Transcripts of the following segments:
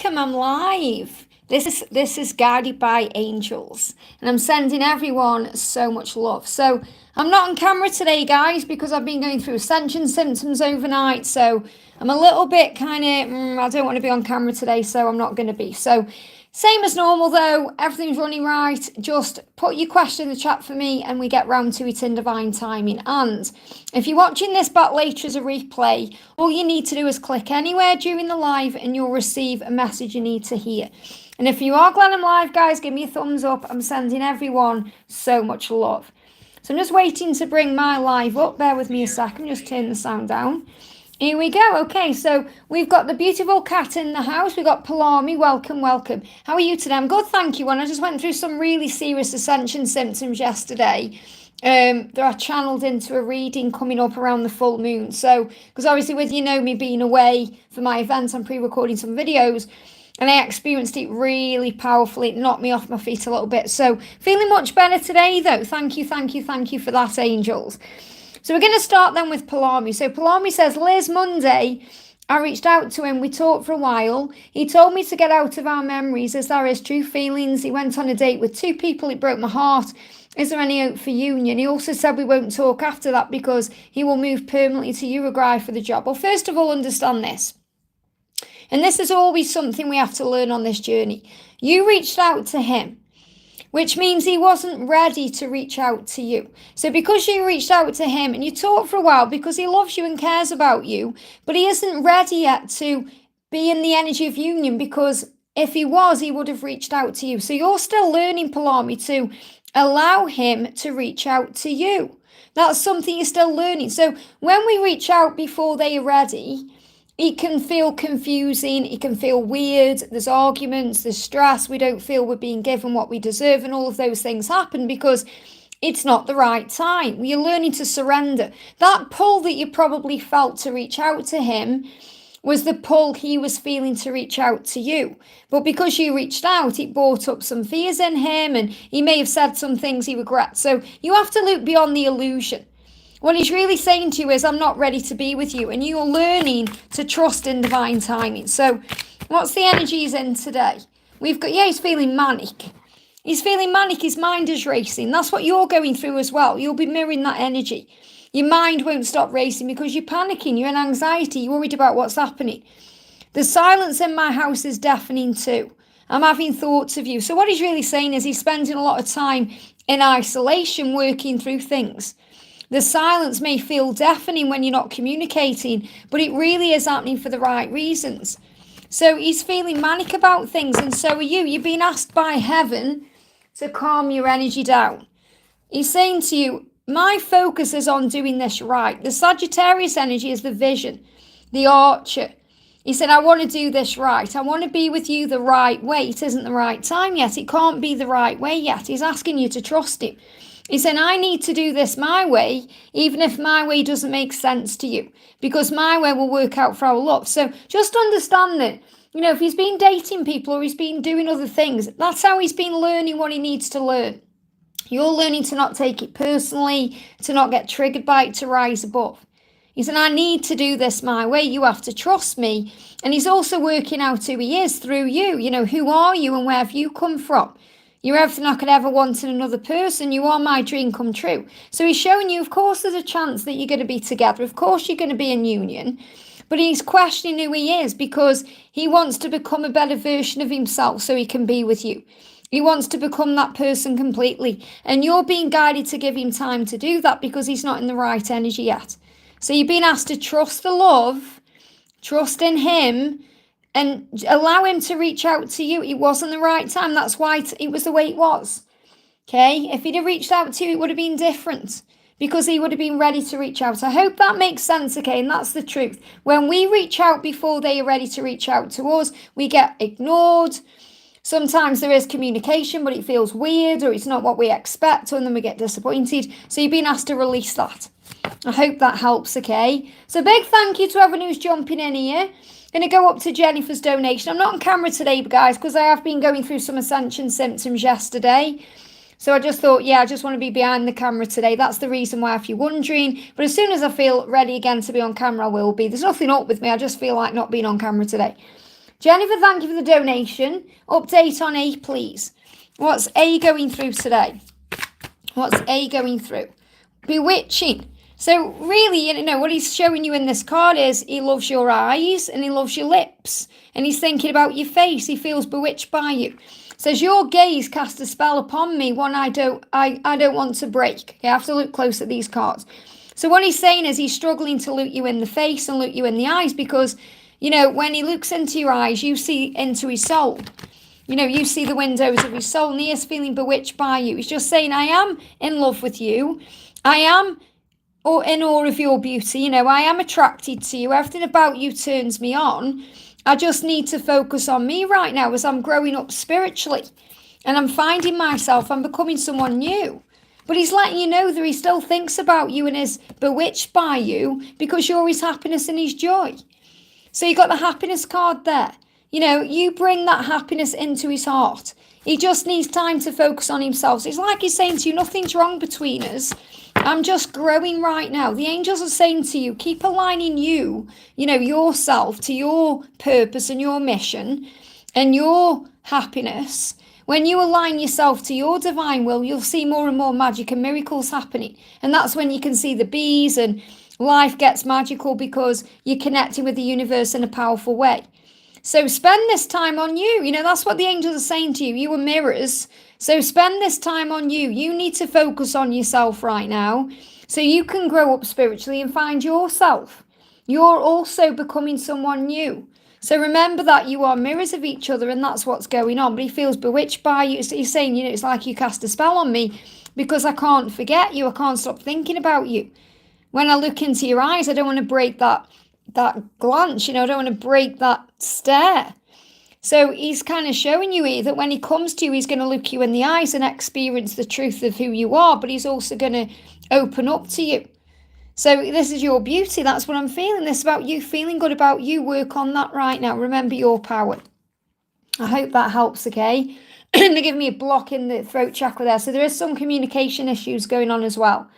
welcome. I'm live. This is guided by angels, and I'm sending everyone so much love. So I'm not on camera today, guys, because I've been going through ascension symptoms overnight. So I'm a little bit kind of, I don't want to be on camera today, so I'm not going to be. So same as normal though, everything's running right. Just put your question in the chat for me and we get round to it in divine timing. And if you're watching this back later as a replay, all you need to do is click anywhere during the live and you'll receive a message you need to hear. And if you are glad I'm live, guys, give me a thumbs up. I'm sending everyone so much love. So I'm just waiting to bring my live up. Bear with me a second, just turn the sound down. Here we go. Okay, so we've got the beautiful cat in the house. We've got Palami. Welcome, welcome. How are you today? I'm good, thank you. And I just went through some really serious ascension symptoms yesterday. That I channeled into a reading coming up around the full moon. So, because obviously with me being away for my event, I'm pre-recording some videos. And I experienced it really powerfully. It knocked me off my feet a little bit. So, feeling much better today, though. Thank you for that, angels. So we're going to start then with Palami. So Palami says, Liz, Monday, I reached out to him. We talked for a while. He told me to get out of our memories as there is true feelings. He went on a date with 2 people. It broke my heart. Is there any hope for union? He also said we won't talk after that because he will move permanently to Uruguay for the job. Well, first of all, understand this. And this is always something we have to learn on this journey. You reached out to him, which means he wasn't ready to reach out to you. So because you reached out to him and you talked for a while because he loves you and cares about you, but he isn't ready yet to be in the energy of union, because if he was, he would have reached out to you. So you're still learning, Palami, to allow him to reach out to you. That's something you're still learning. So when we reach out before they are ready, it can feel confusing, it can feel weird, there's arguments, there's stress, we don't feel we're being given what we deserve, and all of those things happen because it's not the right time. You're learning to surrender. That pull that you probably felt to reach out to him was the pull he was feeling to reach out to you. But because you reached out, it brought up some fears in him, and he may have said some things he regrets. So you have to look beyond the illusion. What he's really saying to you is, I'm not ready to be with you. And you're learning to trust in divine timing. So what's the energy he's in today? We've got, he's feeling manic. He's feeling manic. His mind is racing. That's what you're going through as well. You'll be mirroring that energy. Your mind won't stop racing because you're panicking. You're in anxiety. You're worried about what's happening. The silence in my house is deafening too. I'm having thoughts of you. So what he's really saying is he's spending a lot of time in isolation working through things. The silence may feel deafening when you're not communicating, but it really is happening for the right reasons. So he's feeling manic about things, and so are you. You're being asked by heaven to calm your energy down. He's saying to you, my focus is on doing this right. The Sagittarius energy is the vision, the archer. He said, I want to do this right. I want to be with you the right way. It isn't the right time yet. It can't be the right way yet. He's asking you to trust him. He said, I need to do this my way, even if my way doesn't make sense to you, because my way will work out for our love. So just understand that, if he's been dating people or he's been doing other things, that's how he's been learning what he needs to learn. You're learning to not take it personally, to not get triggered by it, to rise above. He said, I need to do this my way. You have to trust me. And he's also working out who he is through you. Who are you and where have you come from? You're everything I could ever want in another person. You are my dream come true. So he's showing you, of course, there's a chance that you're going to be together. Of course, you're going to be in union. But he's questioning who he is because he wants to become a better version of himself so he can be with you. He wants to become that person completely. And you're being guided to give him time to do that because he's not in the right energy yet. So you're being asked to trust the love, trust in him, and allow him to reach out to you. It wasn't the right time. That's why it was the way it was. Okay? If he'd have reached out to you, it would have been different because he would have been ready to reach out. I hope that makes sense, okay? And that's the truth. When we reach out before they are ready to reach out to us, we get ignored. Sometimes there is communication, but it feels weird or it's not what we expect, and then we get disappointed. So you've been asked to release that. I hope that helps, okay? So big thank you to everyone who's jumping in here. Going to go up to Jennifer's donation. I'm not on camera today, guys, because I have been going through some ascension symptoms yesterday. So I just thought, I just want to be behind the camera today. That's the reason why, if you're wondering. But as soon as I feel ready again to be on camera, I will be. There's nothing up with me. I just feel like not being on camera today. Jennifer, thank you for the donation. Update on A, please. What's A going through today? What's A going through? Bewitching. So really, you know, what he's showing you in this card is he loves your eyes and he loves your lips. And he's thinking about your face. He feels bewitched by you. Says, your gaze cast a spell upon me, one I don't want to break. You have to look close at these cards. So what he's saying is he's struggling to look you in the face and look you in the eyes because, you know, when he looks into your eyes, you see into his soul. You know, you see the windows of his soul and he is feeling bewitched by you. He's just saying, I am in love with you. I am in awe of your beauty. You know, I am attracted to you. Everything about you turns me on. I just need to focus on me right now as I'm growing up spiritually. And I'm finding myself, I'm becoming someone new. But he's letting you know that he still thinks about you and is bewitched by you because you're his happiness and his joy. So you got the happiness card there. You know, you bring that happiness into his heart. He just needs time to focus on himself. So it's like he's saying to you, nothing's wrong between us. I'm just growing right now. The angels are saying to you, keep aligning you, you know, yourself to your purpose and your mission and your happiness. When you align yourself to your divine will, you'll see more and more magic and miracles happening. And that's when you can see the bees and life gets magical because you're connecting with the universe in a powerful way. So spend this time on you. You know, that's what the angels are saying to you. You are mirrors. So spend this time on you. You need to focus on yourself right now so you can grow up spiritually and find yourself. You're also becoming someone new. So remember that you are mirrors of each other and that's what's going on. But he feels bewitched by you. So he's saying, you know, it's like you cast a spell on me because I can't forget you. I can't stop thinking about you. When I look into your eyes, I don't want to break that glance, you know, I don't want to break that stare. So he's kind of showing you here that when he comes to you, he's going to look you in the eyes and experience the truth of who you are, but he's also going to open up to you. So this is your beauty. That's what I'm feeling. This about you, feeling good about you. Work on that right now. Remember your power. I hope that helps, okay? They give me a block in the throat chakra there. So there is some communication issues going on as well.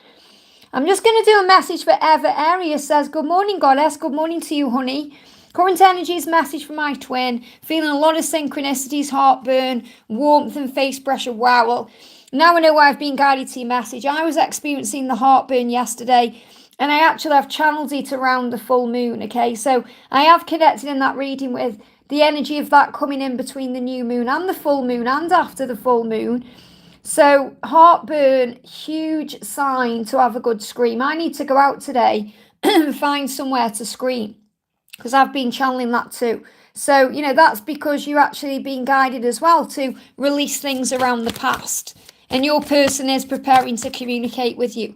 I'm just going to do a message for Eva. Aries says, good morning, goddess. Good morning to you, honey. Current energies message for my twin. Feeling a lot of synchronicities, heartburn, warmth and face pressure. Wow. Well, now I know why I've been guided to your message. I was experiencing the heartburn yesterday and I actually have channeled it around the full moon. Okay. So I have connected in that reading with the energy of that coming in between the new moon and the full moon and after the full moon. So heartburn, huge sign to have a good scream. I need to go out today and find somewhere to scream because I've been channeling that too. So, you know, that's because you're actually being guided as well to release things around the past and your person is preparing to communicate with you.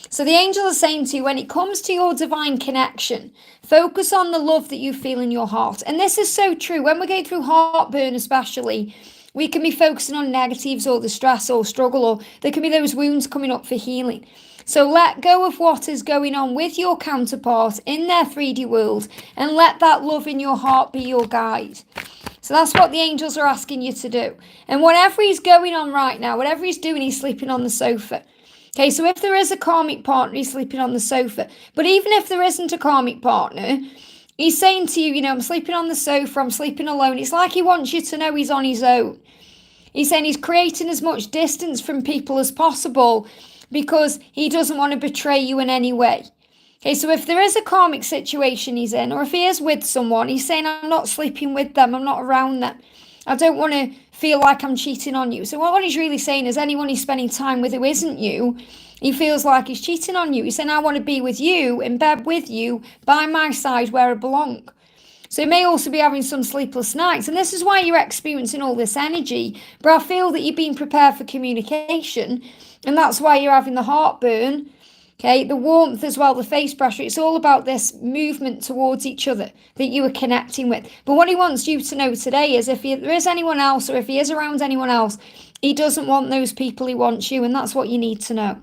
So the angels are saying to you, when it comes to your divine connection, focus on the love that you feel in your heart. And this is so true. When we're going through heartburn especially, we can be focusing on negatives or the stress or struggle, or there can be those wounds coming up for healing. So let go of what is going on with your counterpart in their 3D world and let that love in your heart be your guide. So that's what the angels are asking you to do. And whatever is going on right now, whatever he's doing, he's sleeping on the sofa. Okay, so if there is a karmic partner, he's sleeping on the sofa. But even if there isn't a karmic partner, he's saying to you, you know, I'm sleeping on the sofa, I'm sleeping alone. It's like he wants you to know he's on his own. He's saying he's creating as much distance from people as possible because he doesn't want to betray you in any way. Okay, so if there is a karmic situation he's in, or if he is with someone, he's saying, I'm not sleeping with them, I'm not around them. I don't want to feel like I'm cheating on you. So what he's really saying is anyone he's spending time with who isn't you, he feels like he's cheating on you. He's saying, I want to be with you, in bed with you, by my side where I belong. So he may also be having some sleepless nights. And this is why you're experiencing all this energy. But I feel that you're being prepared for communication. And that's why you're having the heartburn. Okay, the warmth as well, the face pressure. It's all about this movement towards each other that you are connecting with. But what he wants you to know today is if there is anyone else or if he is around anyone else, he doesn't want those people, he wants you. And that's what you need to know.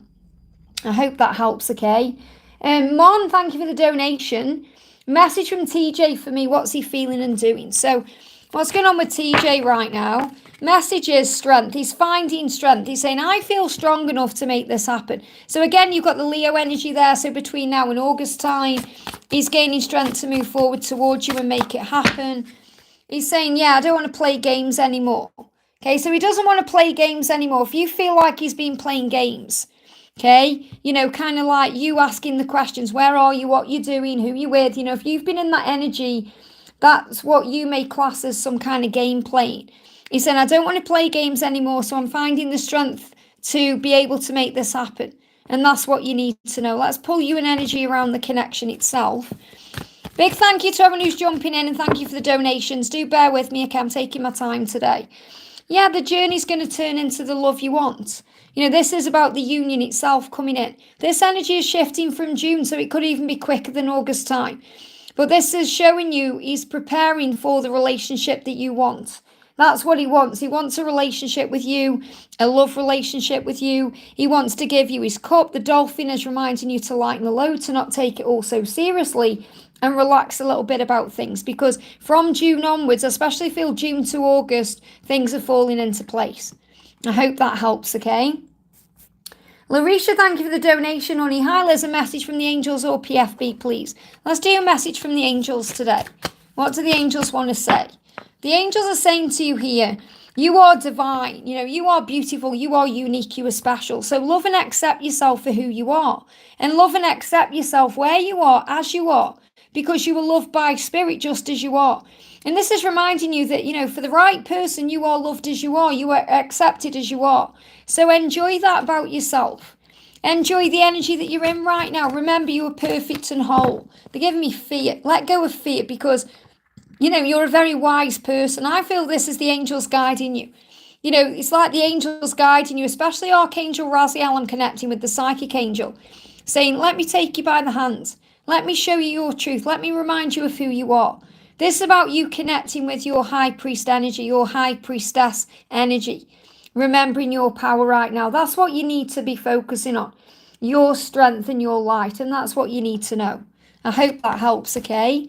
I hope that helps, okay? Mon, thank you for the donation. Message from TJ for me, what's he feeling and doing? So what's going on with TJ right now? Message is strength. He's finding strength. He's saying, I feel strong enough to make this happen. So again, you've got the Leo energy there. So between now and August time, he's gaining strength to move forward towards you and make it happen. He's saying, yeah, I don't want to play games anymore. Okay, so he doesn't want to play games anymore. If you feel like he's been playing games, okay, kind of like you asking the questions, where are you, what you doing, who you with, if you've been in that energy, that's what you may class as some kind of game playing. He's saying, I don't want to play games anymore, so I'm finding the strength to be able to make this happen. And that's what you need to know. Let's pull you an energy around the connection itself. Big thank you to everyone who's jumping in, and thank you for the donations. Do bear with me, okay? I'm taking my time today. Yeah, the journey's going to turn into the love you want. This is about the union itself coming in. This energy is shifting from June, so it could even be quicker than August time. But this is showing you he's preparing for the relationship that you want. That's what he wants. He wants a relationship with you, a love relationship with you. He wants to give you his cup. The dolphin is reminding you to lighten the load, to not take it all so seriously, and relax a little bit about things, because from June onwards, especially feel June to August, things are falling into place. I hope that helps, okay? Larisha, thank you for the donation, honey. Hi, there's a message from the angels or PFB, please. Let's do a message from the angels today. What do the angels want to say? The angels are saying to you here, you are divine, you are beautiful, you are unique, you are special. So love and accept yourself for who you are, and love and accept yourself where you are, as you are, because you are loved by spirit just as you are. And this is reminding you that, for the right person, you are loved as you are accepted as you are. So enjoy that about yourself. Enjoy the energy that you're in right now. Remember, you are perfect and whole. They're giving me fear. Let go of fear, because you're a very wise person. I feel this is the angels guiding you. It's like the angels guiding you, especially Archangel Raziel. I'm connecting with the psychic angel, saying, let me take you by the hand. Let me show you your truth. Let me remind you of who you are. This is about you connecting with your high priest energy, your high priestess energy, remembering your power right now. That's what you need to be focusing on, your strength and your light, and that's what you need to know. I hope that helps, okay?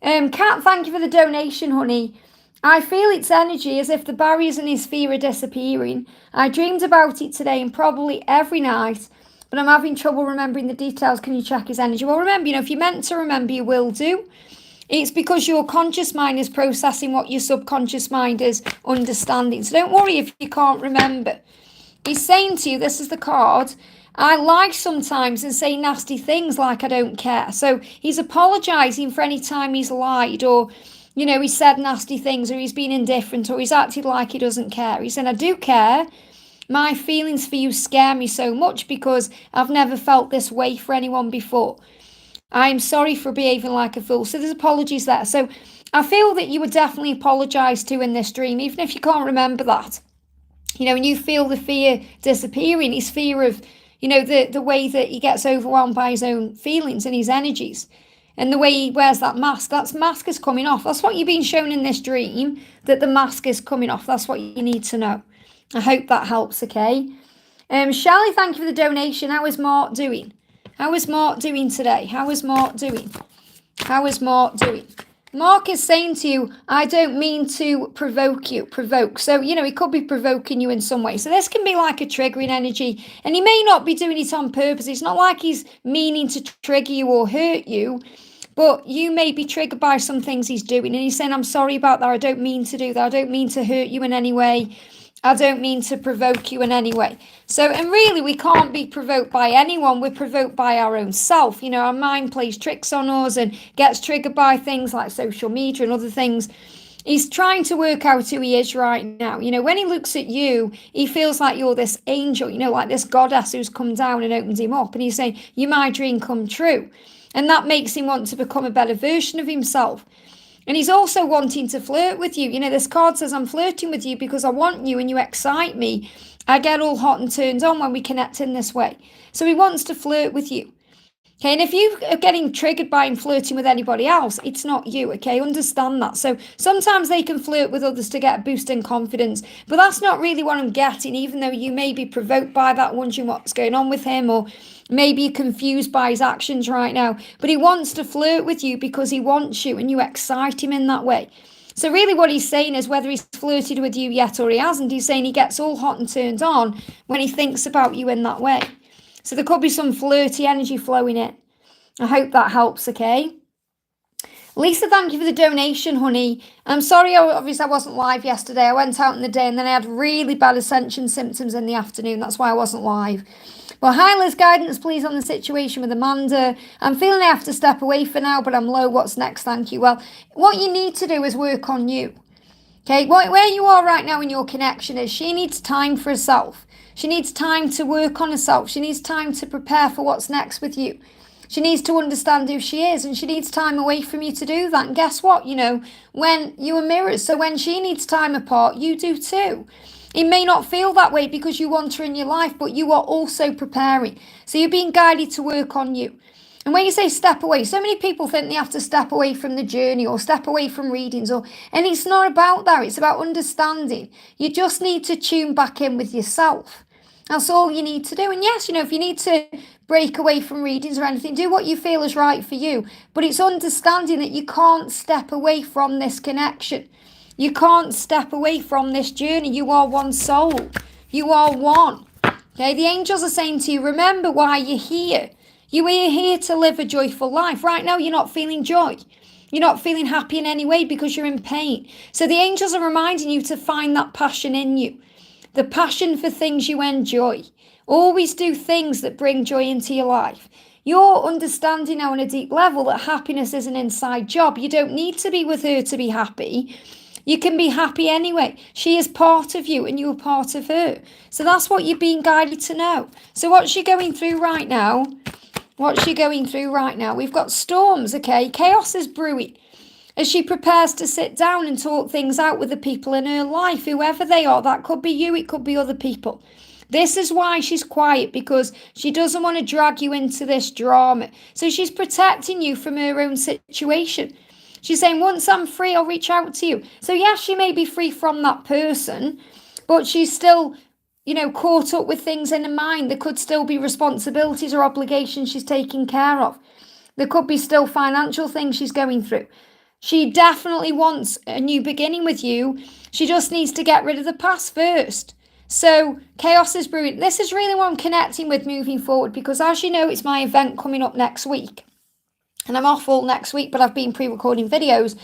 Kat, thank you for the donation, honey. I feel its energy as if the barriers and his fear are disappearing. I dreamed about it today and probably every night, but I'm having trouble remembering the details. Can you check his energy? Well, remember, if you're meant to remember, you will do. It's because your conscious mind is processing what your subconscious mind is understanding. So don't worry if you can't remember. He's saying to you, this is the card, I lie sometimes and say nasty things like I don't care. So he's apologising for any time he's lied, or, he said nasty things, or he's been indifferent, or he's acted like he doesn't care. He's saying, I do care. My feelings for you scare me so much because I've never felt this way for anyone before. I'm sorry for behaving like a fool. So there's apologies there. So I feel that you would definitely apologise to in this dream, even if you can't remember that. And you feel the fear disappearing, his fear of, the way that he gets overwhelmed by his own feelings and his energies. And the way he wears that mask is coming off. That's what you've been shown in this dream, that the mask is coming off. That's what you need to know. I hope that helps, okay? Shelley, thank you for the donation. How is Mark doing? How is Mark doing today? How is Mark doing? How is Mark doing? Mark is saying to you, I don't mean to provoke you. Provoke. So, he could be provoking you in some way. So this can be like a triggering energy. And he may not be doing it on purpose. It's not like he's meaning to trigger you or hurt you. But you may be triggered by some things he's doing. And he's saying, I'm sorry about that. I don't mean to do that. I don't mean to hurt you in any way. I don't mean to provoke you in any way. So, and really, we can't be provoked by anyone. We're provoked by our own self. Our mind plays tricks on us and gets triggered by things like social media and other things. He's trying to work out who he is right now. When he looks at you, he feels like you're this angel, like this goddess who's come down and opened him up. And he's saying, you're my dream come true. And that makes him want to become a better version of himself. And he's also wanting to flirt with you. This card says, I'm flirting with you because I want you and you excite me. I get all hot and turned on when we connect in this way. So he wants to flirt with you. Okay, and if you are getting triggered by him flirting with anybody else, it's not you, okay? Understand that. So sometimes they can flirt with others to get a boost in confidence, but that's not really what I'm getting, even though you may be provoked by that, wondering what's going on with him, or maybe you're confused by his actions right now. But he wants to flirt with you because he wants you and you excite him in that way. So really what he's saying is, whether he's flirted with you yet or he hasn't, he's saying he gets all hot and turned on when he thinks about you in that way. So there could be some flirty energy flowing in. I hope that helps, okay? Lisa, thank you for the donation, honey. I'm sorry, obviously I wasn't live yesterday. I went out in the day and then I had really bad ascension symptoms in the afternoon. That's why I wasn't live. Well, hi Liz, guidance please on the situation with Amanda. I'm feeling I have to step away for now, but I'm low. What's next? Thank you. Well, what you need to do is work on you. Okay, where you are right now in your connection is she needs time for herself. She needs time to work on herself. She needs time to prepare for what's next with you. She needs to understand who she is, and she needs time away from you to do that. And guess what? When you are mirrors, so when she needs time apart, you do too. It may not feel that way because you want her in your life, but you are also preparing. So you're being guided to work on you. And when you say step away, so many people think they have to step away from the journey or step away from readings, and it's not about that. It's about understanding. You just need to tune back in with yourself. That's all you need to do. And yes, if you need to break away from readings or anything, do what you feel is right for you. But it's understanding that you can't step away from this connection. You can't step away from this journey. You are one soul. You are one. Okay, the angels are saying to you, remember why you're here. You are here to live a joyful life. Right now, you're not feeling joy. You're not feeling happy in any way because you're in pain. So the angels are reminding you to find that passion in you. The passion for things you enjoy. Always do things that bring joy into your life. You're understanding now on a deep level that happiness is an inside job. You don't need to be with her to be happy. You can be happy anyway. She is part of you and you're part of her. So that's what you're being guided to know. So what's she going through right now? What's she going through right now? We've got storms, okay? Chaos is brewing. As she prepares to sit down and talk things out with the people in her life, whoever they are, that could be you, it could be other people. This is why she's quiet, because she doesn't want to drag you into this drama. So she's protecting you from her own situation. She's saying, once I'm free, I'll reach out to you. So yes, she may be free from that person, but she's still, caught up with things in her mind. There could still be responsibilities or obligations she's taking care of. There could be still financial things she's going through. She definitely wants a new beginning with you. She just needs to get rid of the past first. So chaos is brewing. This is really what I'm connecting with moving forward, because as you know, it's my event coming up next week. And I'm off all next week, but I've been pre-recording videos.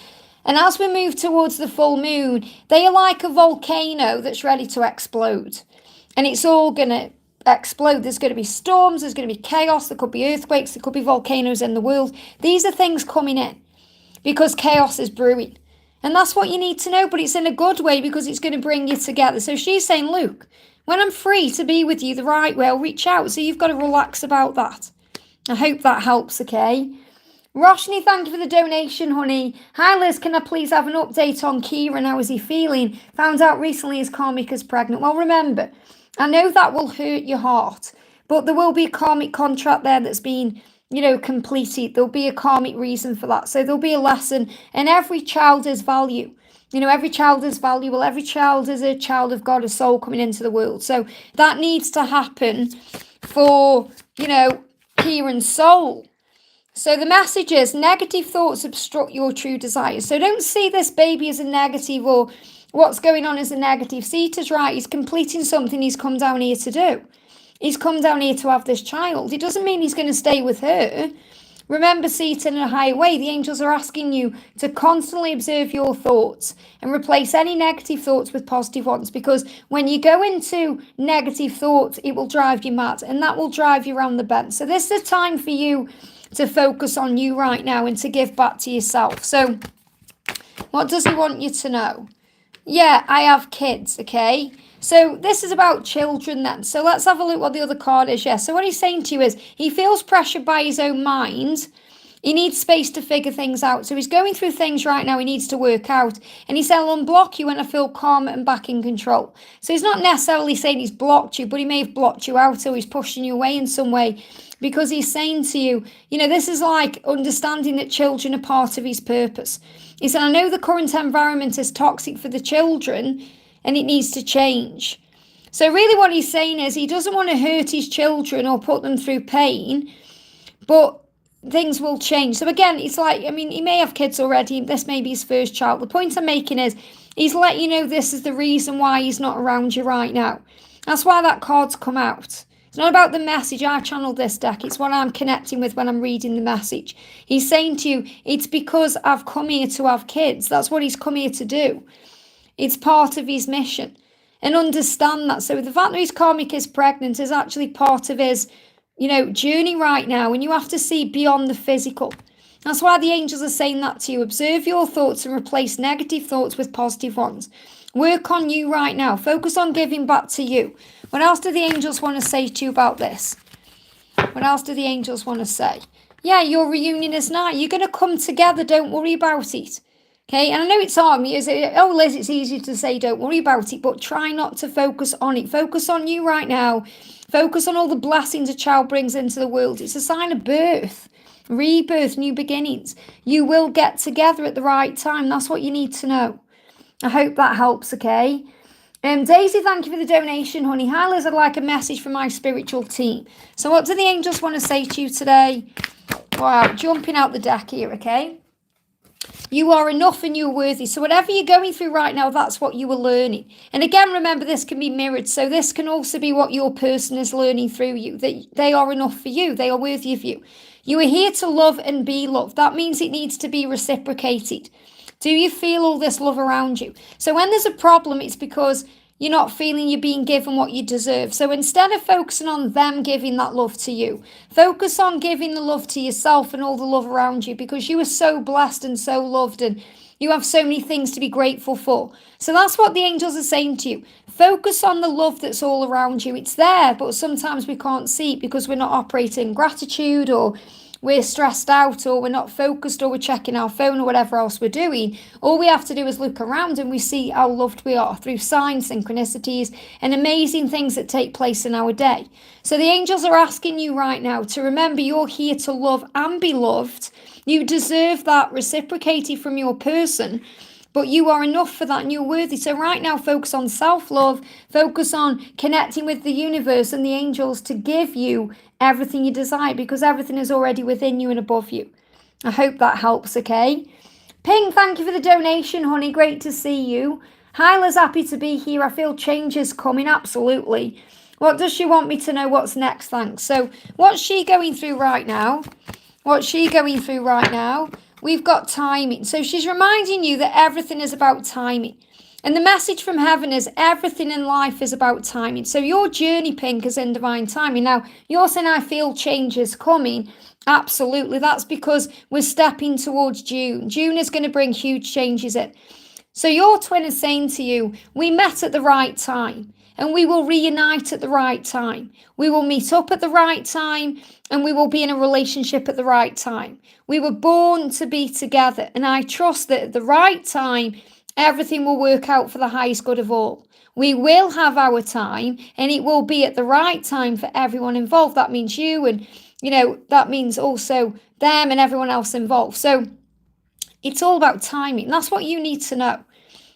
And as we move towards the full moon, they are like a volcano that's ready to explode. And it's all going to explode. There's going to be storms, there's going to be chaos, there could be earthquakes, there could be volcanoes in the world. These are things coming in. Because chaos is brewing. And that's what you need to know, but it's in a good way because it's going to bring you together. So she's saying, Luke, when I'm free to be with you the right way, I'll reach out. So you've got to relax about that. I hope that helps, okay? Roshni, thank you for the donation, honey. Hi, Liz, can I please have an update on Kieran? How is he feeling? Found out recently his karmic is pregnant. Well, remember, I know that will hurt your heart, but there will be a karmic contract there that's been completed. There'll be a karmic reason for that. So there'll be a lesson, and every child is value. Every child is valuable. Every child is a child of God, a soul coming into the world. So that needs to happen for, Kieran's soul. So the message is negative thoughts obstruct your true desires. So don't see this baby as a negative or what's going on as a negative. Sita's right. He's completing something he's come down here to do. He's come down here to have this child. It doesn't mean he's going to stay with her. Remember, Sita, in a higher way, the angels are asking you to constantly observe your thoughts and replace any negative thoughts with positive ones, because when you go into negative thoughts, it will drive you mad, and that will drive you around the bend. So this is a time for you to focus on you right now and to give back to yourself. So what does he want you to know? Yeah, I have kids, okay? So this is about children then. So let's have a look what the other card is. Yeah, so what he's saying to you is he feels pressured by his own mind. He needs space to figure things out. So he's going through things right now he needs to work out. And he said, I'll unblock you when I feel calm and back in control. So he's not necessarily saying he's blocked you, but he may have blocked you out, or he's pushing you away in some way. Because he's saying to you, this is like understanding that children are part of his purpose. He said, I know the current environment is toxic for the children, and it needs to change. So really what he's saying is he doesn't want to hurt his children or put them through pain, but things will change. So again, it's like, he may have kids already. This may be his first child. The point I'm making is he's letting you know this is the reason why he's not around you right now. That's why that card's come out. It's not about the message. I channeled this deck. It's what I'm connecting with when I'm reading the message. He's saying to you, it's because I've come here to have kids. That's what he's come here to do. It's part of his mission. And understand that. So the fact that his karmic is pregnant is actually part of his, journey right now. And you have to see beyond the physical. That's why the angels are saying that to you. Observe your thoughts and replace negative thoughts with positive ones. Work on you right now. Focus on giving back to you. What else do the angels want to say to you about this? What else do the angels want to say? Yeah, your reunion is now. You're going to come together. Don't worry about it. Okay, and I know it's hard. Oh, Liz, it's easy to say don't worry about it, but try not to focus on it. Focus on you right now. Focus on all the blessings a child brings into the world. It's a sign of birth, rebirth, new beginnings. You will get together at the right time. That's what you need to know. I hope that helps, okay? Daisy, thank you for the donation, honey. Hi, Liz, I'd like a message from my spiritual team. So what do the angels want to say to you today? Wow, jumping out the deck here, okay? You are enough and you're worthy. So whatever you're going through right now, that's what you are learning. And again, remember, this can be mirrored. So this can also be what your person is learning through you, that they are enough for you. They are worthy of you. You are here to love and be loved. That means it needs to be reciprocated. Do you feel all this love around you? So when there's a problem, it's because you're not feeling you're being given what you deserve. So instead of focusing on them giving that love to you, focus on giving the love to yourself and all the love around you, because you are so blessed and so loved and you have so many things to be grateful for. So that's what the angels are saying to you. Focus on the love that's all around you. It's there, but sometimes we can't see it because we're not operating in gratitude, or we're stressed out, or we're not focused, or we're checking our phone, or whatever else we're doing. All we have to do is look around and we see how loved we are through signs, synchronicities, and amazing things that take place in our day. So the angels are asking you right now to remember you're here to love and be loved. You deserve that reciprocated from your person, but you are enough for that and you're worthy. So right now, focus on self-love, focus on connecting with the universe and the angels to give you everything you desire, because everything is already within you and above you. I hope that helps, okay? Ping, thank you for the donation, honey. Great to see you. Hyla's happy to be here. I feel change is coming, absolutely. What does she want me to know? What's next? Thanks. So what's she going through right now? We've got timing. So she's reminding you that everything is about timing. And the message from heaven is everything in life is about timing. So your journey, Pink, is in divine timing. Now, you're saying I feel change is coming. Absolutely. That's because we're stepping towards June. June is going to bring huge changes in. So your twin is saying to you, we met at the right time and we will reunite at the right time. We will meet up at the right time and we will be in a relationship at the right time. We were born to be together, and I trust that at the right time, everything will work out for the highest good of all. We will have our time and it will be at the right time for everyone involved. That means you and, that means also them and everyone else involved. So it's all about timing. That's what you need to know.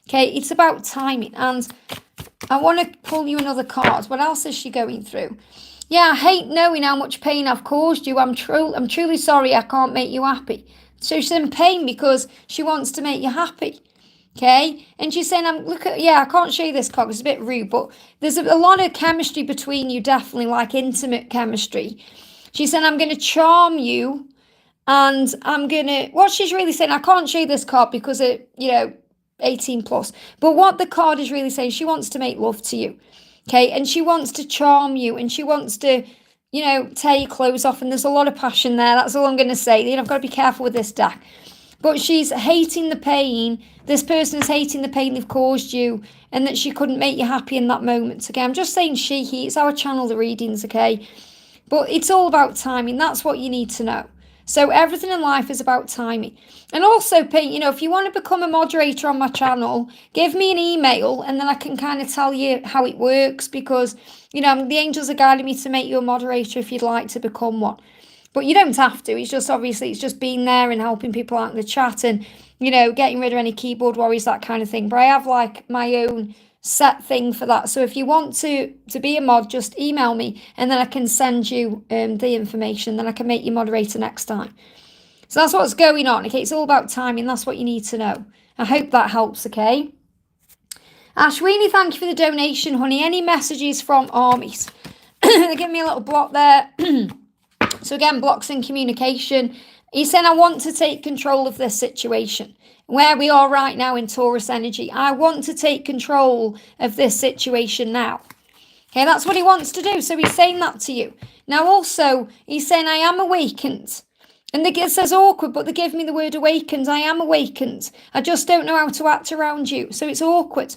Okay, it's about timing. And I want to pull you another card. What else is she going through? Yeah, I hate knowing how much pain I've caused you. I'm truly sorry I can't make you happy. So she's in pain because she wants to make you happy. Okay, and she's saying, I can't show you this card, it's a bit rude, but there's a lot of chemistry between you, definitely like intimate chemistry. She's saying, I'm going to charm you, and what she's really saying, I can't show you this card because it, 18 plus, but what the card is really saying, she wants to make love to you, okay, and she wants to charm you, and she wants to, tear your clothes off, and there's a lot of passion there, that's all I'm going to say. I've got to be careful with this deck. But she's hating the pain. This person is hating the pain they've caused you, and that she couldn't make you happy in that moment. Okay, I'm just saying he. It's our channel, the readings, okay? But it's all about timing. That's what you need to know. So everything in life is about timing. And also, Pete, if you want to become a moderator on my channel, give me an email, and then I can kind of tell you how it works, because, the angels are guiding me to make you a moderator if you'd like to become one. But you don't have to. It's just being there and helping people out in the chat and, getting rid of any keyboard worries, that kind of thing. But I have my own set thing for that. So if you want to be a mod, just email me and then I can send you the information. Then I can make you moderator next time. So that's what's going on. Okay, it's all about timing. That's what you need to know. I hope that helps, okay? Ashwini, thank you for the donation, honey. Any messages from armies? They give me a little block there. So again, blocks in communication. He's saying, I want to take control of this situation. Where we are right now in Taurus energy, I want to take control of this situation now. Okay, that's what he wants to do. So he's saying that to you. Now also, he's saying, I am awakened. And it says awkward, but they give me the word awakened. I am awakened. I just don't know how to act around you. So it's awkward.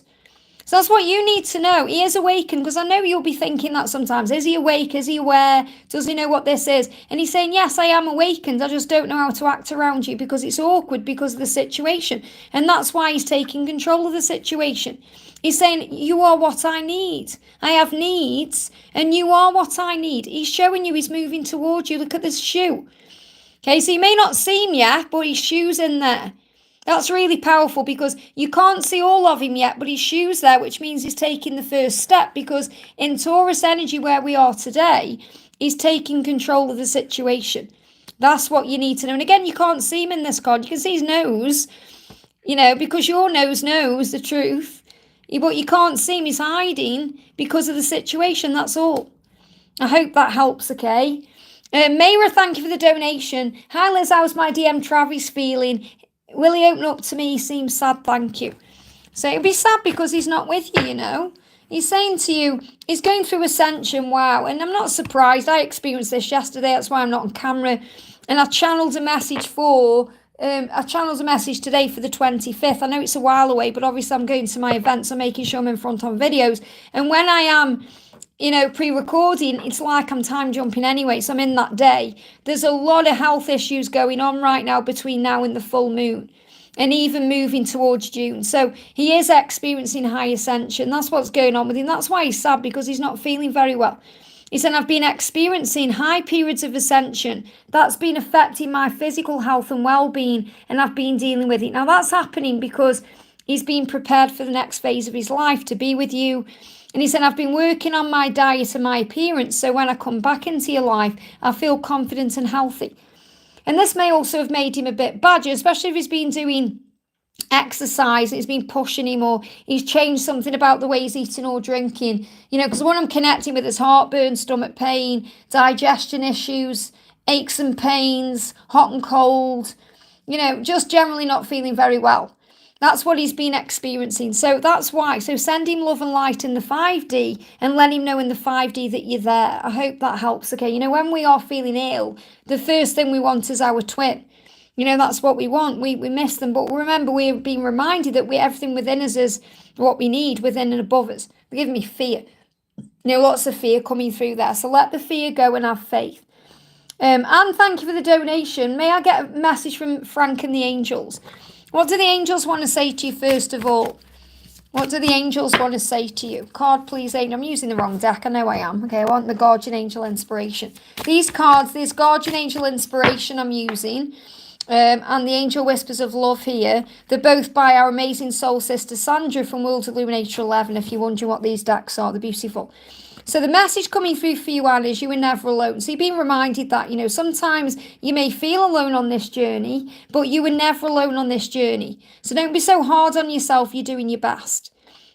So that's what you need to know. He is awakened, because I know you'll be thinking that sometimes. Is he awake? Is he aware? Does he know what this is? And he's saying, yes, I am awakened. I just don't know how to act around you because it's awkward because of the situation. And that's why he's taking control of the situation. He's saying, you are what I need. I have needs, and you are what I need. He's showing you he's moving towards you. Look at this shoe. Okay, so you may not see him yet, but his shoe's in there. That's really powerful because you can't see all of him yet, but his shoe's there, which means he's taking the first step, because in Taurus energy where we are today, he's taking control of the situation. That's what you need to know. And again, you can't see him in this card. You can see his nose, because your nose knows the truth, but you can't see him. He's hiding because of the situation. That's all. I hope that helps, okay? Mayra, thank you for the donation. Hi Liz, how's my DM Travis feeling? Will he open up to me? He seems sad, thank you. So it'll be sad because he's not with you, He's saying to you, he's going through ascension, wow. And I'm not surprised. I experienced this yesterday. That's why I'm not on camera. And I channeled a message today for the 25th. I know it's a while away, but obviously I'm going to my events. I'm making sure I'm in front on videos. And when I am pre-recording, it's like I'm time jumping anyway, so I'm in that day. There's a lot of health issues going on right now between now and the full moon, and even moving towards June. So he is experiencing high ascension. That's what's going on with him. That's why he's sad, because he's not feeling very well. He said, I've been experiencing high periods of ascension. That's been affecting my physical health and well-being, and I've been dealing with it. Now that's happening because he's been prepared for the next phase of his life, to be with you. And he said, I've been working on my diet and my appearance, so when I come back into your life, I feel confident and healthy. And this may also have made him a bit badger, especially if he's been doing exercise, it's been pushing him, or he's changed something about the way he's eating or drinking. Because what I'm connecting with is heartburn, stomach pain, digestion issues, aches and pains, hot and cold, just generally not feeling very well. That's what he's been experiencing. So that's why. So send him love and light in the 5D and let him know in the 5D that you're there. I hope that helps. Okay. When we are feeling ill, the first thing we want is our twin. That's what we want. We miss them. But remember, we're being reminded that everything within us is what we need, within and above us. They're giving me fear. Lots of fear coming through there. So let the fear go and have faith. And thank you for the donation. May I get a message from Frank and the angels? What do the angels want to say to you first of all? What do the angels want to say to you? Card, please, angel. I'm using the wrong deck. I know I am. Okay, I want the Guardian Angel Inspiration. These cards, this Guardian Angel Inspiration I'm using, and the Angel Whispers of Love here, they're both by our amazing soul sister Sandra from World Illuminator 11, if you're wondering what these decks are. They're beautiful. So the message coming through for you, Anne, is you are never alone. So you're being reminded that, sometimes you may feel alone on this journey, but you were never alone on this journey. So don't be so hard on yourself. You're doing your best.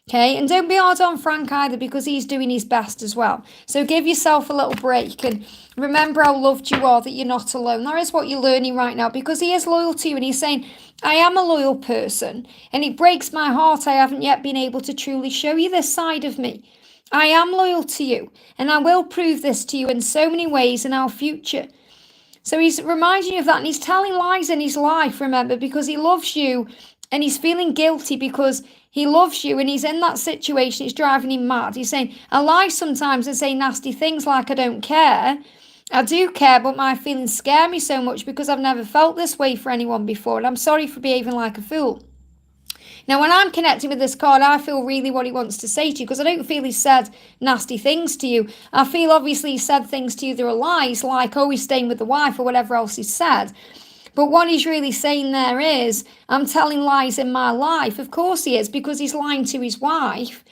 Okay, and don't be hard on Frank either, because he's doing his best as well. So give yourself a little break and remember how loved you are, that you're not alone. That is what you're learning right now, because he is loyal to you, and he's saying, I am a loyal person, and it breaks my heart I haven't yet been able to truly show you this side of me. I am loyal to you, and I will prove this to you in so many ways in our future. So he's reminding you of that, and he's telling lies in his life, remember, because he loves you, and he's feeling guilty because he loves you, and he's in that situation. It's driving him mad. He's saying, I lie sometimes and say nasty things like I don't care. I do care, but my feelings scare me so much because I've never felt this way for anyone before, and I'm sorry for behaving like a fool. Now, when I'm connecting with this card, I feel really what he wants to say to you, because I don't feel he said nasty things to you. I feel obviously he said things to you that are lies, like, oh, he's staying with the wife or whatever else he said. But what he's really saying there is, I'm telling lies in my life. Of course he is, because he's lying to his wife,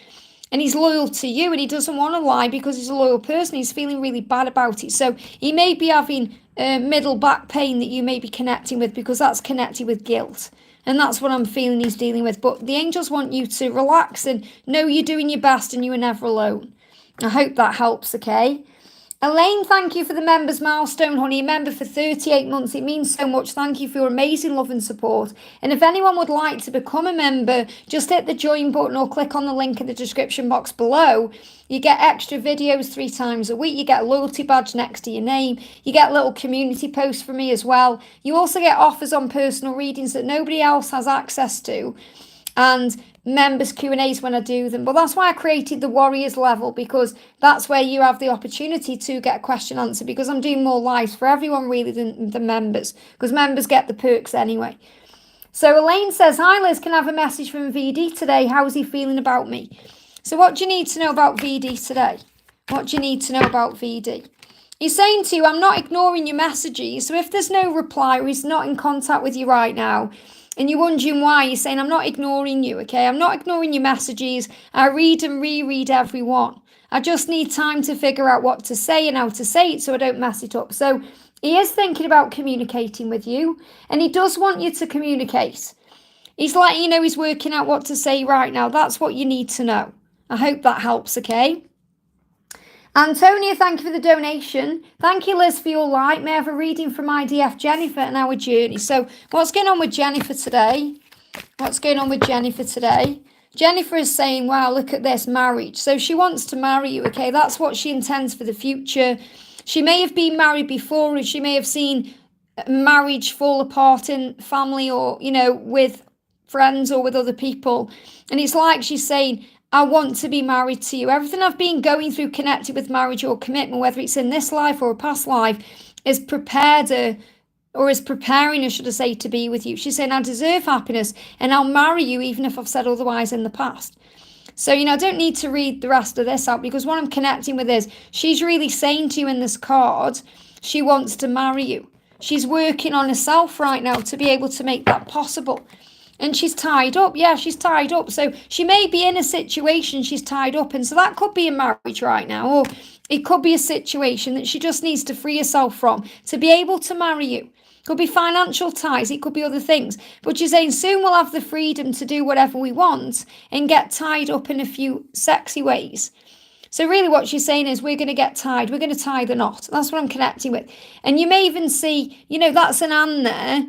and he's loyal to you, and he doesn't want to lie because he's a loyal person. He's feeling really bad about it. So he may be having middle back pain that you may be connecting with, because that's connected with guilt. And that's what I'm feeling he's dealing with. But the angels want you to relax and know you're doing your best and you are never alone. I hope that helps, okay? Elaine, thank you for the members milestone, honey. A member for 38 months. It means so much. Thank you for your amazing love and support. And if anyone would like to become a member, just hit the join button or click on the link in the description box below. You get extra videos 3 times a week. You get a loyalty badge next to your name. You get little community posts from me as well. You also get offers on personal readings that nobody else has access to. And members Q&As when I do them. But that's why I created the Warriors level, because that's where you have the opportunity to get a question answered, because I'm doing more lives for everyone really than the members, because members get the perks anyway. So Elaine says, hi Liz, can I have a message from VD today? How's he feeling about me? So what do you need to know about VD today? What do you need to know about VD? He's saying to you, I'm not ignoring your messages. So if there's no reply or he's not in contact with you right now, and you're wondering why, you're saying, I'm not ignoring you, okay? I'm not ignoring your messages. I read and reread every one. I just need time to figure out what to say and how to say it so I don't mess it up. So he is thinking about communicating with you, and he does want you to communicate. He's letting you know he's working out what to say right now. That's what you need to know. I hope that helps, okay? Antonia, thank you for the donation. Thank you, Liz, for your like. May I have a reading from IDF Jennifer and our journey? So what's going on with Jennifer today? What's going on with Jennifer today? Jennifer is saying, wow, look at this, marriage. So she wants to marry you, okay? That's what she intends for the future. She may have been married before, and she may have seen marriage fall apart in family or, you know, with friends or with other people. And it's like she's saying, I want to be married to you. Everything I've been going through connected with marriage or commitment, whether it's in this life or a past life, is prepared her, or is preparing her, should I say, to be with you. She's saying, I deserve happiness and I'll marry you even if I've said otherwise in the past. So, you know, I don't need to read the rest of this out, because what I'm connecting with is she's really saying to you in this card, she wants to marry you. She's working on herself right now to be able to make that possible. And she's tied up. Yeah, she's tied up. So she may be in a situation she's tied up in. So that could be a marriage right now. Or it could be a situation that she just needs to free herself from to be able to marry you. It could be financial ties. It could be other things. But she's saying soon we'll have the freedom to do whatever we want and get tied up in a few sexy ways. So really what she's saying is we're going to get tied. We're going to tie the knot. That's what I'm connecting with. And you may even see, you know, that's an and there.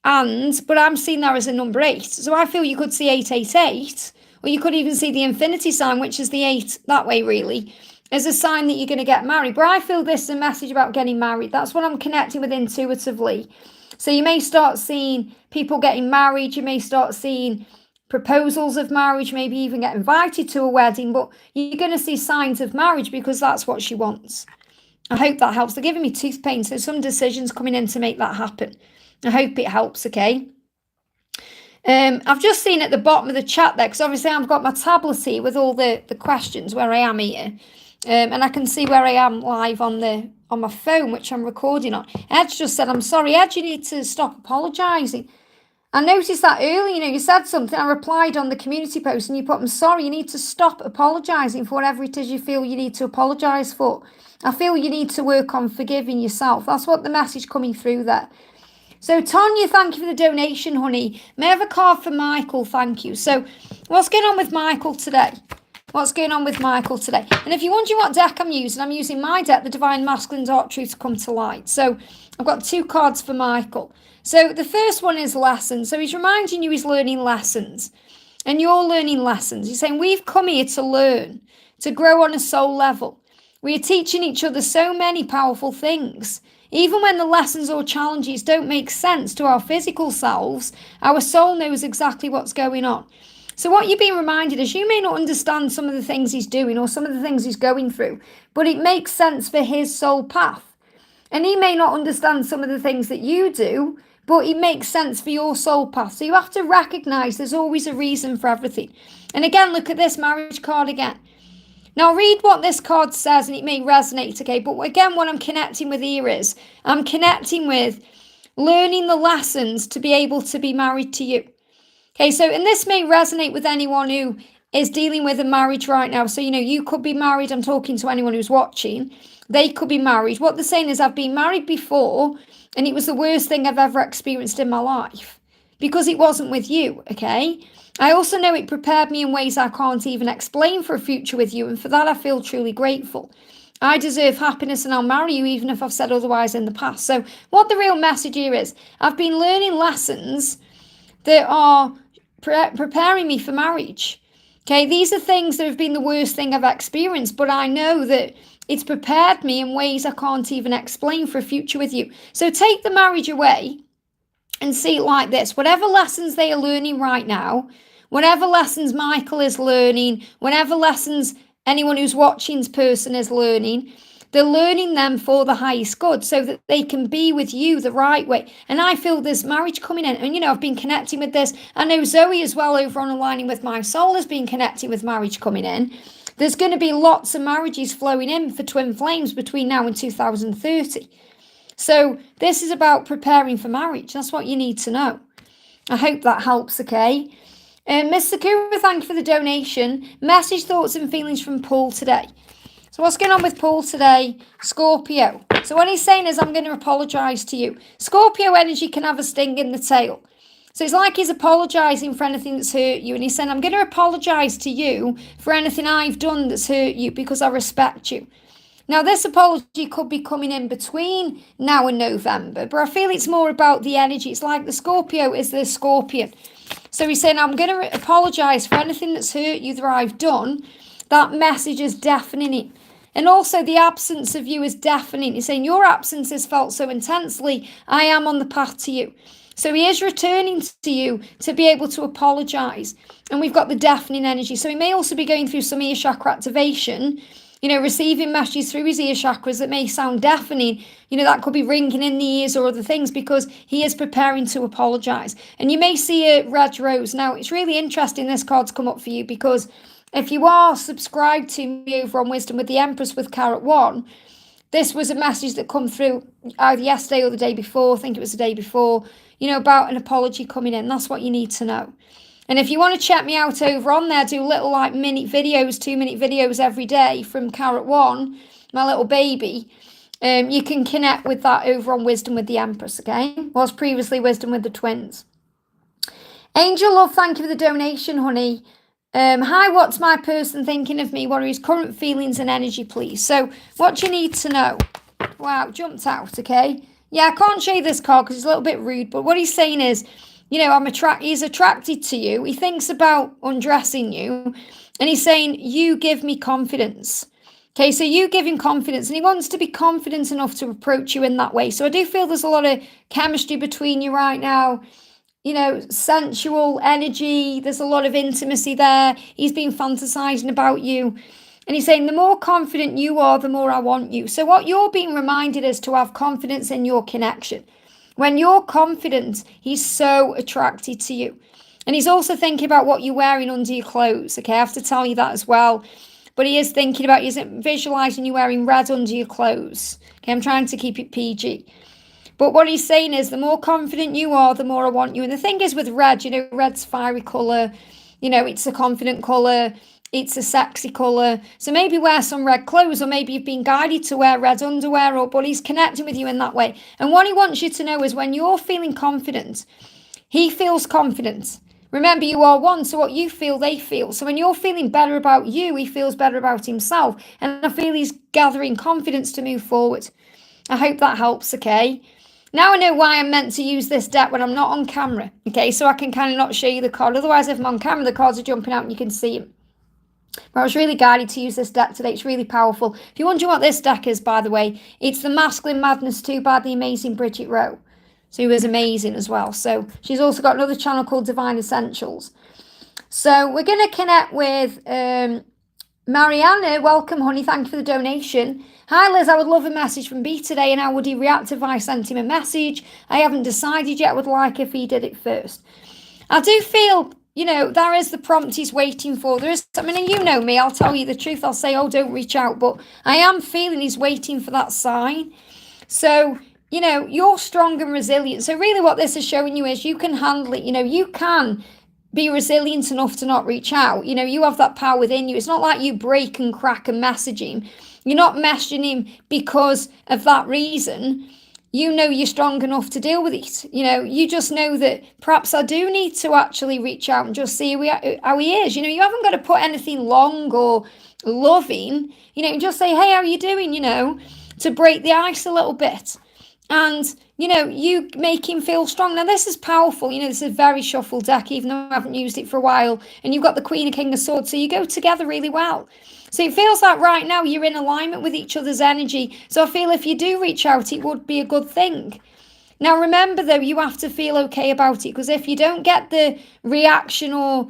But I'm seeing that as a number 8. So I feel you could see 888, or you could even see the infinity sign, which is the 8 that way, really, as a sign that you're going to get married. But I feel this is a message about getting married. That's what I'm connecting with intuitively. So you may start seeing people getting married. You may start seeing proposals of marriage, maybe even get invited to a wedding. But you're going to see signs of marriage because that's what she wants. I hope that helps. They're giving me tooth pain, so some decisions coming in to make that happen. I hope it helps, okay? I've just seen at the bottom of the chat there, because obviously I've got my tablet here with all the questions where I am here. And I can see where I am live on my phone, which I'm recording on. Ed's just said, I'm sorry, Ed, you need to stop apologising. I noticed that earlier, you know, you said something, I replied on the community post and you put, I'm sorry, you need to stop apologising for whatever it is you feel you need to apologise for. I feel you need to work on forgiving yourself. That's what the message coming through there. So, Tonya, thank you for the donation, honey. May I have a card for Michael? Thank you. So, what's going on with Michael today? What's going on with Michael today? And if you're wondering what deck I'm using my deck, the Divine Masculine Dark Truth to Come to Light. So, I've got 2 cards for Michael. So, the first one is lessons. So, he's reminding you he's learning lessons. And you're learning lessons. He's saying, we've come here to learn, to grow on a soul level. We are teaching each other so many powerful things. Even when the lessons or challenges don't make sense to our physical selves, our soul knows exactly what's going on. So what you're being reminded is you may not understand some of the things he's doing or some of the things he's going through, but it makes sense for his soul path. And he may not understand some of the things that you do, but it makes sense for your soul path. So you have to recognize there's always a reason for everything. And again, look at this marriage card again. Now read what this card says and it may resonate, okay? But again, what I'm connecting with here is I'm connecting with learning the lessons to be able to be married to you. Okay, so, and this may resonate with anyone who is dealing with a marriage right now. So, you know, you could be married. I'm talking to anyone who's watching. They could be married. What they're saying is I've been married before and it was the worst thing I've ever experienced in my life because it wasn't with you, okay? I also know it prepared me in ways I can't even explain for a future with you. And for that, I feel truly grateful. I deserve happiness and I'll marry you even if I've said otherwise in the past. So what the real message here is, I've been learning lessons that are preparing me for marriage. Okay, these are things that have been the worst thing I've experienced, but I know that it's prepared me in ways I can't even explain for a future with you. So take the marriage away and see it like this. Whatever lessons they are learning right now, whatever lessons Michael is learning, whatever lessons anyone who's watching's person is learning, they're learning them for the highest good so that they can be with you the right way. And I feel there's marriage coming in. And, I've been connecting with this. I know Zoe as well over on Aligning with My Soul has been connecting with marriage coming in. There's going to be lots of marriages flowing in for twin flames between now and 2030. So this is about preparing for marriage. That's what you need to know. I hope that helps, okay? Miss Sakura, thank you for the donation. Message, thoughts and feelings from Paul today. So what's going on with Paul today? Scorpio. So what he's saying is, I'm going to apologise to you. Scorpio energy can have a sting in the tail. So it's like he's apologising for anything that's hurt you. And he's saying, I'm going to apologise to you for anything I've done that's hurt you because I respect you. Now, this apology could be coming in between now and November, but I feel it's more about the energy. It's like the Scorpio is the scorpion. So he's saying, I'm going to apologise for anything that's hurt you that I've done. That message is deafening it. And also the absence of you is deafening. He's saying, your absence is felt so intensely. I am on the path to you. So he is returning to you to be able to apologise. And we've got the deafening energy. So he may also be going through some ear chakra activation, receiving messages through his ear chakras that may sound deafening. That could be ringing in the ears or other things because he is preparing to apologise. And you may see a red rose. Now, it's really interesting this card's come up for you because if you are subscribed to me over on Wisdom with the Empress with Carrot One, this was a message that come through either yesterday or the day before. I think it was the day before, about an apology coming in. That's what you need to know. And if you want to check me out over on there, do little minute videos, 2-minute videos every day from Carrot One, my little baby. You can connect with that over on Wisdom with the Empress, okay? Was previously Wisdom with the Twins. Angel Love, thank you for the donation, honey. Hi, what's my person thinking of me? What are his current feelings and energy, please? So what you need to know. Wow, jumped out, okay? Yeah, I can't show you this card because it's a little bit rude, but what he's saying is, he's attracted to you. He thinks about undressing you. And he's saying, you give me confidence. Okay, so you give him confidence. And he wants to be confident enough to approach you in that way. So I do feel there's a lot of chemistry between you right now. Sensual energy. There's a lot of intimacy there. He's been fantasizing about you. And he's saying, the more confident you are, the more I want you. So what you're being reminded is to have confidence in your connection. When you're confident, he's so attracted to you. And he's also thinking about what you're wearing under your clothes. Okay, I have to tell you that as well. But he is thinking about, he's visualizing you wearing red under your clothes. Okay, I'm trying to keep it PG. But what he's saying is, the more confident you are, the more I want you. And the thing is with red, red's fiery colour. It's a confident colour. It's a sexy colour. So maybe wear some red clothes, or maybe you've been guided to wear red underwear, but he's connecting with you in that way. And what he wants you to know is, when you're feeling confident, he feels confident. Remember, you are one, so what you feel, they feel. So when you're feeling better about you, he feels better about himself. And I feel he's gathering confidence to move forward. I hope that helps, okay? Now I know why I'm meant to use this deck when I'm not on camera, okay? So I can kind of not show you the card. Otherwise, if I'm on camera, the cards are jumping out and you can see them. But I was really guided to use this deck today. It's really powerful. If you're wondering what this deck is, by the way, it's the Masculine Madness 2 by the amazing Bridget Rowe. So he was amazing as well. So she's also got another channel called Divine Essentials. So we're going to connect with Mariana. Welcome, honey. Thank you for the donation. Hi, Liz. I would love a message from B today, and how would he react if I sent him a message? I haven't decided yet. I would like if he did it first. I do feel, there is the prompt he's waiting for. There is, and you know me, I'll tell you the truth. I'll say, oh, don't reach out. But I am feeling he's waiting for that sign. So, you're strong and resilient. So really what this is showing you is you can handle it. You can be resilient enough to not reach out. You have that power within you. It's not like you break and crack and message him. You're not messaging him because of that reason. you know you're strong enough to deal with it. You know, you just know that perhaps I do need to actually reach out and just see how he is. You know, you haven't got to put anything long or loving. You know, just say, hey, how are you doing? You know, to break the ice a little bit. And, you know, you make him feel strong. Now, this is powerful. You know, this is a very shuffled deck, even though I haven't used it for a while. And you've got the Queen and King of Swords, so you go together really well. So it feels like right now you're in alignment with each other's energy. So I feel if you do reach out, it would be a good thing. Now, remember, though, you have to feel okay about it, because if you don't get the reaction or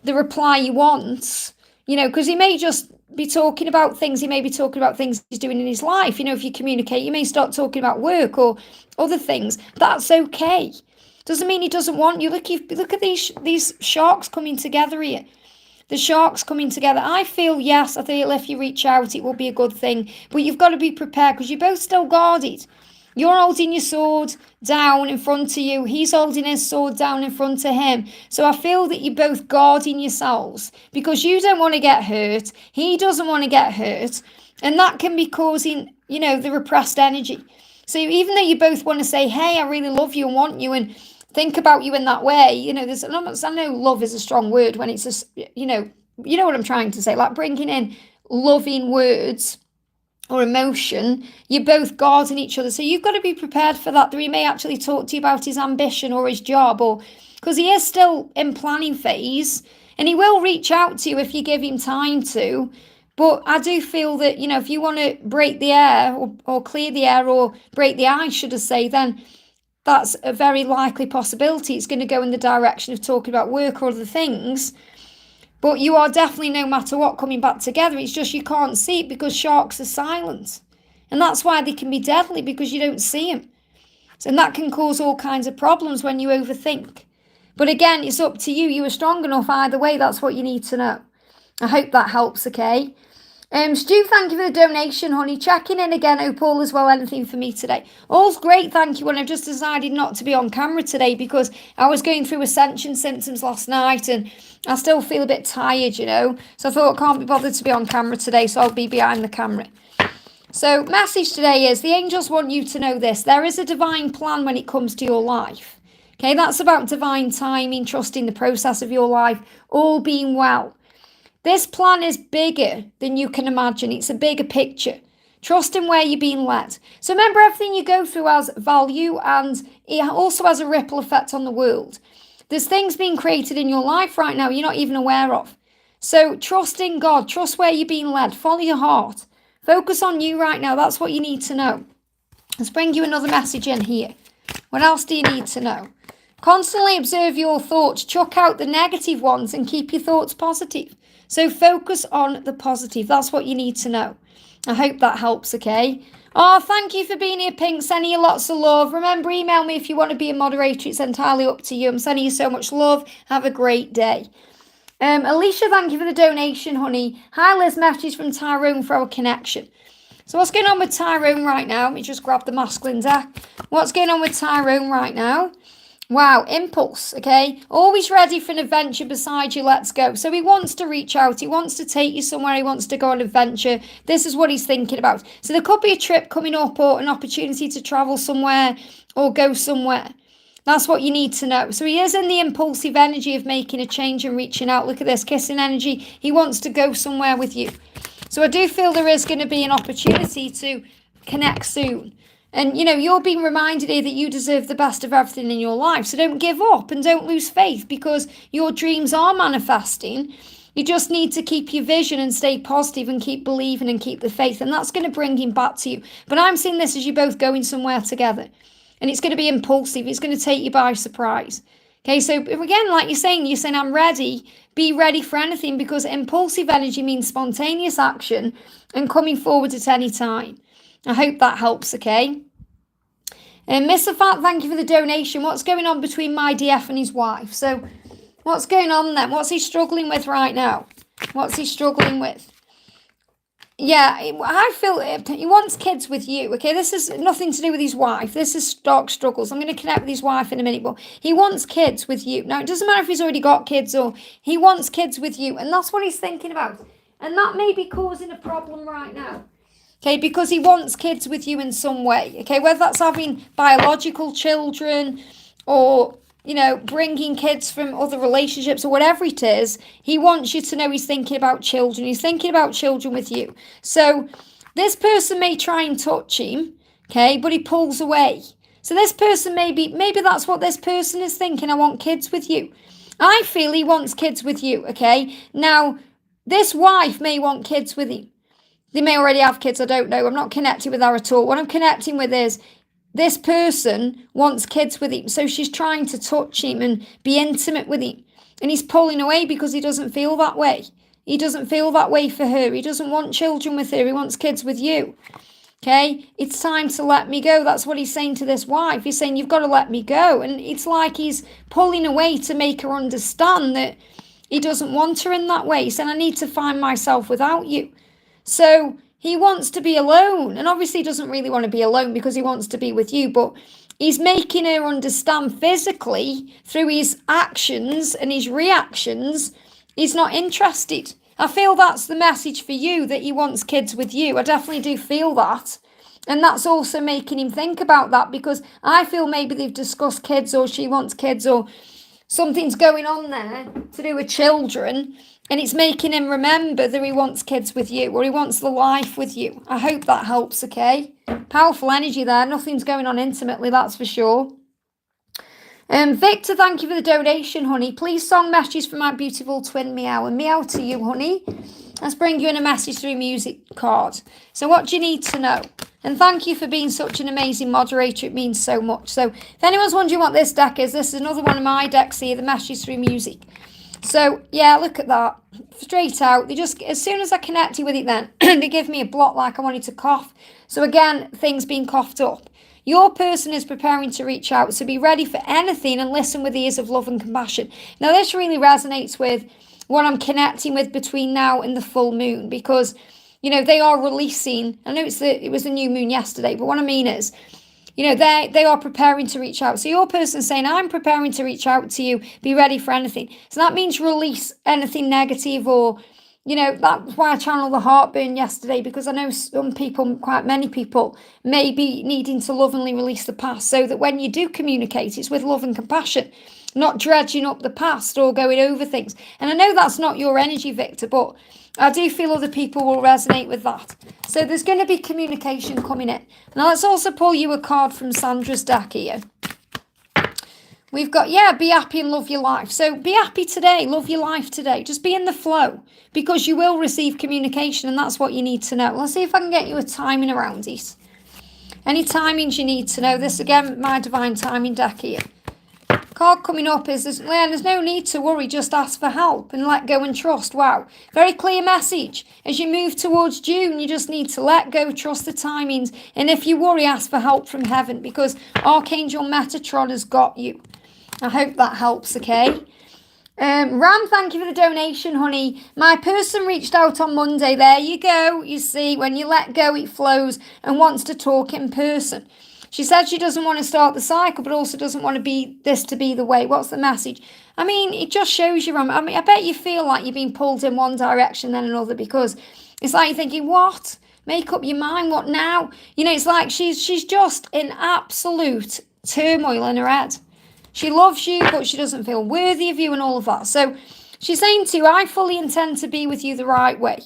the reply you want, you know, because he may just be talking about things, he may be talking about things he's doing in his life. You know, if you communicate, you may start talking about work or other things. That's okay. Doesn't mean he doesn't want you. Look at these sharks coming together here. The sharks coming together. I feel if you reach out, it will be a good thing. But you've got to be prepared, because you're both still guarded. You're holding your sword down in front of you. He's holding his sword down in front of him. So I feel that you're both guarding yourselves, because you don't want to get hurt. He doesn't want to get hurt. And that can be causing, you know, the repressed energy. So even though you both want to say, hey, I really love you and want you and think about you in that way, you know, I know love is a strong word when it's you know what I'm trying to say, like bringing in loving words or emotion, you're both guarding each other. So you've got to be prepared for that. That he may actually talk to you about his ambition or his job, or because he is still in planning phase, and he will reach out to you if you give him time to. But I do feel that, you know, if you want to break the air or clear the air or break the ice, should I say, then that's a very likely possibility. It's going to go in the direction of talking about work or other things. But you are definitely, no matter what, coming back together. It's just you can't see it because sharks are silent. And that's why they can be deadly, because you don't see them. And that can cause all kinds of problems when you overthink. But again, it's up to you. You are strong enough either way. That's what you need to know. I hope that helps, okay? Stu, thank you for the donation, honey. Checking in again. Hope all is well. Anything for me today? All's great, thank you. And I've just decided not to be on camera today because I was going through ascension symptoms last night and I still feel a bit tired, you know. So I thought I can't be bothered to be on camera today, so I'll be behind the camera. So message today is, the angels want you to know this. There is a divine plan when it comes to your life. Okay, that's about divine timing, trusting the process of your life, all being well. This plan is bigger than you can imagine. It's a bigger picture. Trust in where you're being led. So remember, everything you go through has value, and it also has a ripple effect on the world. There's things being created in your life right now you're not even aware of. So trust in God. Trust where you're being led. Follow your heart. Focus on you right now. That's what you need to know. Let's bring you another message in here. What else do you need to know? Constantly observe your thoughts. Chuck out the negative ones and keep your thoughts positive. So focus on the positive. That's what you need to know. I hope that helps, okay? Oh, thank you for being here, Pink. Sending you lots of love. Remember, email me if you want to be a moderator. It's entirely up to you. I'm sending you so much love. Have a great day. Alicia, thank you for the donation, honey. Hi, Liz. Message from Tyrone for our connection. So what's going on with Tyrone right now? Let me just grab the masculine deck. What's going on with Tyrone right now? Wow, impulse, okay? Always ready for an adventure beside you, let's go. So he wants to reach out, he wants to take you somewhere, he wants to go on an adventure. This is what he's thinking about. So there could be a trip coming up or an opportunity to travel somewhere or go somewhere. That's what you need to know. So he is in the impulsive energy of making a change and reaching out. Look at this, kissing energy. He wants to go somewhere with you. So I do feel there is going to be an opportunity to connect soon. And, you know, you're being reminded here that you deserve the best of everything in your life. So don't give up and don't lose faith, because your dreams are manifesting. You just need to keep your vision and stay positive and keep believing and keep the faith. And that's going to bring him back to you. But I'm seeing this as you both going somewhere together. And it's going to be impulsive. It's going to take you by surprise. Okay, so again, like you're saying I'm ready. Be ready for anything, because impulsive energy means spontaneous action and coming forward at any time. I hope that helps, okay? And Mr. Fat, thank you for the donation. What's going on between my DF and his wife? So what's going on then? What's he struggling with right now? What's he struggling with? Yeah, I feel he wants kids with you, okay? This is nothing to do with his wife. This is dark struggles. I'm going to connect with his wife in a minute, but he wants kids with you. Now, it doesn't matter if he's already got kids or he wants kids with you, and that's what he's thinking about. And that may be causing a problem right now. Okay, because he wants kids with you in some way. Okay, whether that's having biological children or, bringing kids from other relationships or whatever it is, he wants you to know he's thinking about children. He's thinking about children with you. So this person may try and touch him, okay, but he pulls away. So this person maybe that's what this person is thinking. I want kids with you. I feel he wants kids with you, okay? Now, this wife may want kids with him. They may already have kids, I don't know. I'm not connected with her at all. What I'm connecting with is this person wants kids with him. So she's trying to touch him and be intimate with him. And he's pulling away because he doesn't feel that way. He doesn't feel that way for her. He doesn't want children with her. He wants kids with you. Okay, it's time to let me go. That's what he's saying to this wife. He's saying, you've got to let me go. And it's like he's pulling away to make her understand that he doesn't want her in that way. He's saying, I need to find myself without you. So he wants to be alone. And obviously he doesn't really want to be alone because he wants to be with you. But he's making her understand physically through his actions and his reactions, he's not interested. I feel that's the message for you, that he wants kids with you. I definitely do feel that. And that's also making him think about that, because I feel maybe they've discussed kids, or she wants kids, or something's going on there to do with children. And it's making him remember that he wants kids with you, or he wants the life with you. I hope that helps, okay? Powerful energy there. Nothing's going on intimately, that's for sure. Victor, thank you for the donation, honey. Please song messages for my beautiful twin Meow. And meow to you, honey. Let's bring you in a message through music card. So what do you need to know? And thank you for being such an amazing moderator. It means so much. So if anyone's wondering what this deck is, this is another one of my decks here, the messages through music. So yeah, look at that. Straight out. They just, as soon as I connected with it then, they give me a block like I wanted to cough. So again, things being coughed up. Your person is preparing to reach out, so be ready for anything and listen with ears of love and compassion. Now, this really resonates with what I'm connecting with between now and the full moon, because, they are releasing, I know it was the new moon yesterday, but what I mean is, they are preparing to reach out. So your person's saying, I'm preparing to reach out to you, be ready for anything. So that means release anything negative, or that's why I channeled the heartburn yesterday, because I know some people, quite many people, may be needing to lovingly release the past, so that when you do communicate, it's with love and compassion, not dredging up the past or going over things. And I know that's not your energy, Victor, but I do feel other people will resonate with that. So there's going to be communication coming in. Now let's also pull you a card from Sandra's deck here. We've got, be happy and love your life. So be happy today, love your life today. Just be in the flow, because you will receive communication, and that's what you need to know. Let's see if I can get you a timing around it. Any timings you need to know. This, again, my divine timing deck here. Card coming up is, there's no need to worry, just ask for help and let go and trust. Wow, very clear message. As you move towards June, you just need to let go, trust the timings, and if you worry, ask for help from heaven, because Archangel Metatron has got you. I hope that helps, okay? Ram, thank you for the donation, honey. My person reached out on Monday. There you go. You see, when you let go, it flows, and wants to talk in person. She said she doesn't want to start the cycle, but also doesn't want to be the way. What's the message? I mean, it just shows you, Ram. I mean, I bet you feel like you're being pulled in one direction then another, because it's like you're thinking, what? Make up your mind. What now? It's like she's just in absolute turmoil in her head. She loves you, but she doesn't feel worthy of you and all of that. So she's saying to you, I fully intend to be with you the right way.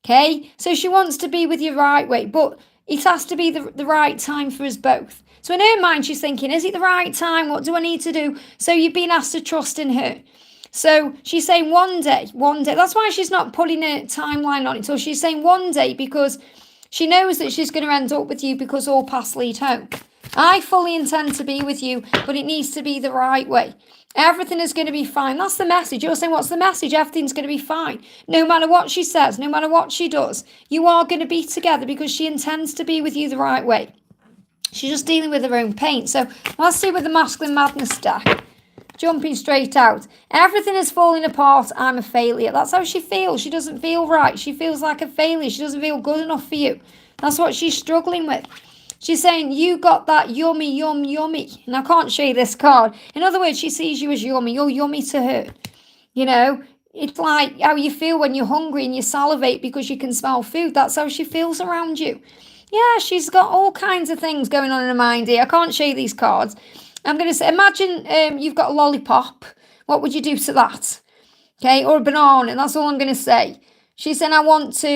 Okay? So she wants to be with you the right way, but it has to be the right time for us both. So in her mind, she's thinking, is it the right time? What do I need to do? So you've been asked to trust in her. So she's saying one day. That's why she's not putting a timeline on it. So she's saying one day, because she knows that she's going to end up with you, because all paths lead home. I fully intend to be with you, but it needs to be the right way. Everything is going to be fine. That's the message. You're saying, what's the message? Everything's going to be fine. No matter what she says, no matter what she does, you are going to be together, because she intends to be with you the right way. She's just dealing with her own pain. So let's see with the Masculine Madness deck. Jumping straight out. Everything is falling apart. I'm a failure. That's how she feels. She doesn't feel right. She feels like a failure. She doesn't feel good enough for you. That's what she's struggling with. She's saying, you got that yummy, yummy. And I can't show you this card. In other words, she sees you as yummy. You're yummy to her. it's like how you feel when you're hungry and you salivate because you can smell food. That's how she feels around you. Yeah, she's got all kinds of things going on in her mind here. I can't show you these cards. I'm going to say, imagine you've got a lollipop. What would you do to that? Okay, or a banana. That's all I'm going to say. She said, I want to,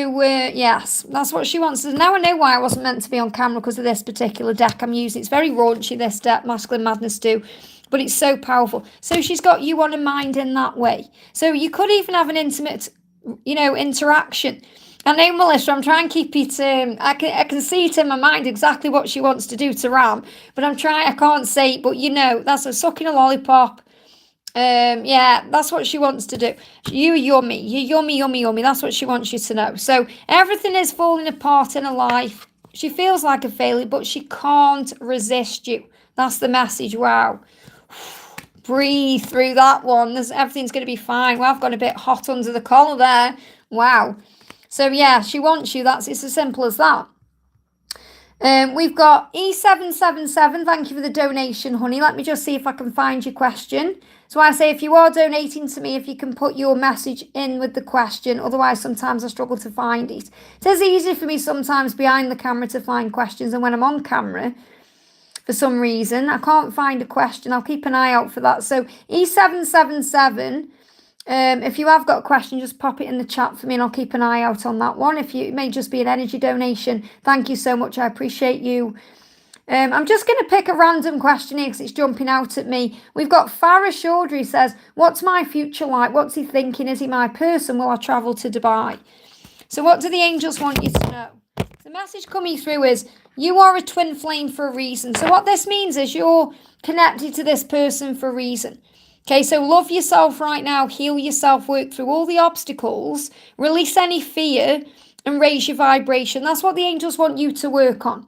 yes, that's what she wants. Now I know why I wasn't meant to be on camera because of this particular deck I'm using. It's very raunchy, this deck, Masculine Madness 2, but it's so powerful. So she's got you on her mind in that way. So you could even have an intimate, interaction. I know, Melissa, I'm trying to keep it, I can see it in my mind exactly what she wants to do to Ram, but I can't say it, but that's a sucking a lollipop. Yeah, that's what she wants to do. You're yummy. You're yummy, yummy, yummy. That's what she wants you to know. So everything is falling apart in her life. She feels like a failure, but she can't resist you. That's the message. Wow. Breathe through that one. Everything's going to be fine. Well, I've got a bit hot under the collar there. Wow. So yeah, she wants you. It's as simple as that. We've got E777. Thank you for the donation, honey. Let me just see if I can find your question. So I say, if you are donating to me, if you can put your message in with the question. Otherwise, sometimes I struggle to find it. It is easy for me sometimes behind the camera to find questions. And when I'm on camera, for some reason, I can't find a question. I'll keep an eye out for that. So E777. If you have got a question, just pop it in the chat for me and I'll keep an eye out on that one. It may just be an energy donation. Thank you so much. I appreciate you. I'm just going to pick a random question here because it's jumping out at me. We've got Farah Chaudhry says, what's my future like? What's he thinking? Is he my person? Will I travel to Dubai? So what do the angels want you to know? The message coming through is you are a twin flame for a reason. So what this means is you're connected to this person for a reason. Okay, so love yourself right now, heal yourself, work through all the obstacles, release any fear and raise your vibration. That's what the angels want you to work on.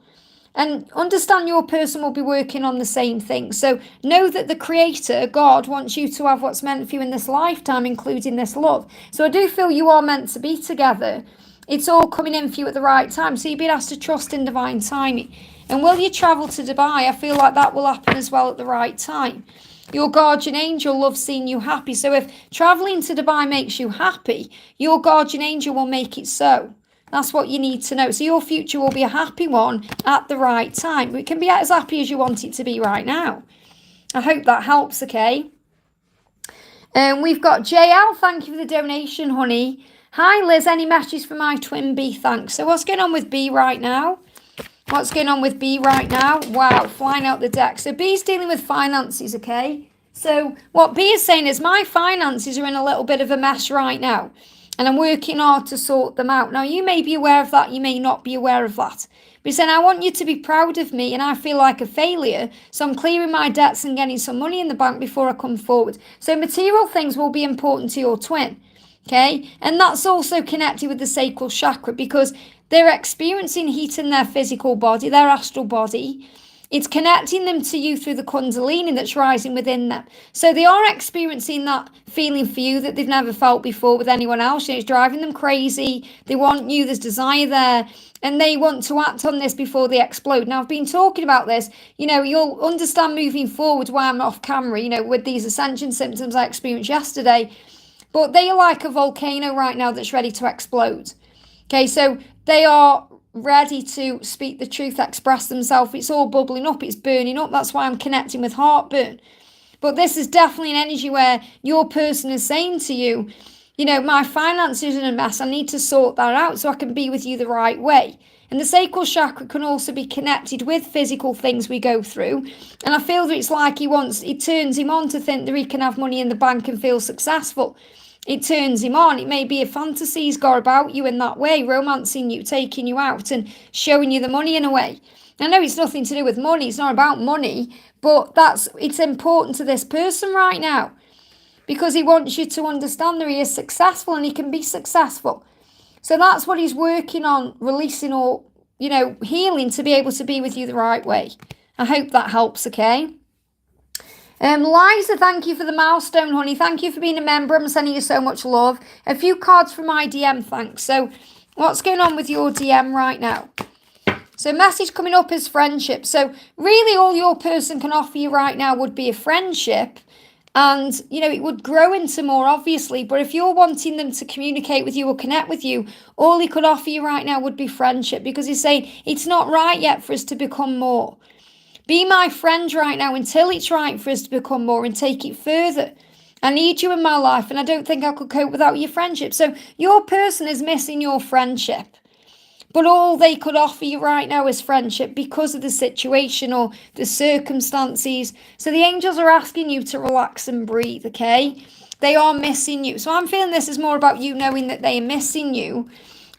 And understand your person will be working on the same thing. So know that the Creator, God, wants you to have what's meant for you in this lifetime, including this love. So I do feel you are meant to be together. It's all coming in for you at the right time. So you've been asked to trust in divine timing. And will you travel to Dubai? I feel like that will happen as well at the right time. Your guardian angel loves seeing you happy. So if traveling to Dubai makes you happy, your guardian angel will make it so. That's what you need to know. So your future will be a happy one at the right time. But it can be as happy as you want it to be right now. I hope that helps, okay? We've got JL. Thank you for the donation, honey. Hi, Liz. Any messages for my twin B? Thanks. So what's going on with B right now? What's going on with B right now? Wow, flying out the deck. So B's dealing with finances, okay? So what B is saying is my finances are in a little bit of a mess right now. And I'm working hard to sort them out. Now, you may be aware of that. You may not be aware of that. But he's saying, I want you to be proud of me and I feel like a failure. So I'm clearing my debts and getting some money in the bank before I come forward. So material things will be important to your twin. Okay? And that's also connected with the sacral chakra because they're experiencing heat in their physical body, their astral body. It's connecting them to you through the kundalini that's rising within them. So they are experiencing that feeling for you that they've never felt before with anyone else. And it's driving them crazy. They want you. There's desire there. And they want to act on this before they explode. Now, I've been talking about this. You'll understand moving forward why I'm off camera, with these ascension symptoms I experienced yesterday. But they are like a volcano right now that's ready to explode. Okay, so they are ready to speak the truth, express themselves. It's all bubbling up, it's burning up. That's why I'm connecting with heartburn. But this is definitely an energy where your person is saying to you, my finances are in a mess. I need to sort that out so I can be with you the right way. And the sacral chakra can also be connected with physical things we go through. And I feel that it's like it turns him on to think that he can have money in the bank and feel successful. It turns him on. It may be a fantasy he's got about you in that way, romancing you, taking you out and showing you the money in a way. I know it's nothing to do with money. It's not about money, but it's important to this person right now because he wants you to understand that he is successful and he can be successful. So that's what he's working on, releasing or, healing to be able to be with you the right way. I hope that helps, okay? Liza, thank you for the milestone, honey. Thank you for being a member. I'm sending you so much love. A few cards from my DM, thanks. So what's going on with your DM right now? So message coming up is friendship. So really all your person can offer you right now would be a friendship. And, it would grow into more, obviously. But if you're wanting them to communicate with you or connect with you, all he could offer you right now would be friendship, because he's saying it's not right yet for us to become more. Be my friend right now until it's right for us to become more and take it further. I need you in my life, and I don't think I could cope without your friendship. So your person is missing your friendship. But all they could offer you right now is friendship because of the situation or the circumstances. So the angels are asking you to relax and breathe, okay? They are missing you. So I'm feeling this is more about you knowing that they are missing you.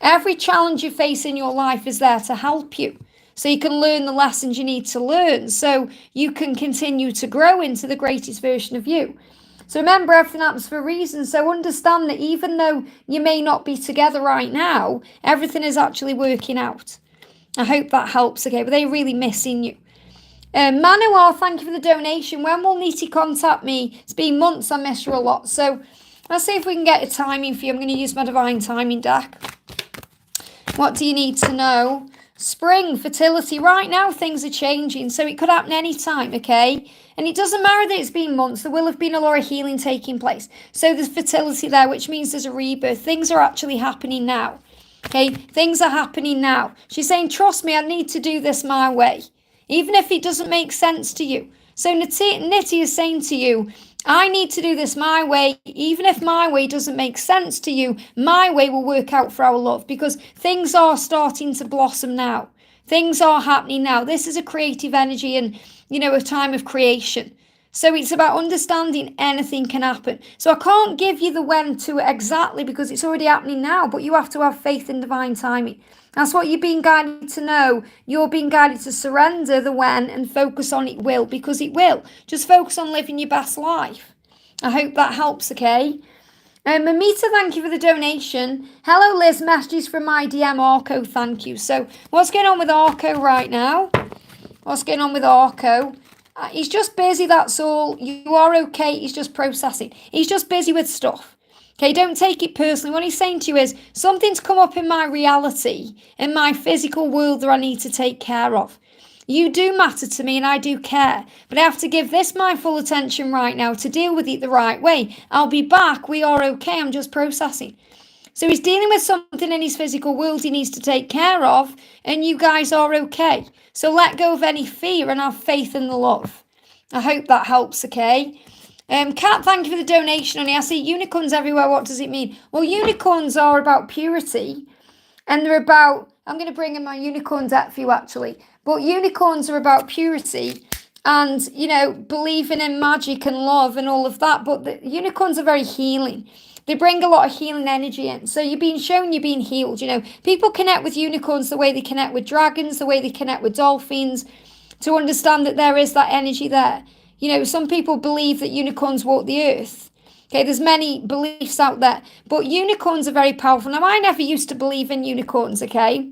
Every challenge you face in your life is there to help you. So you can learn the lessons you need to learn. So you can continue to grow into the greatest version of you. So remember, everything happens for a reason. So understand that even though you may not be together right now, everything is actually working out. I hope that helps, okay? But they're really missing you. Manuel, thank you for the donation. When will Niti contact me? It's been months. I miss her a lot. So let's see if we can get a timing for you. I'm going to use my divine timing deck. What do you need to know? Spring, fertility. Right now, things are changing. So it could happen anytime, okay? And it doesn't matter that it's been months. There will have been a lot of healing taking place. So there's fertility there, which means there's a rebirth. Things are actually happening now. Okay, things are happening now. She's saying, trust me, I need to do this my way. Even if it doesn't make sense to you. So Niti is saying to you, I need to do this my way. Even if my way doesn't make sense to you, my way will work out for our love. Because things are starting to blossom now. Things are happening now. This is a creative energy and, a time of creation. So it's about understanding anything can happen. So I can't give you the when to it exactly because it's already happening now, but you have to have faith in divine timing. That's what you're being guided to know. You're being guided to surrender the when and focus on it will, because it will. Just focus on living your best life. I hope that helps, okay? Mamita, thank you for the donation. Hello, Liz. Messages from my DM, Arco, thank you. So what's going on with Arco right now? What's going on with Arco? He's just busy, that's all. You are okay. He's just processing. He's just busy with stuff. Okay, don't take it personally. What he's saying to you is, something's come up in my reality, in my physical world that I need to take care of. You do matter to me and I do care, but I have to give this my full attention right now to deal with it the right way. I'll be back. We are okay. I'm just processing. So he's dealing with something in his physical world he needs to take care of, and you guys are okay. So let go of any fear and have faith in the love. I hope that helps, okay? Kat, thank you for the donation, honey. I see unicorns everywhere. What does it mean? Well, unicorns are about purity, and they're about, I'm going to bring in my unicorn deck for you, actually. But unicorns are about purity and, believing in magic and love and all of that. But the unicorns are very healing. They bring a lot of healing energy in. So you're being shown you're being healed. People connect with unicorns the way they connect with dragons, the way they connect with dolphins, to understand that there is that energy there. Some people believe that unicorns walk the earth. Okay, there's many beliefs out there. But unicorns are very powerful. Now, I never used to believe in unicorns, okay?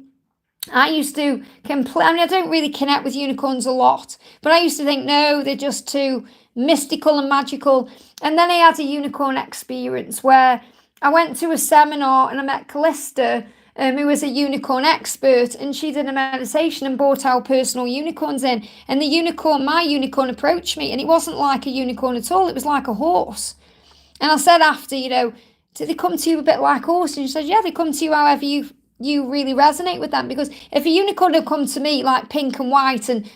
I used to I don't really connect with unicorns a lot. But I used to think, no, they're just too mystical and magical. And then I had a unicorn experience where I went to a seminar and I met Callista, who was a unicorn expert, and she did a meditation and brought our personal unicorns in. And my unicorn approached me, and it wasn't like a unicorn at all. It was like a horse. And I said after, do they come to you a bit like a horse? And she said, yeah, they come to you however you really resonate with them. Because if a unicorn had come to me like pink and white and,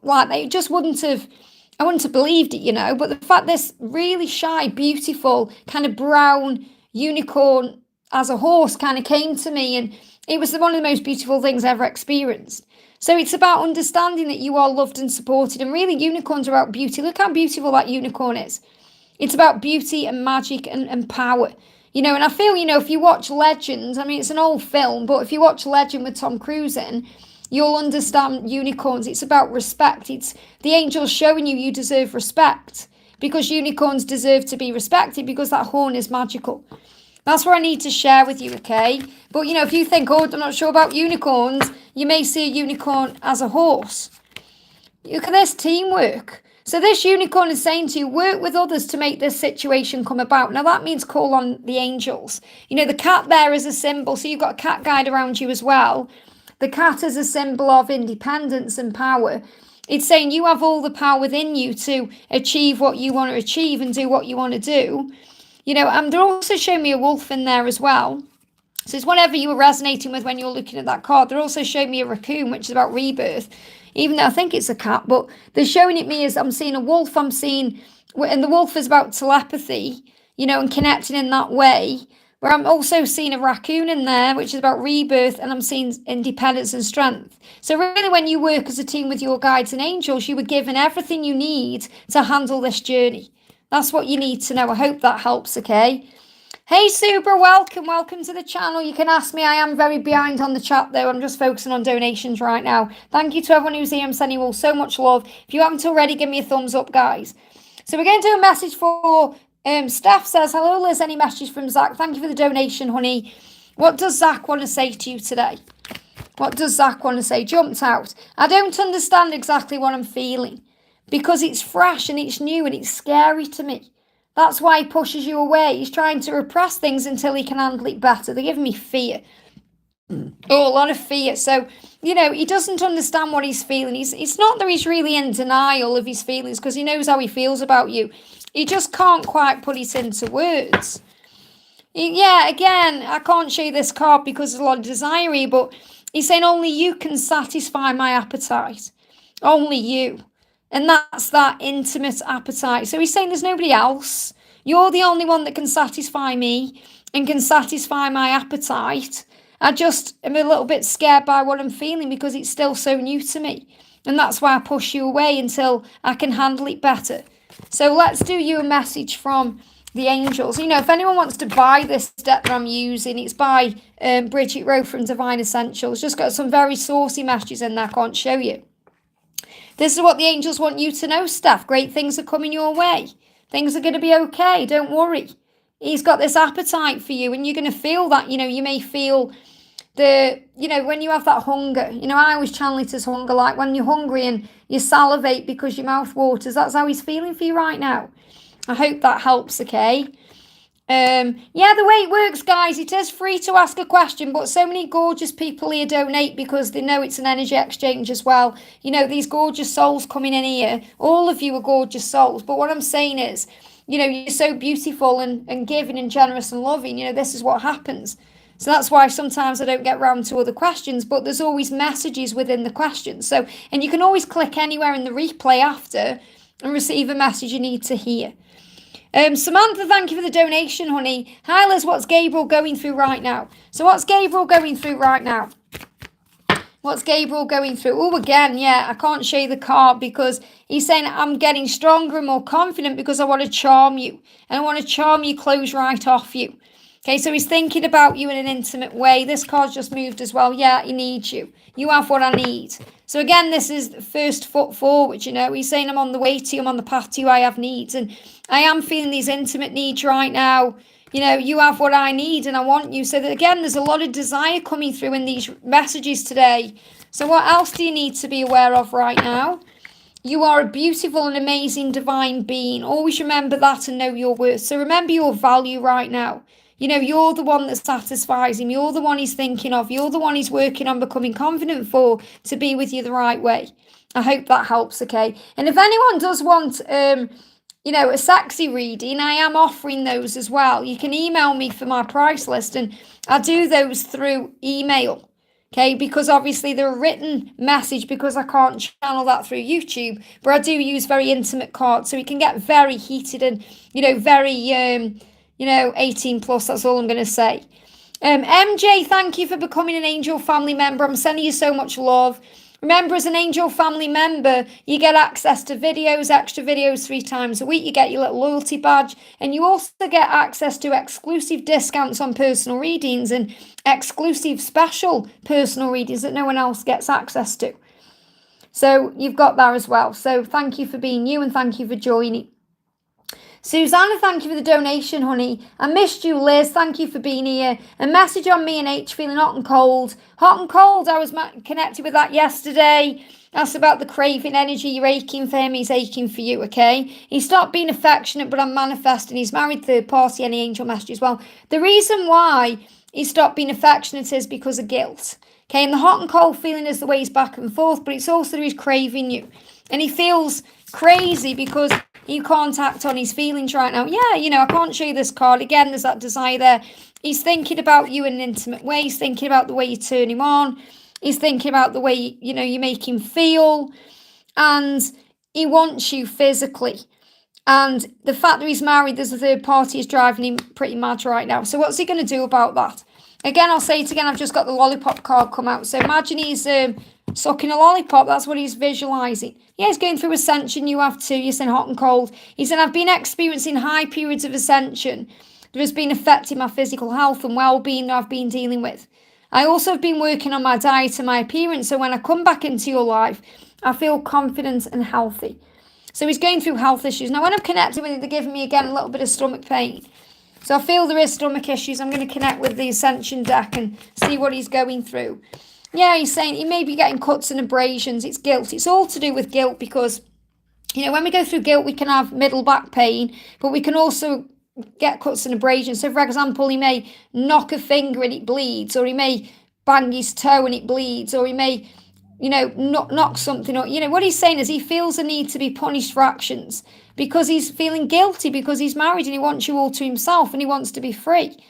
like they just I wouldn't have believed it, But the fact this really shy, beautiful, kind of brown unicorn as a horse kind of came to me, and it was one of the most beautiful things I ever experienced. So it's about understanding that you are loved and supported, and really unicorns are about beauty. Look how beautiful that unicorn is. It's about beauty and magic and power, and I feel, if you watch Legend, it's an old film, but if you watch Legend with Tom Cruise in, you'll understand unicorns. It's about respect. It's the angels showing you deserve respect, because unicorns deserve to be respected, because that horn is magical. That's what I need to share with you, okay? But, if you think, I'm not sure about unicorns, you may see a unicorn as a horse. Look at this teamwork. So this unicorn is saying to you, work with others to make this situation come about. Now, that means call on the angels. The cat there is a symbol, so you've got a cat guide around you as well. The cat is a symbol of independence and power. It's saying you have all the power within you to achieve what you want to achieve and do what you want to do. You know, and they're also showing me a wolf in there as well. So it's whatever you were resonating with when you were looking at that card. They're also showing me a raccoon, which is about rebirth, even though I think it's a cat. But they're showing it me as I'm seeing a wolf. I'm seeing, and the wolf is about telepathy, you know, and connecting in that way. Where I'm also seeing a raccoon in there, which is about rebirth, and I'm seeing independence and strength. So really, when you work as a team with your guides and angels, you were given everything you need to handle this journey. That's what you need to know. I hope that helps, okay? Hey, Super, welcome to the channel. You can ask me. I am very behind on the chat, though. I'm just focusing on donations right now. Thank you to everyone who's here. I'm sending you all so much love. If you haven't already, give me a thumbs up, guys. So we're going to do a message for... Steph says, hello, Liz. Any message from Zach? Thank you for the donation, honey. What does Zach want to say to you today? What does Zach want to say? Jumped out. I don't understand exactly what I'm feeling because it's fresh and it's new and it's scary to me. That's why he pushes you away. He's trying to repress things until he can handle it better. They're giving me fear. Oh, a lot of fear. So, you know, he doesn't understand what he's feeling. It's not that he's really in denial of his feelings because he knows how he feels about you. He just can't quite put it into words. Yeah, again, I can't show you this card because there's a lot of desire here, but he's saying only you can satisfy my appetite. Only you. And that's that intimate appetite. So he's saying there's nobody else. You're the only one that can satisfy me and can satisfy my appetite. I just am a little bit scared by what I'm feeling because it's still so new to me. And that's why I push you away until I can handle it better. So let's do you a message from the angels. You know, if anyone wants to buy this deck that I'm using, it's by Bridget Rowe from Divine Essentials. Just got some very saucy messages in there I can't show you. This is what the angels want you to know, Steph. Great things are coming your way. Things are going to be okay. Don't worry. He's got this appetite for you and you're going to feel that. You know, you may feel when you have that hunger, you know, I always channel it as hunger, like when you're hungry and you salivate because your mouth waters, that's how he's feeling for you right now. I hope that helps, okay? Yeah, the way it works, guys, it is free to ask a question, but so many gorgeous people here donate because they know it's an energy exchange as well. You know, these gorgeous souls coming in here, all of you are gorgeous souls, but what I'm saying is, you know, you're so beautiful and giving and generous and loving, you know, this is what happens. So that's why sometimes I don't get round to other questions, but there's always messages within the questions. So, and you can always click anywhere in the replay after and receive a message you need to hear. Samantha, thank you for the donation, honey. Hi, Liz, what's Gabriel going through right now? So what's Gabriel going through right now? What's Gabriel going through? Oh, again, yeah, I can't show you the card because he's saying I'm getting stronger and more confident because I want to charm you. And I want to charm your clothes right off you. Okay, so he's thinking about you in an intimate way. This card's just moved as well. Yeah, he needs you. You have what I need. So again, this is the first foot forward, you know. He's saying I'm on the way to you, I'm on the path to you, I have needs. And I am feeling these intimate needs right now. You know, you have what I need and I want you. So that, again, there's a lot of desire coming through in these messages today. So what else do you need to be aware of right now? You are a beautiful and amazing divine being. Always remember that and know your worth. So remember your value right now. You know, you're the one that satisfies him. You're the one he's thinking of. You're the one he's working on becoming confident for to be with you the right way. I hope that helps, okay? And if anyone does want, you know, a sexy reading, I am offering those as well. You can email me for my price list and I do those through email, okay? Because obviously they're a written message because I can't channel that through YouTube. But I do use very intimate cards so it can get very heated and, you know, very... 18 plus, that's all I'm going to say. MJ, thank you for becoming an Angel family member. I'm sending you so much love. Remember, as an Angel family member, you get access to videos, extra videos 3 times a week. You get your little loyalty badge. And you also get access to exclusive discounts on personal readings and exclusive special personal readings that no one else gets access to. So you've got that as well. So thank you for being you and thank you for joining. Susanna, thank you for the donation, honey. I missed you, Liz. Thank you for being here. A message on me and H, feeling hot and cold. Hot and cold, I was connected with that yesterday. That's about the craving energy. You're aching for him, he's aching for you, okay? He stopped being affectionate, but I'm manifesting. He's married third party, any angel message as well. The reason why he stopped being affectionate is because of guilt. Okay, and the hot and cold feeling is the way he's back and forth, but it's also he's craving you. And he feels crazy because he can't act on his feelings right now. Yeah, you know, I can't show you this card. Again, there's that desire there. He's thinking about you in an intimate way. He's thinking about the way you turn him on. He's thinking about the way, you know, you make him feel. And he wants you physically. And the fact that he's married, there's a third party, is driving him pretty mad right now. So what's he going to do about that? Again, I'll say it again. I've just got the lollipop card come out. So imagine he's sucking a lollipop. That's what he's visualising. Yeah, he's going through ascension. You have too. You're saying hot and cold. He said, I've been experiencing high periods of ascension that has been affecting my physical health and well-being that I've been dealing with. I also have been working on my diet and my appearance. So when I come back into your life, I feel confident and healthy. So he's going through health issues. Now, when I'm connected with it, they're giving me, again, a little bit of stomach pain. So I feel there is stomach issues. I'm going to connect with the Ascension deck and see what he's going through. Yeah, he's saying he may be getting cuts and abrasions. It's guilt. It's all to do with guilt because, you know, when we go through guilt, we can have middle back pain, but we can also get cuts and abrasions. So, for example, he may knock a finger and it bleeds, or he may bang his toe and it bleeds, or he may, you know, knock something up. You know, what he's saying is he feels a need to be punished for actions because he's feeling guilty because he's married and he wants you all to himself and he wants to be free.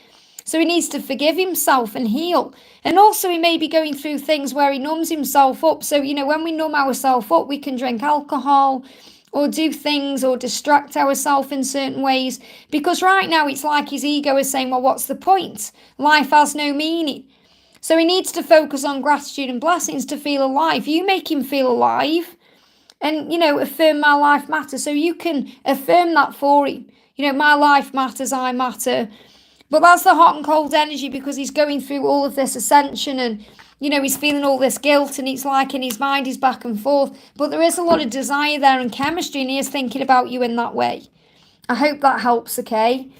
So he needs to forgive himself and heal. And also he may be going through things where he numbs himself up. So, you know, when we numb ourselves up, we can drink alcohol or do things or distract ourselves in certain ways. Because right now it's like his ego is saying, well, what's the point? Life has no meaning. So he needs to focus on gratitude and blessings to feel alive. You make him feel alive and, you know, affirm my life matters. So you can affirm that for him. You know, my life matters, I matter. But that's the hot and cold energy because he's going through all of this ascension and, you know, he's feeling all this guilt and it's like in his mind he's back and forth. But there is a lot of desire there and chemistry and he is thinking about you in that way. I hope that helps, okay?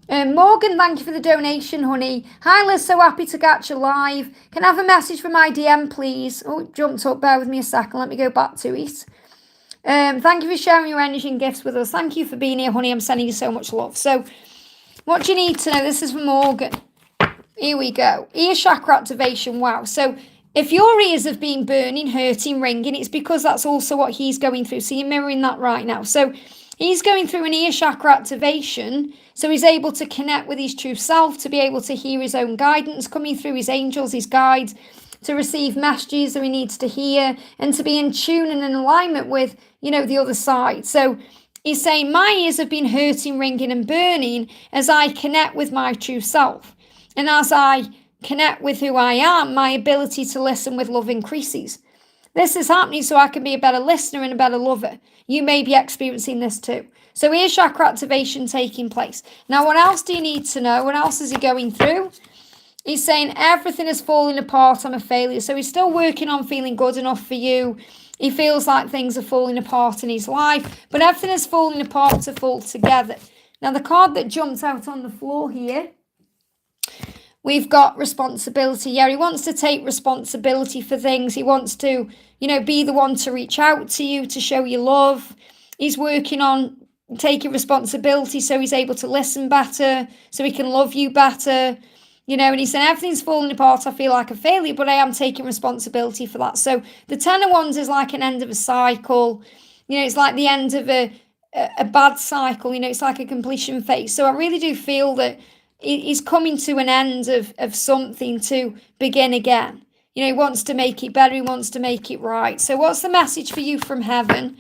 Morgan, thank you for the donation, honey. Hi, Liz, so happy to catch you live. Can I have a message from my DM, please? Oh, it jumped up. Bear with me a second. Let me go back to it. Thank you for sharing your energy and gifts with us. Thank you for being here, honey. I'm sending you so much love. So, what do you need to know? This is from Morgan. Here we go. Ear chakra activation. Wow. So, if your ears have been burning, hurting, ringing, it's because that's also what he's going through. So, you're mirroring that right now. So, he's going through an ear chakra activation, so he's able to connect with his true self, to be able to hear his own guidance coming through his angels, his guides, to receive messages that he needs to hear, and to be in tune and in alignment with, you know, the other side. So he's saying, my ears have been hurting, ringing and burning as I connect with my true self. And as I connect with who I am, my ability to listen with love increases. This is happening so I can be a better listener and a better lover. You may be experiencing this too. So ear chakra activation taking place. Now, what else do you need to know? What else is he going through? He's saying everything is falling apart. I'm a failure. So he's still working on feeling good enough for you. He feels like things are falling apart in his life, but everything is falling apart to fall together. Now, the card that jumped out on the floor here, we've got responsibility. Yeah, he wants to take responsibility for things. He wants to, you know, be the one to reach out to you, to show you love. He's working on taking responsibility so he's able to listen better, so he can love you better. You know, and he said, everything's falling apart. I feel like a failure, but I am taking responsibility for that. So the Ten of Wands is like an end of a cycle. You know, it's like the end of a bad cycle. You know, it's like a completion phase. So I really do feel that he's coming to an end of something to begin again. You know, he wants to make it better. He wants to make it right. So what's the message for you from heaven?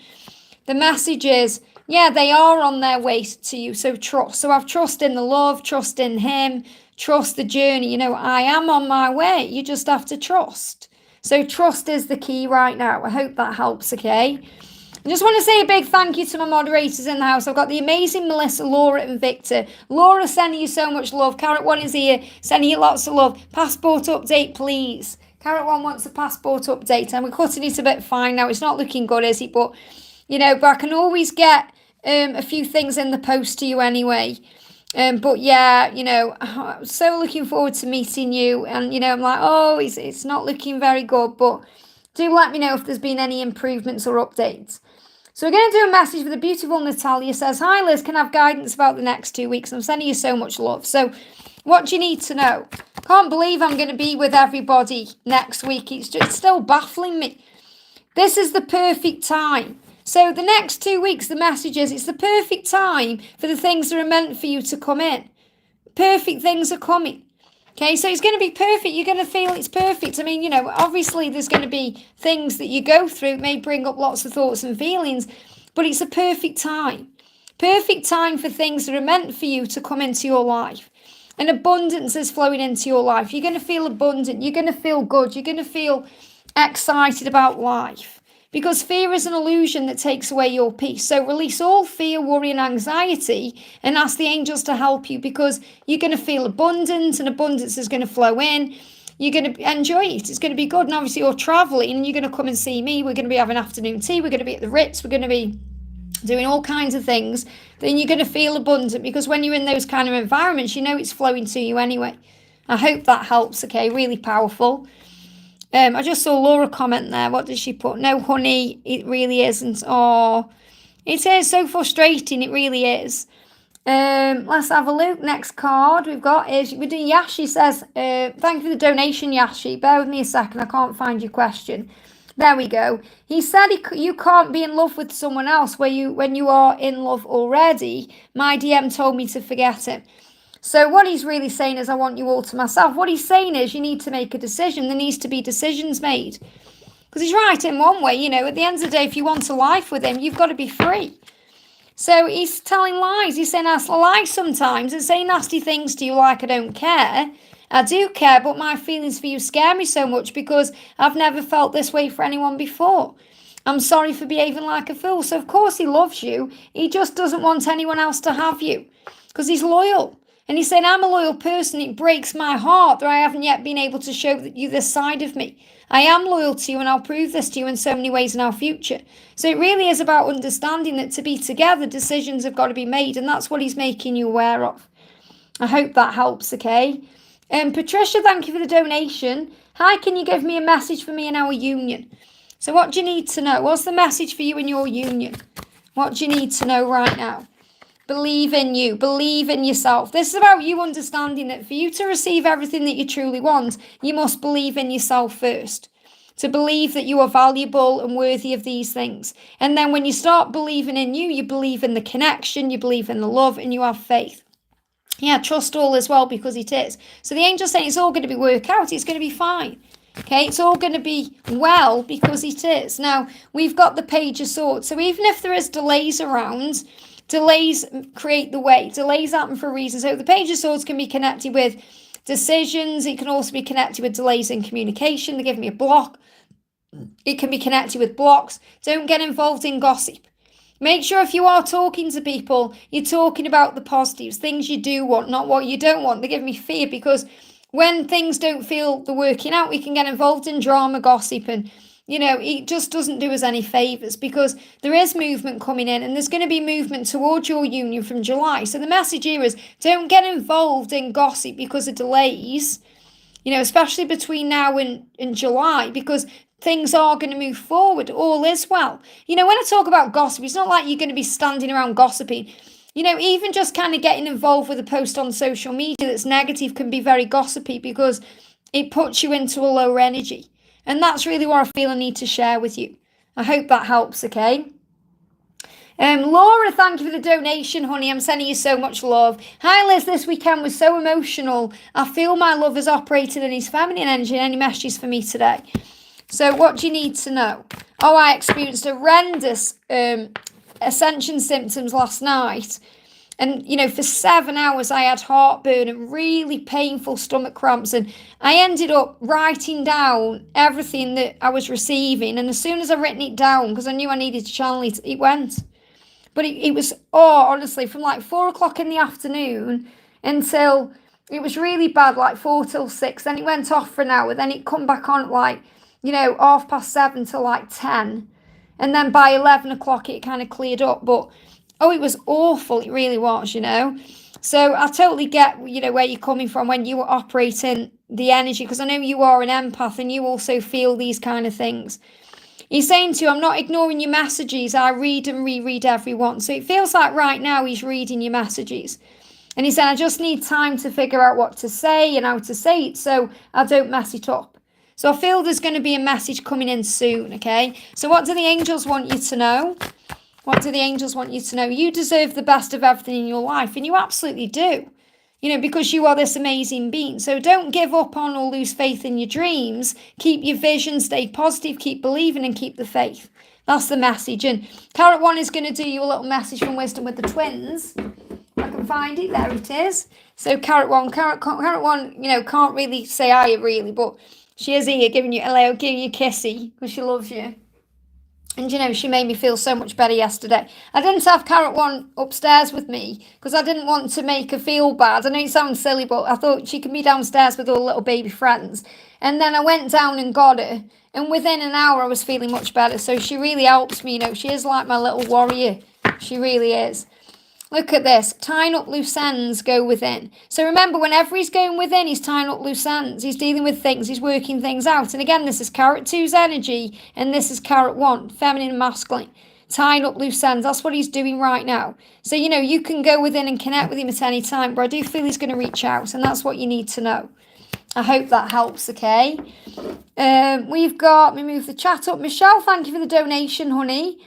The message is, yeah, they are on their way to you. So trust. So I've trust in the love, trust in him, trust the journey. You know, I am on my way. You just have to trust. So trust is the key right now. I hope that helps, okay? I just want to say a big thank you to my moderators in the house. I've got the amazing Melissa, Laura and Victor. Laura, sending you so much love. Carrot One is here, sending you lots of love. Passport update, please. Carrot One wants a passport update, and we're cutting it a bit fine now. It's not looking good, is it? But, you know, but I can always get a few things in the post to you anyway. But yeah, you know, I'm so looking forward to meeting you. And, you know, I'm like, oh, it's not looking very good. But do let me know if there's been any improvements or updates. So we're going to do a message for the beautiful Natalia. Says, hi Liz, can I have guidance about the next 2 weeks? I'm sending you so much love. So what do you need to know? Can't believe I'm going to be with everybody next week. It's still baffling me. This is the perfect time So the next 2 weeks, the message is it's the perfect time for the things that are meant for you to come in. Perfect things are coming. Okay, so it's going to be perfect. You're going to feel it's perfect. I mean, you know, obviously there's going to be things that you go through. It may bring up lots of thoughts and feelings, but it's a perfect time. Perfect time for things that are meant for you to come into your life. And abundance is flowing into your life. You're going to feel abundant. You're going to feel good. You're going to feel excited about life. Because fear is an illusion that takes away your peace. So release all fear, worry, and anxiety and ask the angels to help you, because you're going to feel abundant and abundance is going to flow in. You're going to enjoy it. It's going to be good. And obviously you're traveling and you're going to come and see me. We're going to be having afternoon tea. We're going to be at the Ritz. We're going to be doing all kinds of things. Then you're going to feel abundant, because when you're in those kind of environments, you know it's flowing to you anyway. I hope that helps, okay? Really powerful. I just saw Laura comment there. What did she put? No, honey, it really isn't. Oh, it is so frustrating. It really is. Let's have a look. Next card we've got is, we're doing Yashi says, thank you for the donation, Yashi. Bear with me a second. I can't find your question. There we go. He said you can't be in love with someone else when you are in love already. My DM told me to forget it. So what he's really saying is, I want you all to myself. What he's saying is, you need to make a decision. There needs to be decisions made. Because he's right in one way, you know, at the end of the day, if you want a life with him, you've got to be free. So he's telling lies. He's saying I lie sometimes and saying nasty things to you like I don't care. I do care, but my feelings for you scare me so much because I've never felt this way for anyone before. I'm sorry for behaving like a fool. So of course he loves you. He just doesn't want anyone else to have you because he's loyal. And he's saying, I'm a loyal person. It breaks my heart that I haven't yet been able to show you this side of me. I am loyal to you and I'll prove this to you in so many ways in our future. So it really is about understanding that to be together, decisions have got to be made. And that's what he's making you aware of. I hope that helps, okay? Patricia, thank you for the donation. Hi, can you give me a message for me in our union? So what do you need to know? What's the message for you in your union? What do you need to know right now? Believe in you. Believe in yourself. This is about you understanding that for you to receive everything that you truly want, you must believe in yourself first. To believe that you are valuable and worthy of these things. And then when you start believing in you, you believe in the connection, you believe in the love, and you have faith. Yeah, trust all as well, because it is. So the angel's saying it's all going to be work out. It's going to be fine. Okay, it's all going to be well because it is. Now, we've got the Page of Swords. So even if there is delays around, delays create the way. Delays happen for a reason. So the Page of Swords can be connected with decisions. It can also be connected with delays in communication. They give me a block. It can be connected with blocks. Don't get involved in gossip. Make sure if you are talking to people, you're talking about the positives, things you do want, not what you don't want. They give me fear because when things don't feel the working out, we can get involved in drama, gossip, and you know, it just doesn't do us any favours because there is movement coming in and there's going to be movement towards your union from July. So the message here is don't get involved in gossip because of delays, you know, especially between now and July, because things are going to move forward. All is well. You know, when I talk about gossip, it's not like you're going to be standing around gossiping. You know, even just kind of getting involved with a post on social media that's negative can be very gossipy because it puts you into a lower energy. And that's really what I feel I need to share with you. I hope that helps, okay? Laura, thank you for the donation, honey. I'm sending you so much love. Hi, Liz. This weekend was so emotional. I feel my love is operating in his feminine energy. Any messages for me today? So what do you need to know? Oh, I experienced horrendous ascension symptoms last night. And, you know, for 7 hours I had heartburn and really painful stomach cramps. And I ended up writing down everything that I was receiving. And as soon as I written it down, because I knew I needed to channel it, it went. But it was, honestly, from like 4 o'clock in the afternoon until it was really bad, like 4 till 6. Then it went off for an hour. Then it come back on at like, you know, 7:30 to like 10. And then by 11 o'clock it kind of cleared up. But it was awful. It really was, you know. So I totally get, you know, where you're coming from when you were operating the energy, because I know you are an empath and you also feel these kind of things. He's saying to you, I'm not ignoring your messages. I read and reread every one. So it feels like right now he's reading your messages. And he said, I just need time to figure out what to say and how to say it so I don't mess it up. So I feel there's going to be a message coming in soon, okay? So what do the angels want you to know? What do the angels want you to know? You deserve the best of everything in your life, and you absolutely do. Because you are this amazing being. So don't give up on or lose faith in your dreams. Keep your vision, stay positive, keep believing, and keep the faith. That's the message. And Carrot 1 is going to do you a little message from Wisdom with the Twins. I can find it. There it is. So Carrot 1, can't really say hiya really, but she is here giving you hello, giving you a kissy because she loves you. And, she made me feel so much better yesterday. I didn't have Carrot 1 upstairs with me because I didn't want to make her feel bad. I know it sounds silly, but I thought she could be downstairs with all little baby friends. And then I went down and got her. And within an hour, I was feeling much better. So she really helps me. She is like my little warrior. She really is. Look at this. Tying up loose ends, go within. So remember, whenever he's going within, he's tying up loose ends. He's dealing with things. He's working things out. And again, this is Carrot 2's energy. And this is Carrot 1, feminine and masculine. Tying up loose ends. That's what he's doing right now. So, you can go within and connect with him at any time. But I do feel he's going to reach out. And that's what you need to know. I hope that helps, okay? We've got, let me move the chat up. Michelle, thank you for the donation, honey.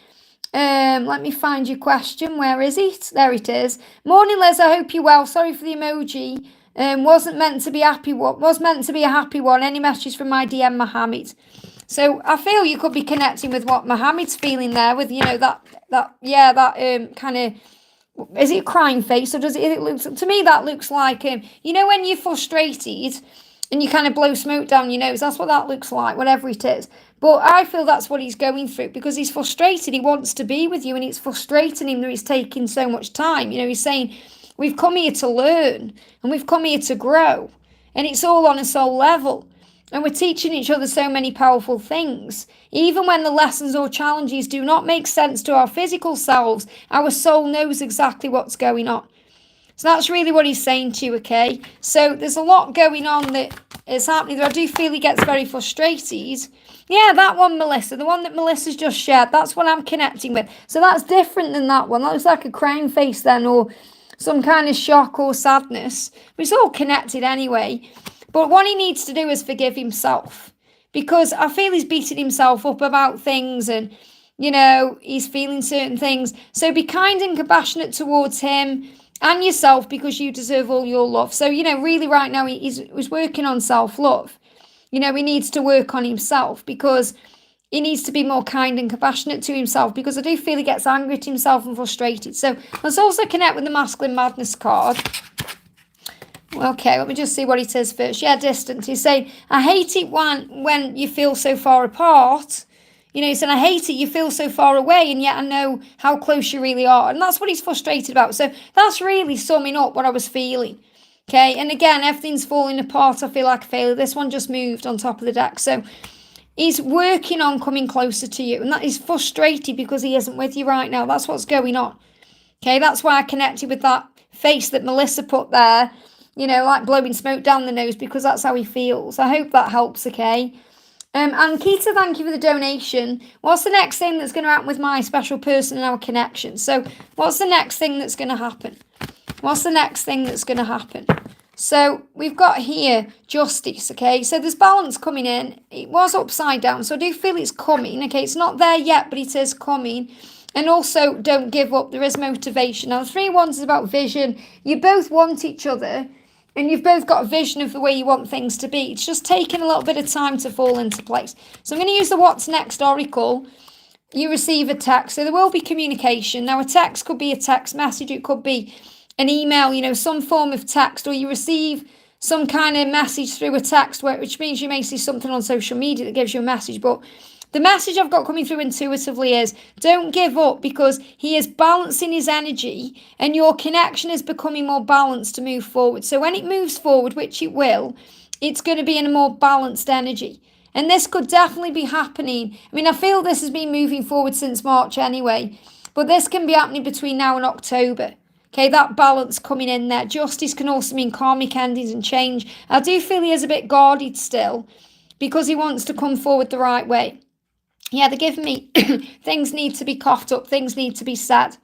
Let me find your question. Where is it? There it is. Morning, Liz. I hope you're well. Sorry for the emoji. Wasn't meant to be happy. What was meant to be a happy one? Any messages from my DM, Mohammed? So I feel you could be connecting with what Mohammed's feeling there. With that kind of. Is it a crying face or does it look? To me, that looks like when you're frustrated and you kind of blow smoke down your nose. That's what that looks like. Whatever it is. But I feel that's what he's going through because he's frustrated. He wants to be with you and it's frustrating him that he's taking so much time. He's saying, we've come here to learn and we've come here to grow. And it's all on a soul level. And we're teaching each other so many powerful things. Even when the lessons or challenges do not make sense to our physical selves, our soul knows exactly what's going on. So that's really what he's saying to you, okay? So there's a lot going on that is happening. I do feel he gets very frustrated. Yeah, that one, Melissa. The one that Melissa's just shared. That's what I'm connecting with. So that's different than that one. That looks like a crying face then or some kind of shock or sadness. But it's all connected anyway. But what he needs to do is forgive himself. Because I feel he's beating himself up about things and, he's feeling certain things. So be kind and compassionate towards him and yourself because you deserve all your love. So, really right now he's working on self-love. He needs to work on himself because he needs to be more kind and compassionate to himself because I do feel he gets angry at himself and frustrated. So let's also connect with the Masculine Madness card. Okay, let me just see what he says first. Yeah, distance. He's saying, I hate it when you feel so far apart. He's saying, I hate it, you feel so far away, and yet I know how close you really are. And that's what he's frustrated about. So that's really summing up what I was feeling. Okay, and again, everything's falling apart. I feel like a failure. This one just moved on top of the deck. So he's working on coming closer to you. And that is frustrated because he isn't with you right now. That's what's going on. Okay, that's why I connected with that face that Melissa put there. Like blowing smoke down the nose because that's how he feels. I hope that helps, okay? And Keita, thank you for the donation. What's the next thing that's going to happen with my special person and our connection? So what's the next thing that's going to happen? What's the next thing that's going to happen? So we've got here justice, okay? So there's balance coming in. It was upside down, so I do feel it's coming, okay? It's not there yet, but it is coming. And also, don't give up. There is motivation. Now, the 3 wands is about vision. You both want each other, and you've both got a vision of the way you want things to be. It's just taking a little bit of time to fall into place. So I'm going to use the What's Next Oracle. You receive a text. So there will be communication. Now, a text could be a text message. It could be an email, some form of text, or you receive some kind of message through a text, which means you may see something on social media that gives you a message. But the message I've got coming through intuitively is don't give up because he is balancing his energy and your connection is becoming more balanced to move forward. So when it moves forward, which it will, it's going to be in a more balanced energy. And this could definitely be happening. I mean, I feel this has been moving forward since March anyway, but this can be happening between now and October. Okay, that balance coming in there. Justice can also mean karmic endings and change. I do feel he is a bit guarded still because he wants to come forward the right way. Yeah, they're giving me things need to be coughed up, things need to be said.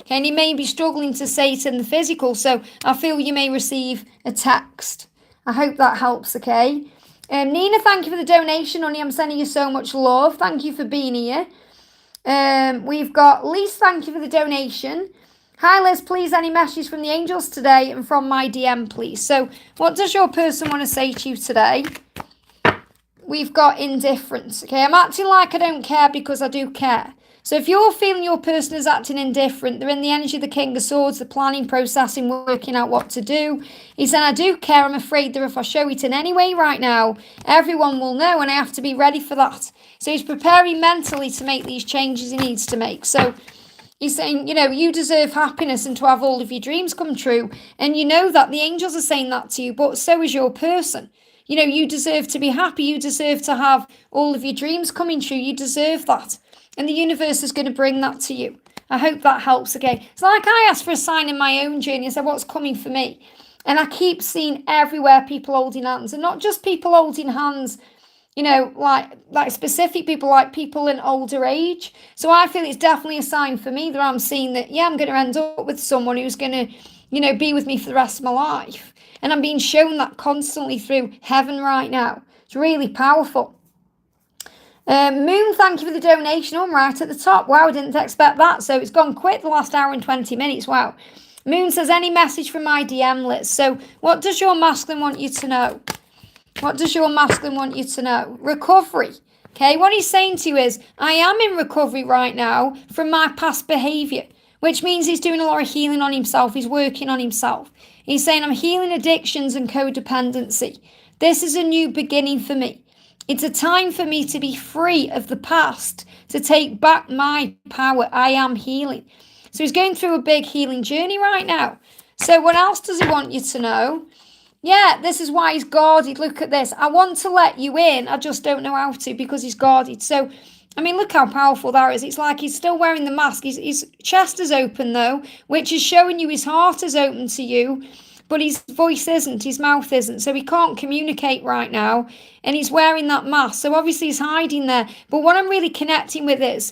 Okay, and he may be struggling to say it in the physical, so I feel you may receive a text. I hope that helps, okay? Nina, thank you for the donation, honey. I'm sending you so much love. Thank you for being here. We've got Liz, thank you for the donation. Hi Liz, please any message from the angels today and from my DM, please. So what does your person want to say to you today? We've got indifference. Okay, I'm acting like I don't care because I do care. So if you're feeling your person is acting indifferent, they're in the energy of the King of Swords, the planning, processing, working out what to do. He said, I do care. I'm afraid that if I show it in any way right now, everyone will know and I have to be ready for that. So he's preparing mentally to make these changes he needs to make. So he's saying, you know, you deserve happiness and to have all of your dreams come true. And you know that the angels are saying that to you, but so is your person. You know, you deserve to be happy. You deserve to have all of your dreams coming true. You deserve that. And the universe is going to bring that to you. I hope that helps. Okay. It's like I asked for a sign in my own journey. I said, what's coming for me? And I keep seeing everywhere people holding hands. And not just people holding hands, you know, like specific people, like people in older age. So I feel it's definitely a sign for me that I'm seeing that, yeah, I'm going to end up with someone who's going to, you know, be with me for the rest of my life. And I'm being shown that constantly through heaven right now. It's really powerful. Moon, thank you for the donation. I'm right at the top. Wow, I didn't expect that. So it's gone quick the last hour and 20 minutes. Wow. Moon says, any message from my DM list. So what does your masculine want you to know? What does your masculine want you to know? Recovery. Okay, what he's saying to you is, I am in recovery right now from my past behaviour, which means he's doing a lot of healing on himself. He's working on himself. He's saying, I'm healing addictions and codependency. This is a new beginning for me. It's a time for me to be free of the past, to take back my power. I am healing. So he's going through a big healing journey right now. So what else does he want you to know? Yeah, this is why he's guarded. Look at this. I want to let you in. I just don't know how to because he's guarded. So, I mean, look how powerful that is. It's like he's still wearing the mask. His chest is open, though, which is showing you his heart is open to you. But his voice isn't, his mouth isn't. So he can't communicate right now. And he's wearing that mask. So obviously he's hiding there. But what I'm really connecting with is,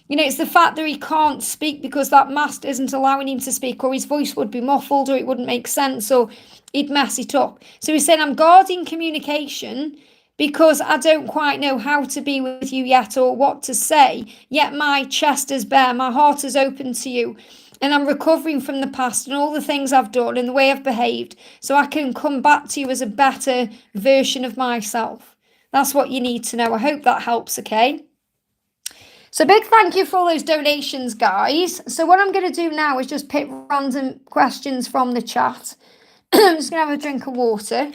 you know, it's the fact that he can't speak because that mask isn't allowing him to speak, or his voice would be muffled, or it wouldn't make sense, or he'd mess it up. So he's saying, I'm guarding communication because I don't quite know how to be with you yet or what to say. Yet my chest is bare, my heart is open to you. And I'm recovering from the past and all the things I've done and the way I've behaved so I can come back to you as a better version of myself. That's what you need to know. I hope that helps, okay? So big thank you for all those donations, guys. So what I'm going to do now is just pick random questions from the chat. I'm just going to have a drink of water.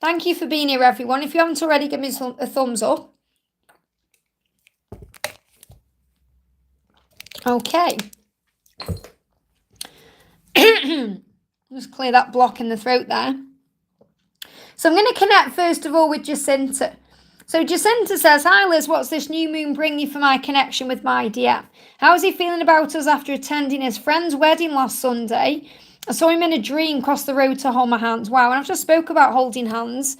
Thank you for being here, everyone. If you haven't already, give me a thumbs up. Okay. Just clear that block in the throat there. So I'm going to connect first of all with Jacinta. So Jacinta says, hi Liz, what's this new moon bringing for my connection with my DM? How's he feeling about us after attending his friend's wedding last Sunday? I saw him in a dream cross the road to hold my hands. Wow, and I've just spoke about holding hands.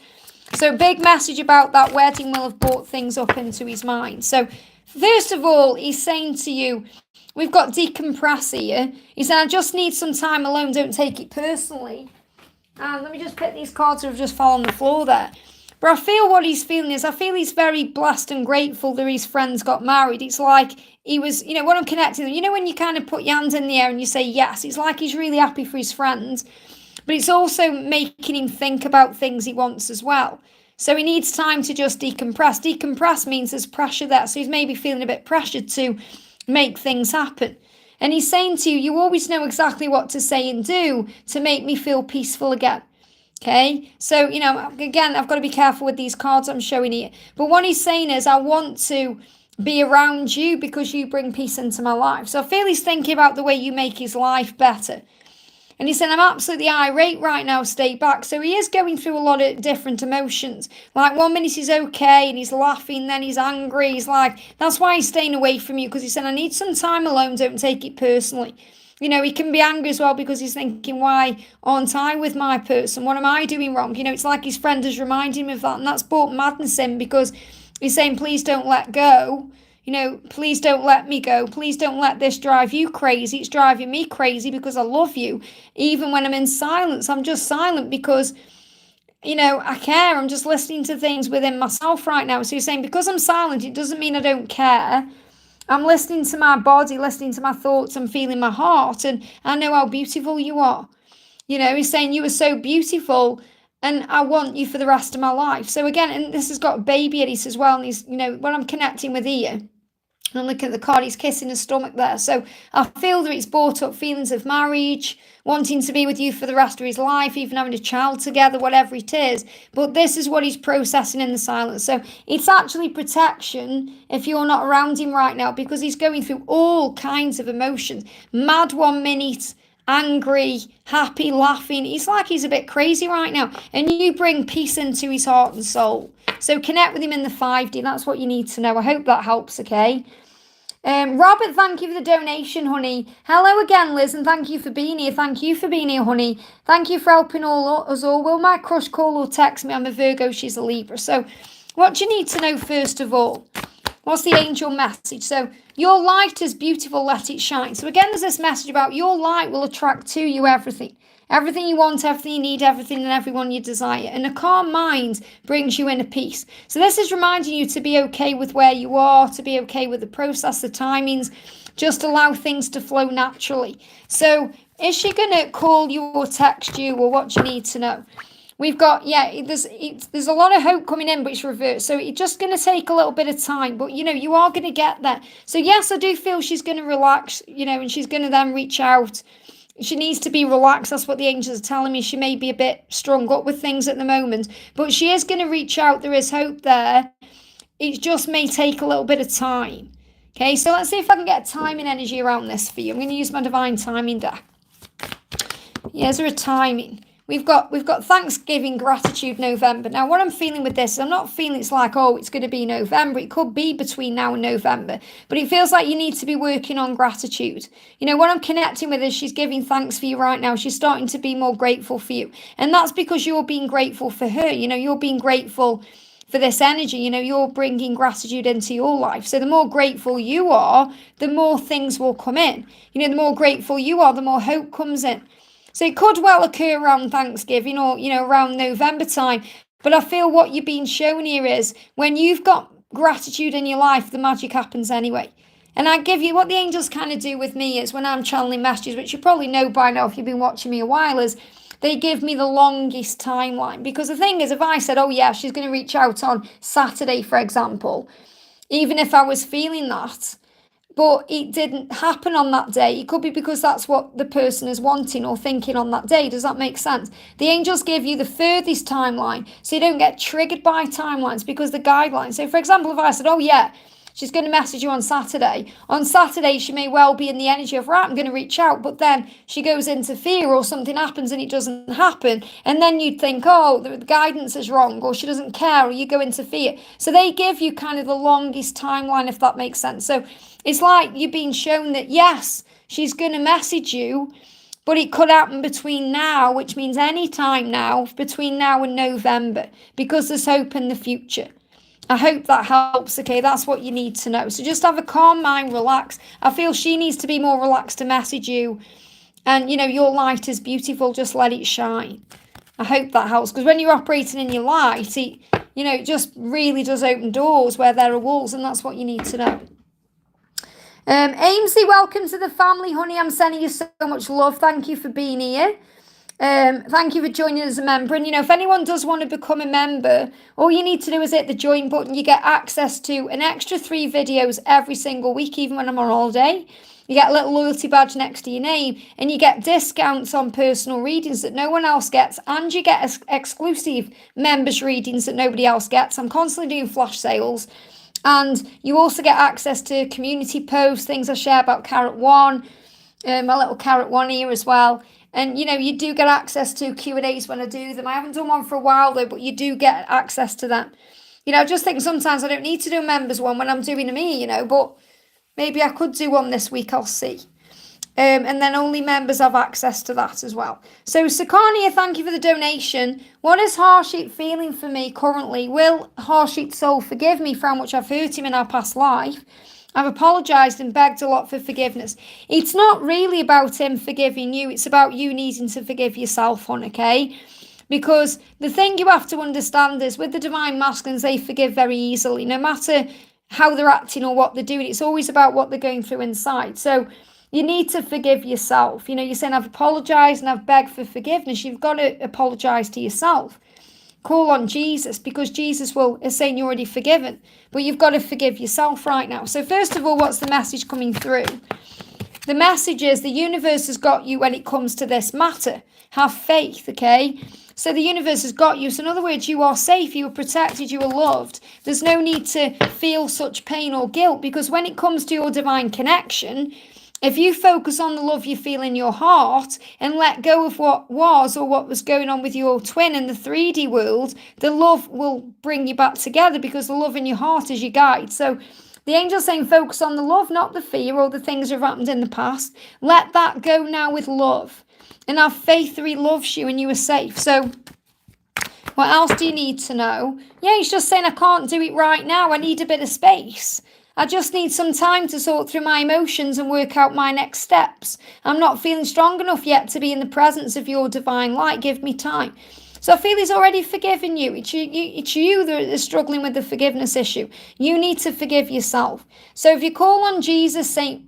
So big message about that wedding will have brought things up into his mind. So first of all, he's saying to you, we've got decompress here. He said, I just need some time alone. Don't take it personally. And let me just pick these cards that have just fallen on the floor there. But I feel what he's feeling is, I feel he's very blessed and grateful that his friends got married. It's like he was, you know, when I'm connecting them, you know, when you kind of put your hands in the air and you say yes, it's like he's really happy for his friends. But it's also making him think about things he wants as well. So he needs time to just decompress. Decompress means there's pressure there. So he's maybe feeling a bit pressured to make things happen. And he's saying to you, you always know exactly what to say and do to make me feel peaceful again. Okay, so, you know, again, I've got to be careful with these cards I'm showing here. But what he's saying is, I want to be around you because you bring peace into my life. So I feel he's thinking about the way you make his life better. And he said, I'm absolutely irate right now, stay back. So he is going through a lot of different emotions. Like 1 minute he's okay and he's laughing, then he's angry. He's like, that's why he's staying away from you, because he said, I need some time alone, don't take it personally. You know, he can be angry as well because he's thinking, why aren't I with my person? What am I doing wrong? You know, it's like his friend has reminded him of that. And that's brought madness in because he's saying, please don't let go. You know, please don't let me go. Please don't let this drive you crazy. It's driving me crazy because I love you. Even when I'm in silence, I'm just silent because, you know, I care. I'm just listening to things within myself right now. So he's saying, because I'm silent, it doesn't mean I don't care. I'm listening to my body, listening to my thoughts, I'm feeling my heart, and I know how beautiful you are. You know, he's saying you are so beautiful and I want you for the rest of my life. So again, and this has got baby Eddies as well. And he's, you know, when I'm connecting with Ian, and look at the card, he's kissing his stomach there. So I feel that it's brought up feelings of marriage, wanting to be with you for the rest of his life, even having a child together, whatever it is. But this is what he's processing in the silence. So it's actually protection if you're not around him right now, because he's going through all kinds of emotions. Mad 1 minute, angry, happy, laughing. It's like he's a bit crazy right now. And you bring peace into his heart and soul. So connect with him in the 5D. That's what you need to know. I hope that helps, okay? Robert, thank you for the donation, honey. Hello again, Liz, and thank you for being here. Thank you for being here, honey. Thank you for helping us all. Will my crush call or text me? I'm a Virgo, she's a Libra. So what do you need to know first of all? What's the angel message? So your light is beautiful, let it shine. So again, there's this message about your light will attract to you everything. Everything you want, everything you need, everything and everyone you desire. And a calm mind brings you inner peace. So this is reminding you to be okay with where you are, to be okay with the process, the timings. Just allow things to flow naturally. So is she going to call you or text you, or what do you need to know? We've got, there's a lot of hope coming in, but it's reversed. So it's just going to take a little bit of time, but, you know, you are going to get there. So, yes, I do feel she's going to relax, you know, and she's going to then reach out. She needs to be relaxed. That's what the angels are telling me. She may be a bit strung up with things at the moment, but she is going to reach out. There is hope there. It just may take a little bit of time. Okay, so let's see if I can get a timing energy around this for you. I'm going to use my divine timing deck. Yeah, is there a timing? We've got Thanksgiving, gratitude, November. Now, what I'm feeling with this, I'm not feeling it's like, oh, it's going to be November. It could be between now and November. But it feels like you need to be working on gratitude. You know, what I'm connecting with is she's giving thanks for you right now. She's starting to be more grateful for you. And that's because you're being grateful for her. You know, you're being grateful for this energy. You know, you're bringing gratitude into your life. So the more grateful you are, the more things will come in. You know, the more grateful you are, the more hope comes in. So it could well occur around Thanksgiving or, you know, around November time. But I feel what you're being shown here is when you've got gratitude in your life, the magic happens anyway. And I give you what the angels kind of do with me is when I'm channeling messages, which you probably know by now if you've been watching me a while, is they give me the longest timeline. Because the thing is, if I said, oh, yeah, she's going to reach out on Saturday, for example, even if I was feeling that, but it didn't happen on that day, it could be because that's what the person is wanting or thinking on that day. Does that make sense? The angels give you the furthest timeline so you don't get triggered by timelines because the guidelines. So, for example, if I said, oh, yeah, she's going to message you on Saturday. On Saturday, she may well be in the energy of, right, I'm going to reach out, but then she goes into fear or something happens and it doesn't happen. And then you'd think, oh, the guidance is wrong or she doesn't care or you go into fear. So they give you kind of the longest timeline, if that makes sense. So it's like you're being shown that, yes, she's going to message you, but it could happen between now, which means any time now, between now and November, because there's hope in the future. I hope that helps, okay? That's what you need to know. So just have a calm mind, relax. I feel she needs to be more relaxed to message you. And, you know, your light is beautiful. Just let it shine. I hope that helps. Because when you're operating in your light, it, you know, it just really does open doors where there are walls. And that's what you need to know. Ainsley, welcome to the family, honey. I'm sending you so much love. Thank you for being here. Thank you for joining as a member. And, you know, if anyone does want to become a member, all you need to do is hit the join button. You get access to an extra 3 videos every single week, even when I'm on holiday. You get a little loyalty badge next to your name, and you get discounts on personal readings that no one else gets, and you get exclusive members readings that nobody else gets. I'm constantly doing flash sales. And you also get access to community posts, things I share about Carrot One, my little Carrot One here as well. And, you know, you do get access to Q&As when I do them. I haven't done one for a while, though, but you do get access to them. You know, I just think sometimes I don't need to do a members one when I'm doing me, you know, but maybe I could do one this week, I'll see. And then only members have access to that as well. So, Sakania, thank you for the donation. What is Harshit feeling for me currently? Will Harshit's soul forgive me for how much I've hurt him in our past life? I've apologised and begged a lot for forgiveness. It's not really about him forgiving you. It's about you needing to forgive yourself, hon, okay? Because the thing you have to understand is with the divine masculines, they forgive very easily. No matter how they're acting or what they're doing. It's always about what they're going through inside. So you need to forgive yourself. You know, you're saying, I've apologized and I've begged for forgiveness. You've got to apologize to yourself. Call on Jesus, because Jesus is saying you're already forgiven, but you've got to forgive yourself right now. So first of all, what's the message coming through? The message is the universe has got you when it comes to this matter. Have faith, okay? So the universe has got you. So in other words, you are safe, you are protected, you are loved. There's no need to feel such pain or guilt, because when it comes to your divine connection, if you focus on the love you feel in your heart and let go of what was or what was going on with your twin in the 3D world, the love will bring you back together, because the love in your heart is your guide. So the angel's saying focus on the love, not the fear or the things that have happened in the past. Let that go now with love. And have faith that he loves you and you are safe. So what else do you need to know? Yeah, he's just saying, I can't do it right now. I need a bit of space. I just need some time to sort through my emotions and work out my next steps. I'm not feeling strong enough yet to be in the presence of your divine light. Give me time. So I feel he's already forgiven you. It's you that is struggling with the forgiveness issue. You need to forgive yourself. So if you call on Jesus, Saint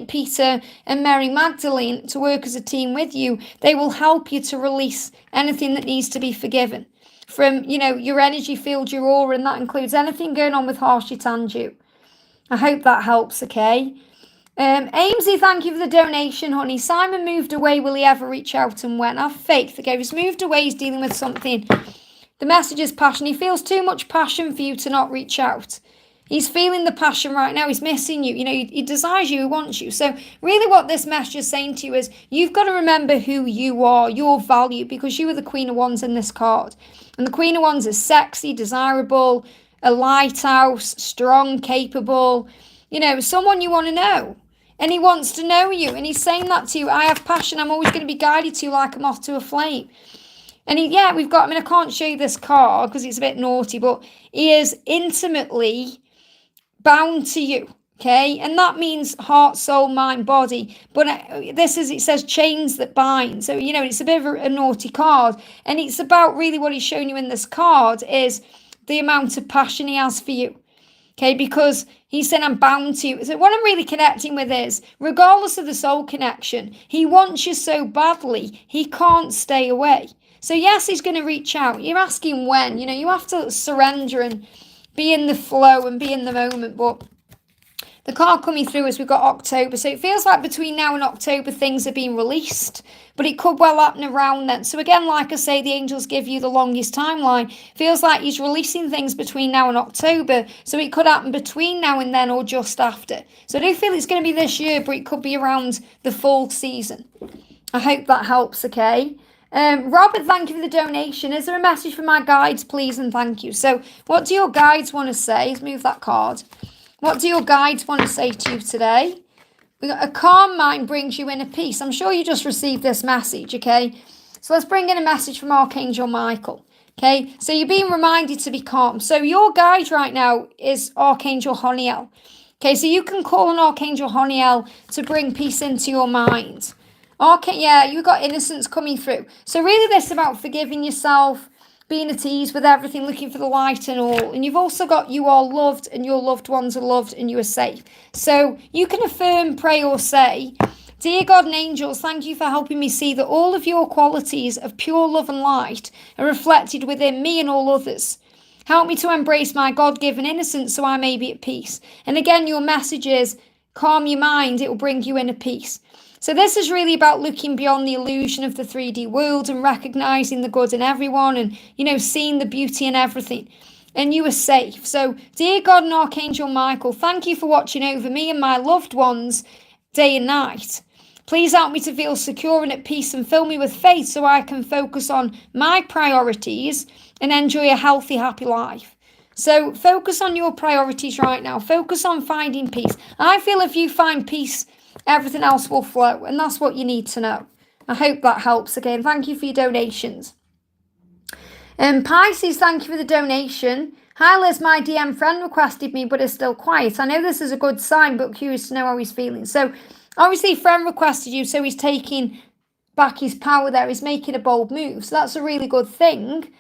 Peter and Mary Magdalene to work as a team with you, they will help you to release anything that needs to be forgiven from, your energy field, your aura, and that includes anything going on with Harshit Tanju. I hope that helps, okay? Amesy, thank you for the donation, honey. Simon moved away. Will he ever reach out, and when? Have faith. Okay, he's moved away. He's dealing with something. The message is passion. He feels too much passion for you to not reach out. He's feeling the passion right now. He's missing you. He desires you. He wants you. So really what this message is saying to you is you've got to remember who you are, your value, because you are the Queen of Wands in this card. And the Queen of Wands is sexy, desirable, a lighthouse, strong, capable, someone you want to know. And he wants to know you. And he's saying that to you. I have passion. I'm always going to be guided to you like a moth to a flame. And I can't show you this card because it's a bit naughty, but he is intimately bound to you. Okay. And that means heart, soul, mind, body. But it says chains that bind. So, it's a bit of a naughty card. And it's about really what he's showing you in this card is the amount of passion he has for you. Okay, because he's saying I'm bound to you. So what I'm really connecting with is, regardless of the soul connection, he wants you so badly, he can't stay away. So yes, he's going to reach out. You're asking when. You have to surrender and be in the flow and be in the moment. But the card coming through is we've got October. So it feels like between now and October, things are being released. But it could well happen around then. So again, like I say, the angels give you the longest timeline. Feels like he's releasing things between now and October. So it could happen between now and then or just after. So I do feel it's going to be this year, but it could be around the fall season. I hope that helps, okay? Robert, thank you for the donation. Is there a message for my guides, please, and thank you. So what do your guides want to say? Let's move that card. What do your guides want to say to you today? We got a calm mind brings you inner peace. I'm sure you just received this message, okay? So let's bring in a message from Archangel Michael, okay? So you're being reminded to be calm. So your guide right now is Archangel Honiel, okay? So you can call on Archangel Honiel to bring peace into your mind. Okay, yeah, you've got innocence coming through. So really this is about forgiving yourself, being at ease with everything, looking for the light and all. And you've also got you are loved and your loved ones are loved and you are safe. So you can affirm, pray or say, dear God and angels, thank you for helping me see that all of your qualities of pure love and light are reflected within me and all others. Help me to embrace my God-given innocence so I may be at peace. And again, your message is calm your mind. It will bring you inner peace. So this is really about looking beyond the illusion of the 3D world and recognizing the good in everyone and, seeing the beauty in everything. And you are safe. So, dear God and Archangel Michael, thank you for watching over me and my loved ones day and night. Please help me to feel secure and at peace and fill me with faith so I can focus on my priorities and enjoy a healthy, happy life. So focus on your priorities right now. Focus on finding peace. I feel if you find peace, everything else will flow, and that's what you need to know. I hope that helps. Again, thank you for your donations. Pisces, thank you for the donation. Hi Liz, my DM friend requested me but is still quiet. I know this is a good sign, but curious to know how he's feeling. So obviously friend requested you, so he's taking back his power there. He's making a bold move, so that's a really good thing.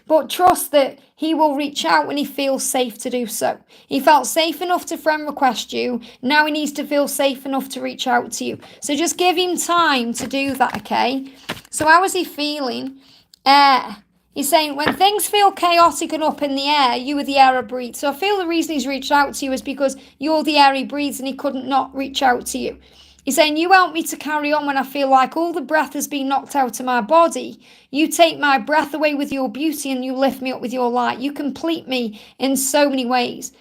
but trust that he will reach out when he feels safe to do so. He felt safe enough to friend request you. Now he needs to feel safe enough to reach out to you. So just give him time to do that, okay? So how is he feeling? Air. He's saying, when things feel chaotic and up in the air, you are the air I breathe. So I feel the reason he's reached out to you is because you're the air he breathes and he couldn't not reach out to you. He's saying, you help me to carry on when I feel like all the breath has been knocked out of my body. You take my breath away with your beauty and you lift me up with your light. You complete me in so many ways.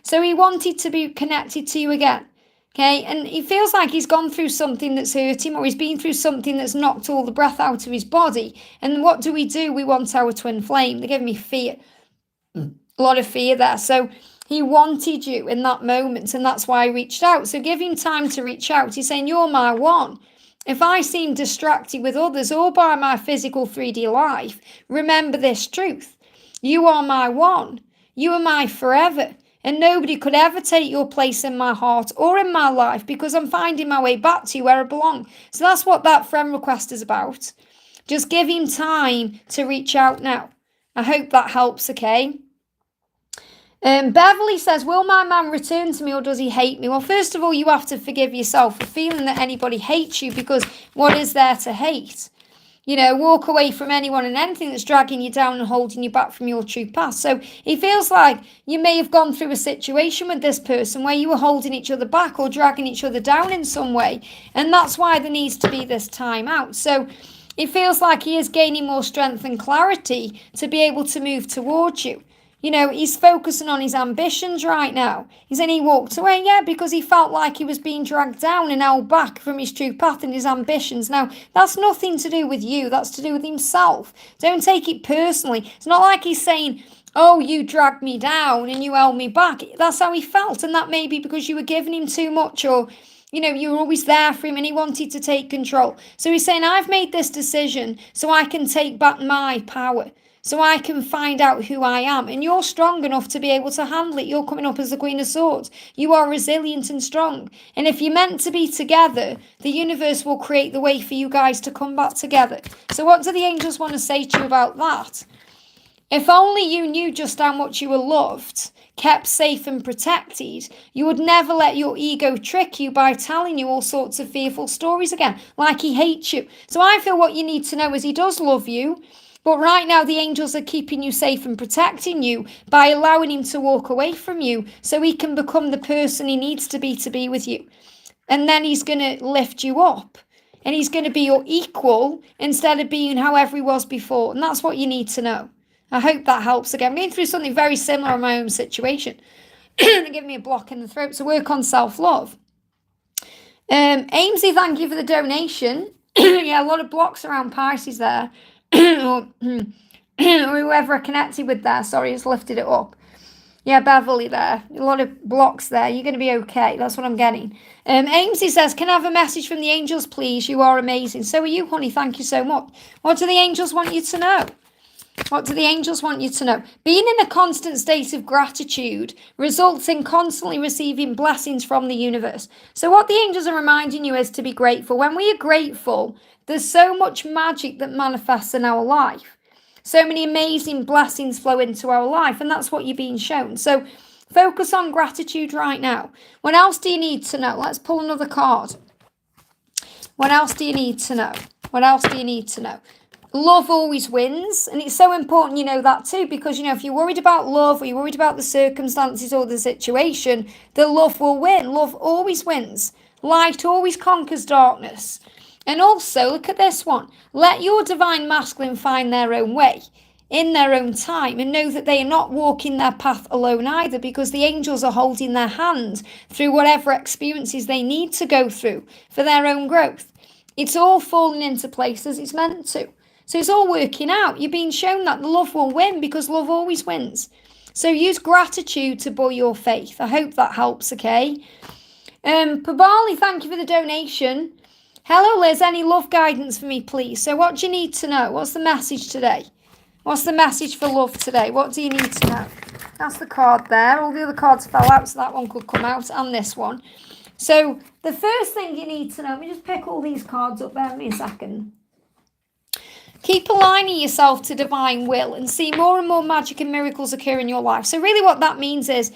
So he wanted to be connected to you again. Okay, and he feels like he's gone through something that's hurt him, or he's been through something that's knocked all the breath out of his body. And what do? We want our twin flame. They're giving me fear, a lot of fear there. So he wanted you in that moment, and that's why he reached out. So give him time to reach out. He's saying, you're my one. If I seem distracted with others or by my physical 3D life, remember this truth. You are my one. You are my forever. And nobody could ever take your place in my heart or in my life because I'm finding my way back to you where I belong. So that's what that friend request is about. Just give him time to reach out now. I hope that helps, okay? Beverly says, will my man return to me or does he hate me? Well, first of all, you have to forgive yourself for feeling that anybody hates you, because what is there to hate? You know, walk away from anyone and anything that's dragging you down and holding you back from your true path. So he feels like you may have gone through a situation with this person where you were holding each other back or dragging each other down in some way. And that's why there needs to be this time out. So it feels like he is gaining more strength and clarity to be able to move towards you. You know, he's focusing on his ambitions right now. He's saying he walked away, yeah, because he felt like he was being dragged down and held back from his true path and his ambitions. Now, that's nothing to do with you. That's to do with himself. Don't take it personally. It's not like he's saying, oh, you dragged me down and you held me back. That's how he felt. And that may be because you were giving him too much, or, you know, you were always there for him and he wanted to take control. So he's saying, I've made this decision so I can take back my power. So I can find out who I am. And you're strong enough to be able to handle it. You're coming up as the Queen of Swords. You are resilient and strong. And if you're meant to be together, the universe will create the way for you guys to come back together. So what do the angels want to say to you about that? If only you knew just how much you were loved, kept safe and protected, you would never let your ego trick you by telling you all sorts of fearful stories again, like he hates you. So I feel what you need to know is he does love you. But right now, the angels are keeping you safe and protecting you by allowing him to walk away from you so he can become the person he needs to be with you. And then he's going to lift you up and he's going to be your equal instead of being however he was before. And that's what you need to know. I hope that helps. Again, I'm going through something very similar in my own situation. They're giving me a block in the throat. So work on self-love. Amesy, thank you for the donation. Yeah, a lot of blocks around Pisces there. or whoever I connected with there, sorry, just lifted it up. Yeah, Beverly there, a lot of blocks there. You're going to be okay. That's what I'm getting. Amesy says, can I have a message from the angels, please? You are amazing. So are you, honey. Thank you so much. What do the angels want you to know? What do the angels want you to know? Being in a constant state of gratitude results in constantly receiving blessings from the universe. So what the angels are reminding you is to be grateful. When we are grateful, there's so much magic that manifests in our life. So many amazing blessings flow into our life, and that's what you're being shown. So focus on gratitude right now. What else do you need to know? Let's pull another card. What else do you need to know? What else do you need to know? Love always wins, and it's so important you know that too, because, you know, if you're worried about love or you're worried about the circumstances or the situation, the love will win. Love always wins. Light always conquers darkness. And also, look at this one. Let your divine masculine find their own way in their own time, and know that they are not walking their path alone either, because the angels are holding their hand through whatever experiences they need to go through for their own growth. It's all falling into place as it's meant to. So it's all working out. You're being shown that the love will win, because love always wins. So use gratitude to buoy your faith. I hope that helps, okay? Pabali, thank you for the donation. Hello, Liz. Any love guidance for me, please? So what do you need to know? What's the message today? What's the message for love today? What do you need to know? That's the card there. All the other cards fell out, so that one could come out, and this one. So the first thing you need to know, let me just pick all these cards up there. Give me a second. Keep aligning yourself to divine will and see more and more magic and miracles occur in your life. So really what that means is,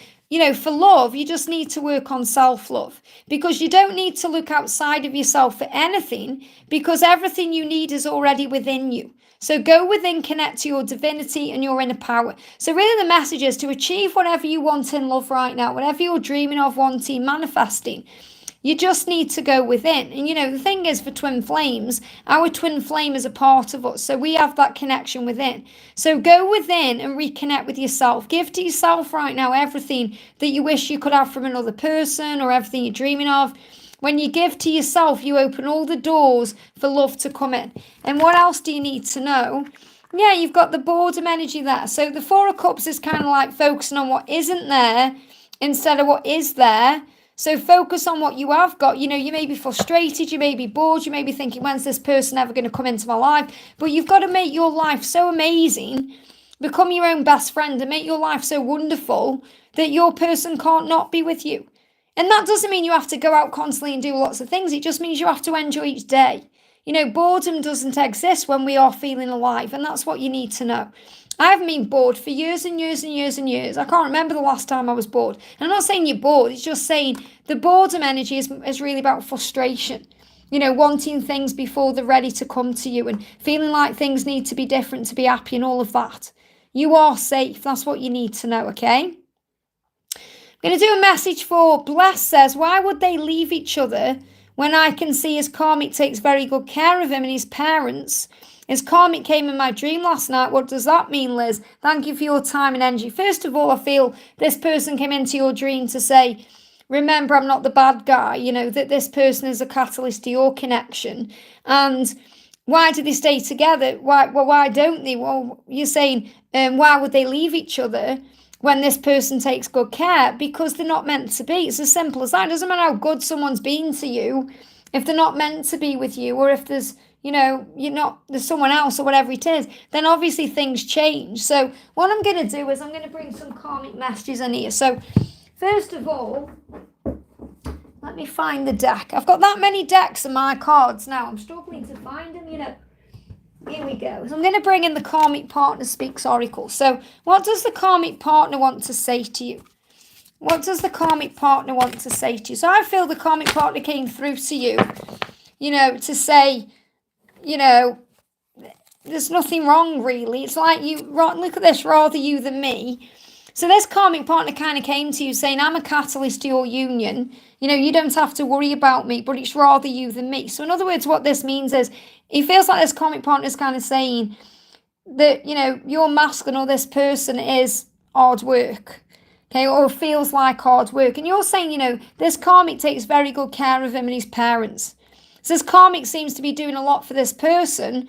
for love, you just need to work on self-love, because you don't need to look outside of yourself for anything, because everything you need is already within you. So go within, connect to your divinity and your inner power. So really the message is to achieve whatever you want in love right now, whatever you're dreaming of, wanting, manifesting. You just need to go within. And the thing is, for twin flames, our twin flame is a part of us. So we have that connection within. So go within and reconnect with yourself. Give to yourself right now everything that you wish you could have from another person, or everything you're dreaming of. When you give to yourself, you open all the doors for love to come in. And what else do you need to know? Yeah, you've got the boredom energy there. So the Four of Cups is kind of like focusing on what isn't there instead of what is there. So focus on what you have got. You may be frustrated, you may be bored, you may be thinking, when's this person ever going to come into my life? But you've got to make your life so amazing, become your own best friend, and make your life so wonderful that your person can't not be with you. And that doesn't mean you have to go out constantly and do lots of things. It just means you have to enjoy each day. Boredom doesn't exist when we are feeling alive, and that's what you need to know. I haven't been bored for years and years and years and years. I can't remember the last time I was bored. And I'm not saying you're bored. It's just saying the boredom energy is really about frustration. Wanting things before they're ready to come to you, and feeling like things need to be different to be happy and all of that. You are safe. That's what you need to know, okay? I'm going to do a message for Bless. Says, why would they leave each other when I can see his karmic takes very good care of him and his parents? His karmic came in my dream last night. What does that mean, Liz? Thank you for your time and energy. First of all, I feel this person came into your dream to say, remember, I'm not the bad guy. That this person is a catalyst to your connection. And why do they stay together? Why don't they? Well, you're saying, why would they leave each other when this person takes good care? Because they're not meant to be. It's as simple as that. It doesn't matter how good someone's been to you. If they're not meant to be with you, or if there's there's someone else or whatever it is, then obviously things change. So what I'm going to do is I'm going to bring some karmic messages in here. So first of all, let me find the deck. I've got that many decks of my cards now. I'm struggling to find them, Here we go. So I'm going to bring in the Karmic Partner Speaks Oracle. So what does the Karmic Partner want to say to you? What does the Karmic Partner want to say to you? So I feel the Karmic Partner came through to you, to say, there's nothing wrong, really. It's like look at this, rather you than me. So this karmic partner kind of came to you saying, I'm a catalyst to your union. You don't have to worry about me, but it's rather you than me. So in other words, what this means is, it feels like this karmic partner is kind of saying that, your masculine or this person is hard work. Okay, or feels like hard work. And you're saying, this karmic takes very good care of him and his parents. So this karmic seems to be doing a lot for this person.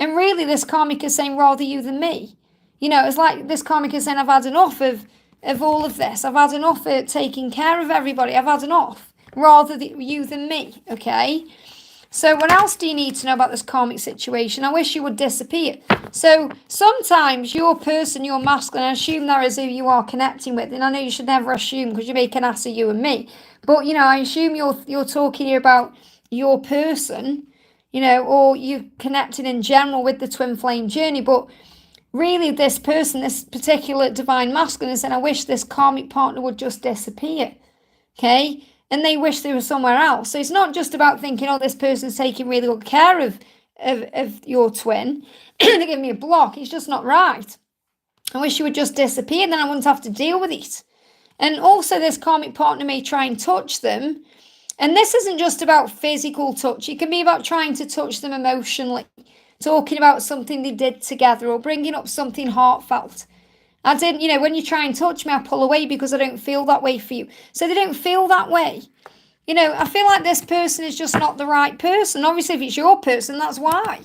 And really, this karmic is saying, rather you than me. It's like this karmic is saying, I've had enough of all of this. I've had enough of taking care of everybody. I've had enough. Rather you than me, okay? So what else do you need to know about this karmic situation? I wish you would disappear. So sometimes your person, your masculine, I assume that is who you are connecting with. And I know you should never assume, because you make an ass of you and me. But, I assume you're talking here about your person, or you connected in general with the twin flame journey. But really, this person, this particular divine masculine, is saying, I wish this karmic partner would just disappear. Okay? And they wish they were somewhere else. So it's not just about thinking, this person's taking really good care of your twin. They're giving me a block. It's just not right. I wish you would just disappear, then I wouldn't have to deal with it. And also, this karmic partner may try and touch them. And this isn't just about physical touch. It can be about trying to touch them emotionally, talking about something they did together, or bringing up something heartfelt. As in, when you try and touch me, I pull away because I don't feel that way for you. So they don't feel that way. I feel like this person is just not the right person. Obviously, if it's your person, that's why.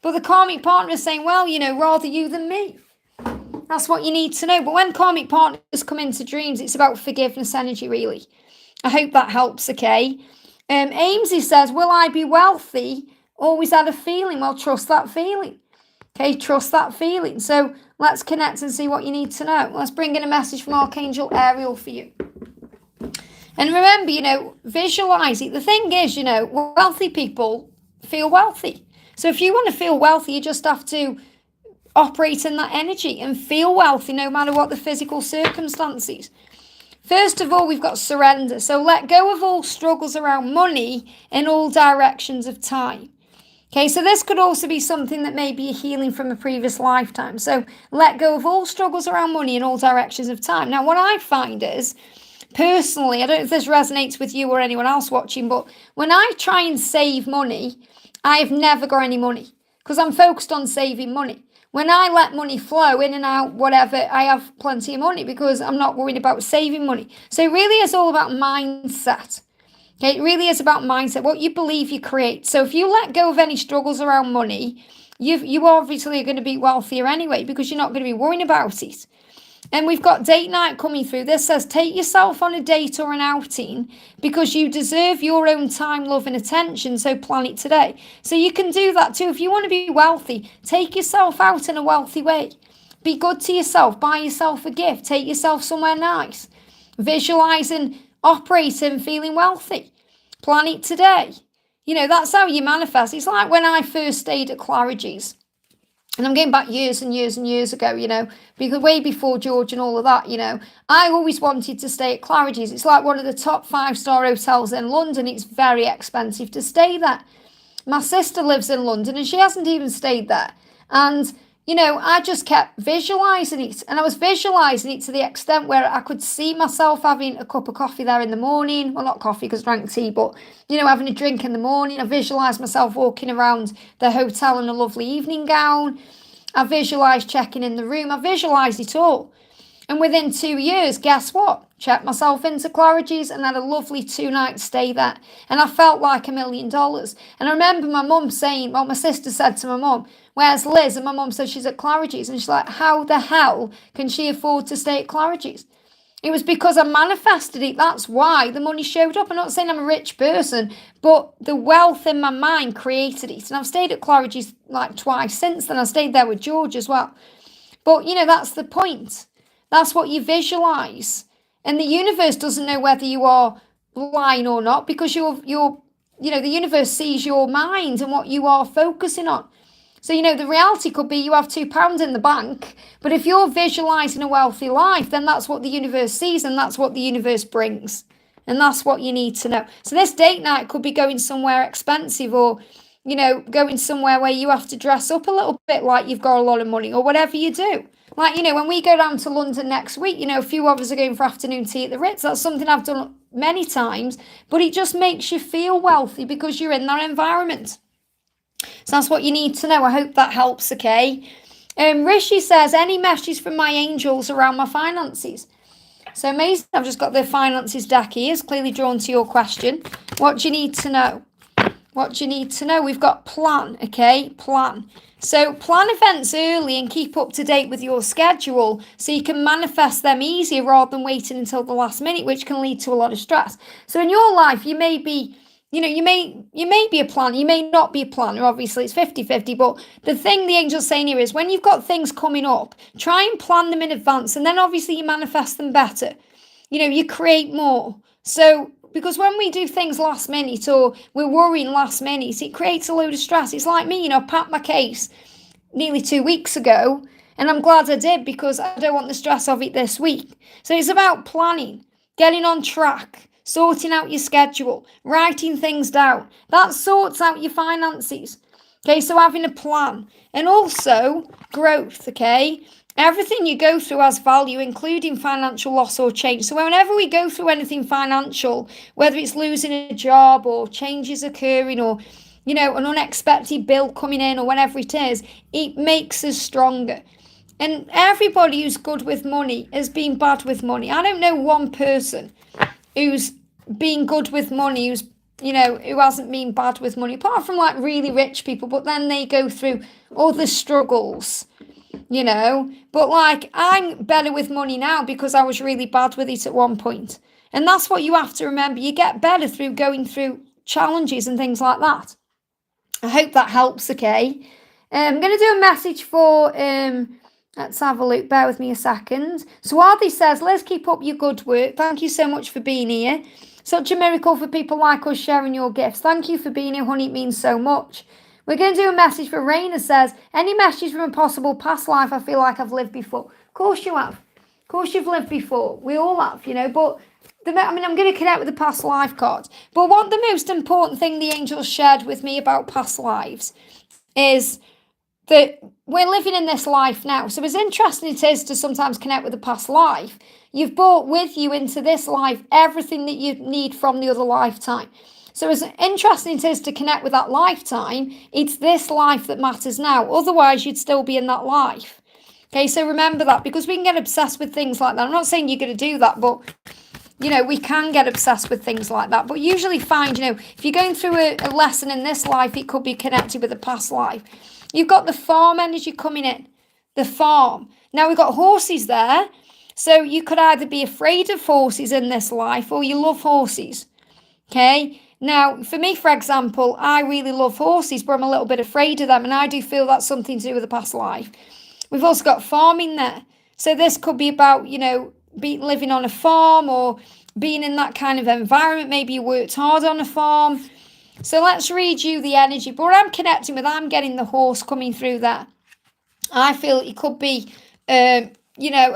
But the karmic partner is saying, well, rather you than me. That's what you need to know. But when karmic partners come into dreams, it's about forgiveness energy, really. I hope that helps, okay? Amesy says, will I be wealthy? Always had a feeling. Well, trust that feeling. Okay, trust that feeling. So let's connect and see what you need to know. Let's bring in a message from Archangel Ariel for you. And remember, visualize it. The thing is, wealthy people feel wealthy. So if you want to feel wealthy, you just have to operate in that energy and feel wealthy no matter what the physical circumstances. First of all, we've got surrender. So let go of all struggles around money in all directions of time. Okay, so this could also be something that may be a healing from a previous lifetime. So let go of all struggles around money in all directions of time. Now, what I find is, personally, I don't know if this resonates with you or anyone else watching, but when I try and save money, I've never got any money because I'm focused on saving money. When I let money flow in and out, whatever, I have plenty of money because I'm not worried about saving money. So it really is all about mindset. Okay, it really is about mindset, what you believe you create. So if you let go of any struggles around money, you obviously are going to be wealthier anyway because you're not going to be worrying about it. And we've got date night coming through. This says take yourself on a date or an outing because you deserve your own time, love and attention, so plan it today. So you can do that too. If you want to be wealthy, take yourself out in a wealthy way. Be good to yourself. Buy yourself a gift. Take yourself somewhere nice. Visualizing, operating, feeling wealthy. Plan it today. You know, that's how you manifest. It's like when I first stayed at Claridge's. And I'm going back years and years and years ago, you know, because way before George and all of that, you know, I always wanted to stay at Claridge's. It's like one of the top 5-star hotels in London. It's very expensive to stay there. My sister lives in London and she hasn't even stayed there. And, you know, I just kept visualising it. And I was visualising it to the extent where I could see myself having a cup of coffee there in the morning. Well, not coffee because I drank tea, but, you know, having a drink in the morning. I visualised myself walking around the hotel in a lovely evening gown. I visualised checking in the room. I visualised it all. And within 2 years, guess what? Checked myself into Claridge's and had a lovely 2-night stay there. And I felt like $1 million. And I remember my mum saying, well, my sister said to my mum, where's Liz? And my mum said she's at Claridge's. And she's like, how the hell can she afford to stay at Claridge's? It was because I manifested it. That's why the money showed up. I'm not saying I'm a rich person, but the wealth in my mind created it. And I've stayed at Claridge's like twice since then. I stayed there with George as well. But, you know, that's the point. That's what you visualize. And the universe doesn't know whether you are lying or not because the universe sees your mind and what you are focusing on. So, you know, the reality could be you have £2 in the bank, but if you're visualizing a wealthy life, then that's what the universe sees and that's what the universe brings. And that's what you need to know. So this date night could be going somewhere expensive or, you know, going somewhere where you have to dress up a little bit like you've got a lot of money or whatever you do. Like, you know, when we go down to London next week, you know, a few of us are going for afternoon tea at the Ritz. That's something I've done many times, but it just makes you feel wealthy because you're in that environment. So that's what you need to know. I hope that helps, okay? Rishi says, any messages from my angels around my finances? So amazing. I've just got the finances deck here. It's clearly drawn to your question. What do you need to know? What do you need to know? We've got plan, okay? Plan. So plan events early and keep up to date with your schedule so you can manifest them easier rather than waiting until the last minute, which can lead to a lot of stress. So in your life, you may be, you know, you may be a planner, you may not be a planner, obviously it's 50-50, but the thing the angel's saying here is when you've got things coming up, try and plan them in advance and then obviously you manifest them better. You know, you create more. So, because when we do things last minute or we're worrying last minute, it creates a load of stress. It's like me, you know, I packed my case nearly 2 weeks ago and I'm glad I did because I don't want the stress of it this week. So it's about planning, getting on track, sorting out your schedule, writing things down. That sorts out your finances. Okay, so having a plan and also growth, okay? Everything you go through has value, including financial loss or change. So whenever we go through anything financial, whether it's losing a job or changes occurring or, you know, an unexpected bill coming in or whatever it is, it makes us stronger. And everybody who's good with money has been bad with money. I don't know one person who's been good with money, who's, you know, who hasn't been bad with money, apart from like really rich people, but then they go through all the struggles. You know, but like I'm better with money now because I was really bad with it at one point. And that's what you have to remember. You get better through going through challenges and things like that. I hope that helps, okay? I'm going to do a message for, let's have a look. Bear with me a second. So Adi says, let's keep up your good work. Thank you so much for being here. Such a miracle for people like us sharing your gifts. Thank you for being here, honey. It means so much. We're going to do a message for Raina. Says, any message from a possible past life I feel like I've lived before? Of course you have. Of course you've lived before. We all have, but I'm going to connect with the past life card. But what the most important thing the angels shared with me about past lives is that we're living in this life now. So as interesting it is to sometimes connect with the past life, you've brought with you into this life everything that you need from the other lifetime. So as interesting it is to connect with that lifetime, it's this life that matters now. Otherwise, you'd still be in that life. Okay, so remember that, because we can get obsessed with things like that. I'm not saying you're going to do that, but we can get obsessed with things like that. But usually find, if you're going through a lesson in this life, it could be connected with a past life. You've got the farm energy coming in. The farm. Now we've got horses there. So you could either be afraid of horses in this life or you love horses. Okay. Now, for me, for example, I really love horses, but I'm a little bit afraid of them. And I do feel that's something to do with the past life. We've also got farming there. So this could be about, living on a farm or being in that kind of environment. Maybe you worked hard on a farm. So let's read you the energy. But what I'm connecting with, I'm getting the horse coming through there. I feel it could be, a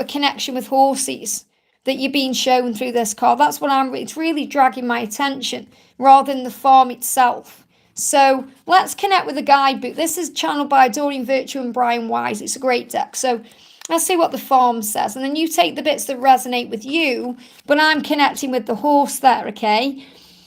connection with horses that you're being shown through this card. That's what it's really dragging my attention rather than the farm itself. So let's connect with the guidebook. This is channeled by Doreen Virtue and Brian Wise. It's a great deck. So let's see what the farm says. And then you take the bits that resonate with you, but I'm connecting with the horse there, okay?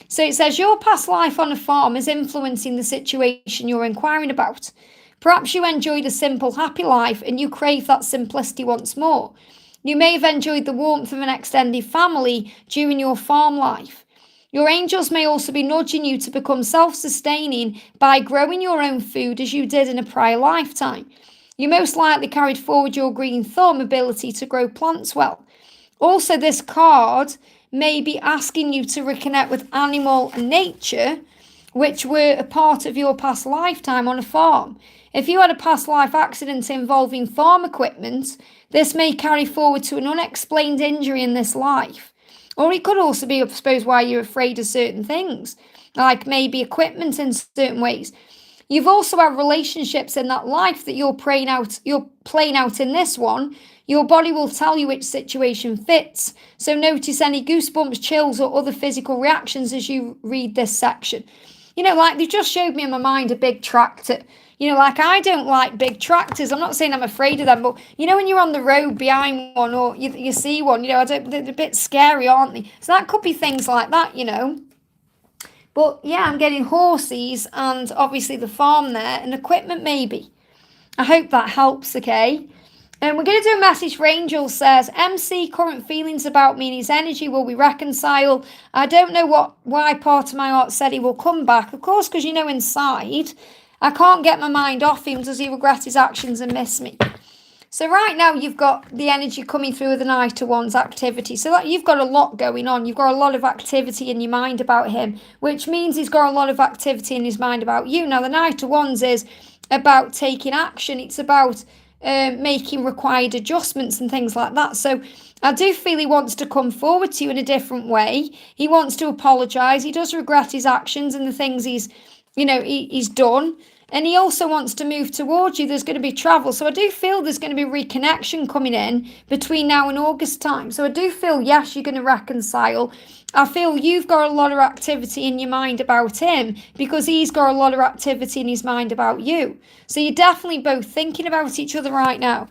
So it says, your past life on a farm is influencing the situation you're inquiring about. Perhaps you enjoyed a simple, happy life and you crave that simplicity once more. You may have enjoyed the warmth of an extended family during your farm life. Your angels may also be nudging you to become self-sustaining by growing your own food as you did in a prior lifetime. You most likely carried forward your green thumb ability to grow plants well. Also, this card may be asking you to reconnect with animal and nature, which were a part of your past lifetime on a farm. If you had a past life accident involving farm equipment, this may carry forward to an unexplained injury in this life. Or it could also be, I suppose, why you're afraid of certain things, like maybe equipment in certain ways. You've also had relationships in that life that you're playing out in this one. Your body will tell you which situation fits. So notice any goosebumps, chills, or other physical reactions as you read this section. Like they just showed me in my mind a big tractor. Like I don't like big tractors. I'm not saying I'm afraid of them, but when you're on the road behind one or you see one, they're a bit scary, aren't they? So that could be things like that, But yeah, I'm getting horses and obviously the farm there and equipment maybe. I hope that helps, okay? And we're going to do a message for Angel. Says, MC, current feelings about me and his energy will be reconciled. I don't know why part of my heart said he will come back. Of course, because inside, I can't get my mind off him. Does he regret his actions and miss me? So right now you've got the energy coming through with the Knight of Wands activity. So that you've got a lot going on. You've got a lot of activity in your mind about him, which means he's got a lot of activity in his mind about you. Now the Knight of Wands is about taking action. It's about making required adjustments and things like that. So I do feel he wants to come forward to you in a different way. He wants to apologise. He does regret his actions and the things he's done. And he also wants to move towards you. There's going to be travel. So I do feel there's going to be reconnection coming in between now and August time. So I do feel, yes, you're going to reconcile. I feel you've got a lot of activity in your mind about him because he's got a lot of activity in his mind about you. So you're definitely both thinking about each other right now.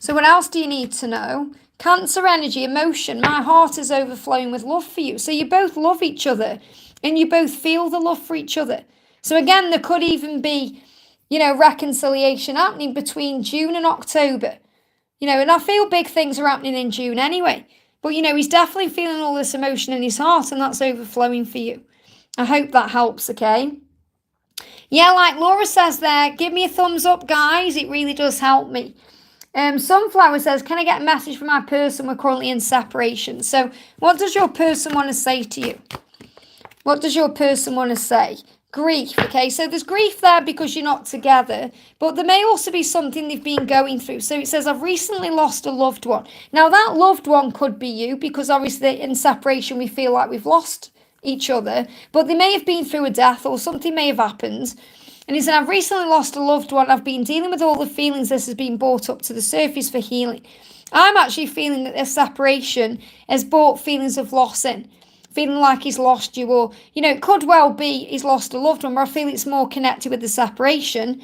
So what else do you need to know? Cancer energy, emotion. My heart is overflowing with love for you. So you both love each other and you both feel the love for each other. So again, there could even be, reconciliation happening between June and October. And I feel big things are happening in June anyway. But, he's definitely feeling all this emotion in his heart and that's overflowing for you. I hope that helps, okay? Yeah, like Laura says there, give me a thumbs up, guys. It really does help me. Sunflower says, can I get a message from my person? We're currently in separation. So what does your person want to say to you? What does your person want to say? Grief, okay? So there's grief there because you're not together, but there may also be something they've been going through. So it says, I've recently lost a loved one. Now that loved one could be you because obviously in separation we feel like we've lost each other, but they may have been through a death or something may have happened. And he said, I've recently lost a loved one. I've been dealing with all the feelings this has been brought up to the surface for healing. I'm actually feeling that this separation has brought feelings of loss in. Feeling like he's lost you, or, it could well be he's lost a loved one, but I feel it's more connected with the separation.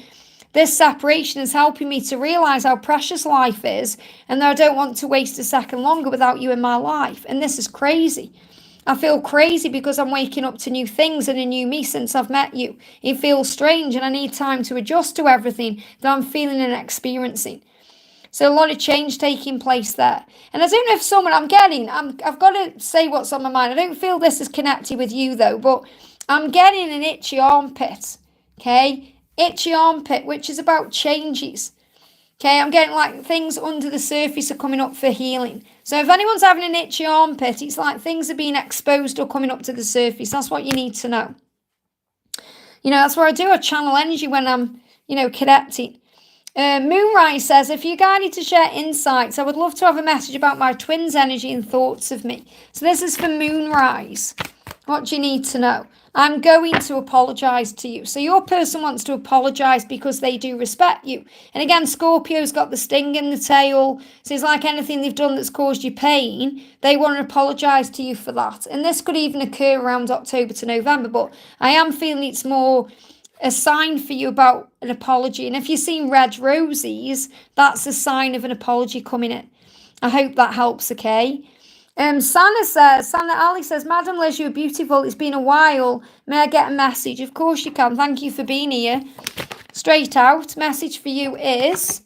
This separation is helping me to realise how precious life is, and that I don't want to waste a second longer without you in my life. And this is crazy. I feel crazy because I'm waking up to new things and a new me since I've met you. It feels strange, and I need time to adjust to everything that I'm feeling and experiencing. So a lot of change taking place there. And I don't know if someone I've got to say what's on my mind. I don't feel this is connected with you though, but I'm getting an itchy armpit, okay? Itchy armpit, which is about changes. Okay, I'm getting like things under the surface are coming up for healing. So if anyone's having an itchy armpit, it's like things are being exposed or coming up to the surface. That's what you need to know. That's where I do a channel energy when I'm, connecting. Moonrise says, if you're guided to share insights, I would love to have a message about my twins' energy and thoughts of me. So this is for Moonrise. What do you need to know? I'm going to apologise to you. So your person wants to apologise because they do respect you. And again, Scorpio's got the sting in the tail. So it's like anything they've done that's caused you pain, they want to apologise to you for that. And this could even occur around October to November. But I am feeling it's more a sign for you about an apology. And if you're seeing red roses, that's a sign of an apology coming in. I hope that helps, okay? Sana Ali says, Madam Liz, you're beautiful. It's been a while. May I get a message? Of course you can. Thank you for being here. Straight out. Message for you is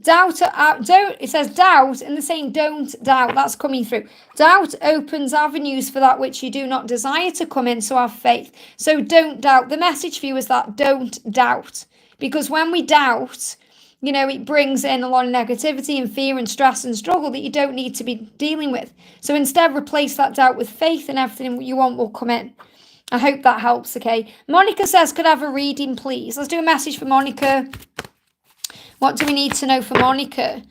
it says doubt, and they're saying don't doubt. That's coming through. Doubt opens avenues for that which you do not desire to come in, so have faith. So don't doubt. The message for you is that don't doubt. Because when we doubt, it brings in a lot of negativity and fear and stress and struggle that you don't need to be dealing with. So instead, replace that doubt with faith, and everything you want will come in. I hope that helps, okay? Monica says, could I have a reading, please? Let's do a message for Monica. What do we need to know for Monica?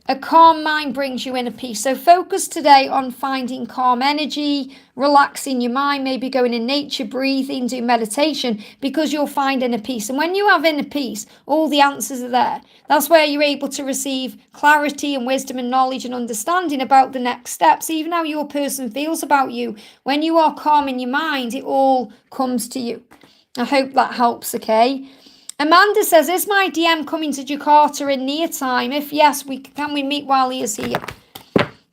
A calm mind brings you inner peace. So focus today on finding calm energy, relaxing your mind, maybe going in nature, breathing, do meditation, because you'll find inner peace. And when you have inner peace, all the answers are there. That's where you're able to receive clarity and wisdom and knowledge and understanding about the next steps, even how your person feels about you. When you are calm in your mind, it all comes to you. I hope that helps, okay? Amanda says, is my DM coming to Jakarta in near time? If yes, can we meet while he is here?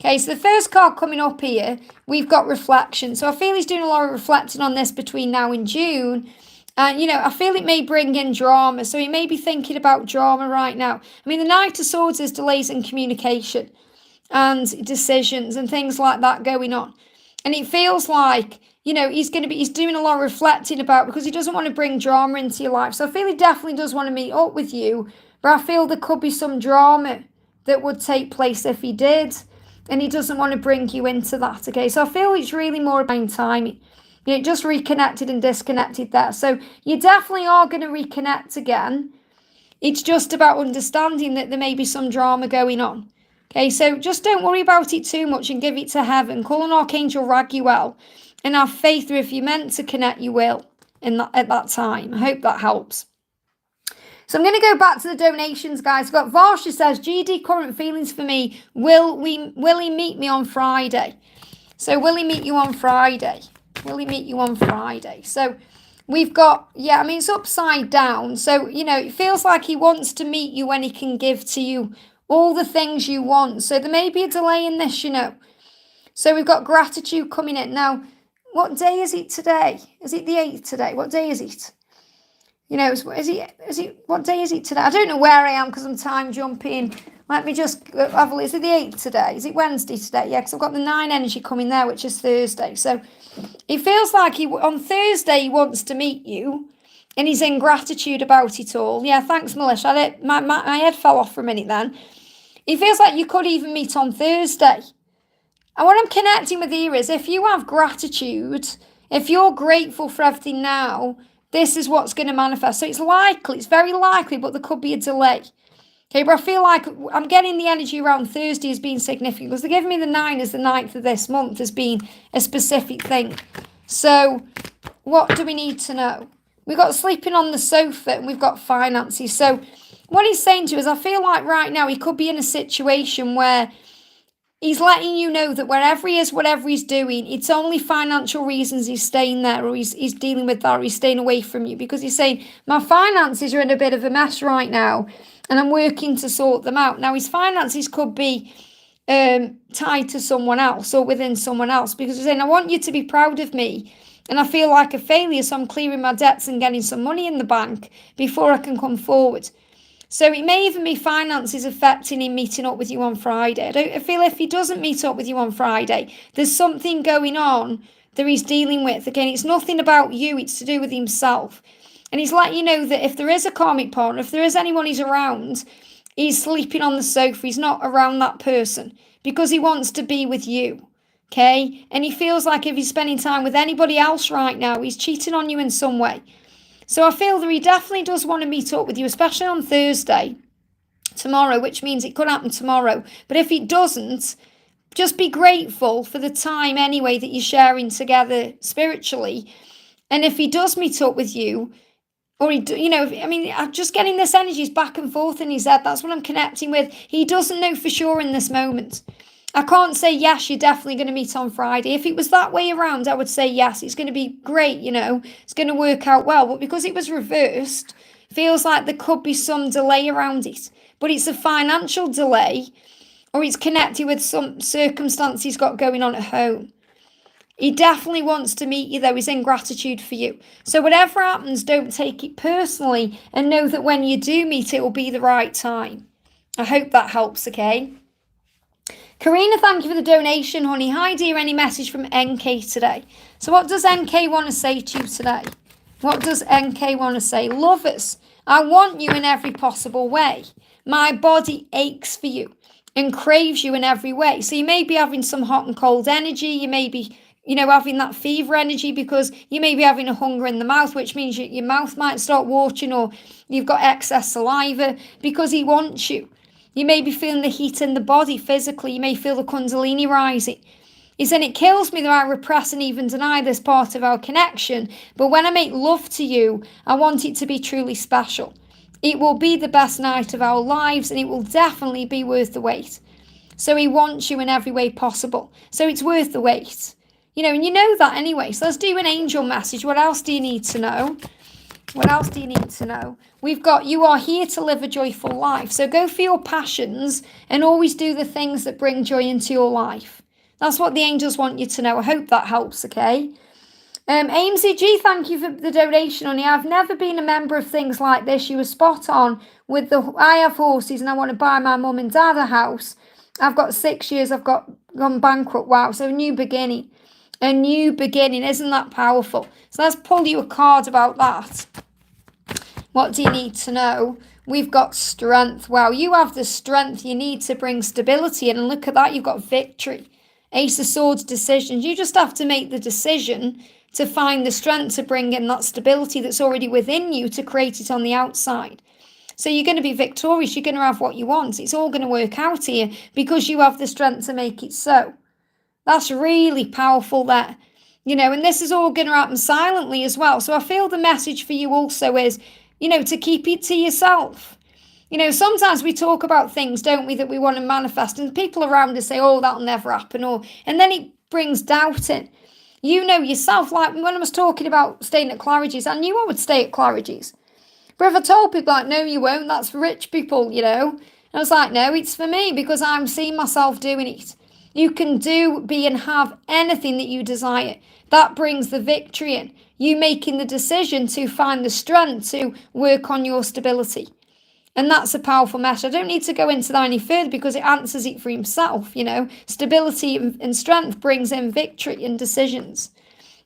Okay, so the first card coming up here, we've got reflection. So I feel he's doing a lot of reflecting on this between now and June. And, I feel it may bring in drama. So he may be thinking about drama right now. I mean, the Knight of Swords is delays in communication and decisions and things like that going on. And it feels like, he's doing a lot of reflecting about, because he doesn't want to bring drama into your life. So I feel he definitely does want to meet up with you, but I feel there could be some drama that would take place if he did, and he doesn't want to bring you into that, okay? So I feel it's really more about timing. Just reconnected and disconnected there. So you definitely are going to reconnect again. It's just about understanding that there may be some drama going on. Okay, so just don't worry about it too much and give it to heaven. Call on Archangel Raguel. And have faith that if you're meant to connect, you will at that time. I hope that helps. So I'm going to go back to the donations, guys. I've got Varsha says, GD, current feelings for me. Will he meet me on Friday? So will he meet you on Friday? Will he meet you on Friday? So we've got, it's upside down. So, it feels like he wants to meet you when he can give to you all the things you want. So there may be a delay in this, So we've got gratitude coming in. Now, what day is it today? Is it the 8th today? What day is it? What day is it today? I don't know where I am because I'm time jumping. Let me just have a look. Is it the 8th today? Is it Wednesday today? Yeah, because I've got the 9 energy coming there, which is Thursday. So it feels like on Thursday he wants to meet you and he's in gratitude about it all. Yeah, thanks, Melissa. My head fell off for a minute then. It feels like you could even meet on Thursday. And what I'm connecting with here is if you have gratitude, if you're grateful for everything now, this is what's going to manifest. So it's very likely, but there could be a delay. Okay, but I feel like I'm getting the energy around Thursday as being significant because they're giving me the 9 as the 9th of this month as being a specific thing. So what do we need to know? We've got sleeping on the sofa, and we've got finances. So what he's saying to us, I feel like right now he could be in a situation where he's letting you know that wherever he is, whatever he's doing, it's only financial reasons he's staying there, or he's dealing with that, or he's staying away from you, because he's saying, my finances are in a bit of a mess right now, and I'm working to sort them out. Now, his finances could be tied to someone else or within someone else, because he's saying, I want you to be proud of me, and I feel like a failure, so I'm clearing my debts and getting some money in the bank before I can come forward. So it may even be finances affecting him meeting up with you on Friday. I feel if he doesn't meet up with you on Friday, there's something going on that he's dealing with. Again, it's nothing about you, it's to do with himself. And he's letting you know that if there is a karmic partner, if there is anyone he's around, he's sleeping on the sofa, he's not around that person because he wants to be with you. Okay? And he feels like if he's spending time with anybody else right now, he's cheating on you in some way. So I feel that he definitely does want to meet up with you, especially on Thursday, tomorrow, which means it could happen tomorrow. But if it doesn't, just be grateful for the time anyway that you're sharing together spiritually. And if he does meet up with you, or I'm just getting this energies back and forth in his head. That's what I'm connecting with. He doesn't know for sure in this moment. I can't say, yes, you're definitely going to meet on Friday. If it was that way around, I would say, yes, it's going to be great, it's going to work out well. But because it was reversed, feels like there could be some delay around it. But it's a financial delay, or it's connected with some circumstance he's got going on at home. He definitely wants to meet you, though. He's in gratitude for you. So whatever happens, don't take it personally, and know that when you do meet, it will be the right time. I hope that helps, okay? Karina, thank you for the donation, honey. Hi, dear. Any message from NK today? So what does NK want to say to you today? What does NK want to say? Lovers, I want you in every possible way. My body aches for you and craves you in every way. So you may be having some hot and cold energy. You may be, having that fever energy because you may be having a hunger in the mouth, which means your mouth might start watering, or you've got excess saliva because he wants you. You may be feeling the heat in the body physically. You may feel the kundalini rising. He said, it kills me that I repress and even deny this part of our connection. But when I make love to you, I want it to be truly special. It will be the best night of our lives, and it will definitely be worth the wait. So he wants you in every way possible. So it's worth the wait. And you know that anyway. So let's do an angel message. What else do you need to know? What else do you need to know? We've got, you are here to live a joyful life. So go for your passions and always do the things that bring joy into your life. That's what the angels want you to know. I hope that helps, okay? Amesy G, thank you for the donation, honey. I've never been a member of things like this. You were spot on with I have horses and I want to buy my mum and dad a house. I've got 6 years, I've gone bankrupt. Wow, so a new beginning. A new beginning, isn't that powerful? So let's pull you a card about that. What do you need to know? We've got strength. Wow, you have the strength you need to bring stability in. And look at that, you've got victory. Ace of Swords, decisions. You just have to make the decision to find the strength to bring in that stability that's already within you to create it on the outside. So you're going to be victorious. You're going to have what you want. It's all going to work out here because you have the strength to make it so. That's really powerful there. And this is all going to happen silently as well. So I feel the message for you also is, to keep it to yourself. Sometimes we talk about things, don't we, that we want to manifest, and people around us say, oh, that'll never happen, and then it brings doubt in. Yourself, like when I was talking about staying at Claridge's, I knew I would stay at Claridge's. But if I told people, like, no, you won't, that's for rich people, And I was like, no, it's for me because I'm seeing myself doing it. You can do, be, and have anything that you desire. That brings the victory in. You making the decision to find the strength to work on your stability. And that's a powerful message. I don't need to go into that any further because it answers it for himself, Stability and strength brings in victory and decisions.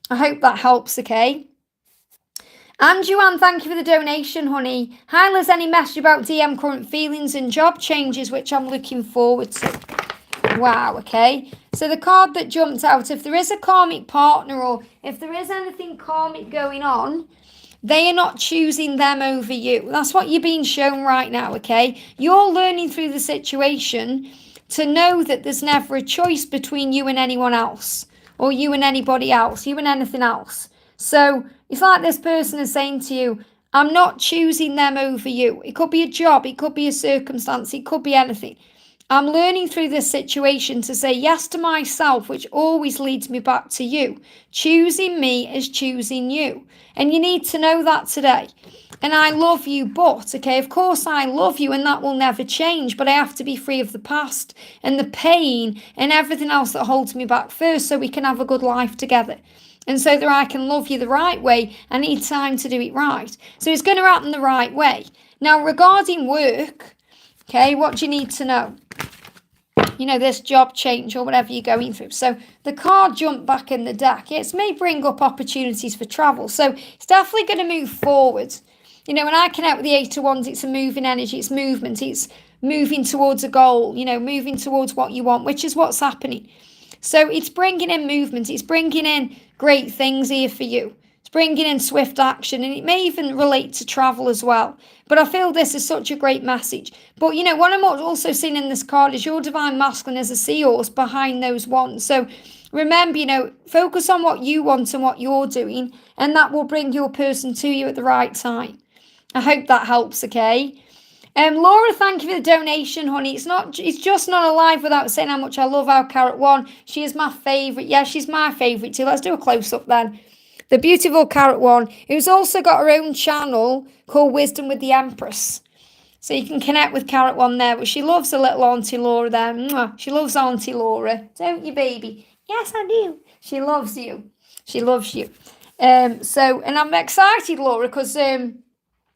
I hope that helps, okay? And Joanne, thank you for the donation, honey. Hi, Liz, any message about DM current feelings and job changes, which I'm looking forward to? Wow, okay. So the card that jumped out, if there is a karmic partner or if there is anything karmic going on, they are not choosing them over you. That's what you're being shown right now, okay? You're learning through the situation to know that there's never a choice between you and anyone else, or you and anybody else, you and anything else. So It's like this person is saying to you, I'm not choosing them over you. It could be a job, it could be a circumstance, it could be anything. I'm learning through this situation to say yes to myself, which always leads me back to you. Choosing me is choosing you. And you need to know that today. And I love you, but, okay, of course I love you and that will never change, but I have to be free of the past and the pain and everything else that holds me back first so we can have a good life together. And so that I can love you the right way, I need time to do it right. So it's going to happen the right way. Now, regarding work, okay, what do you need to know? You know, this job change or whatever you're going through. So the card jumped back in the deck. It may bring up opportunities for travel. So it's definitely going to move forward. You know, when I connect with the 8 of Wands, it's a moving energy, it's movement, it's moving towards a goal, you know, moving towards what you want, which is what's happening. So it's bringing in movement, it's bringing in great things here for you. It's bringing in swift action, and it may even relate to travel as well. But I feel this is such a great message. But, you know, what I'm also seeing in this card is your divine masculine as a seahorse behind those wands. So remember, you know, focus on what you want and what you're doing, and that will bring your person to you at the right time. I hope that helps, okay? Laura, thank you for the donation, honey. It's just not alive without saying how much I love our Carrot One. She is my favourite. Yeah, she's my favourite too. Let's do a close-up then. The beautiful Carrot One, who's also got her own channel called Wisdom with the Empress. So you can connect with Carrot One there. But she loves a little Auntie Laura there. Mwah. She loves Auntie Laura. Don't you, baby? Yes, I do. She loves you. She loves you. And I'm excited, Laura, because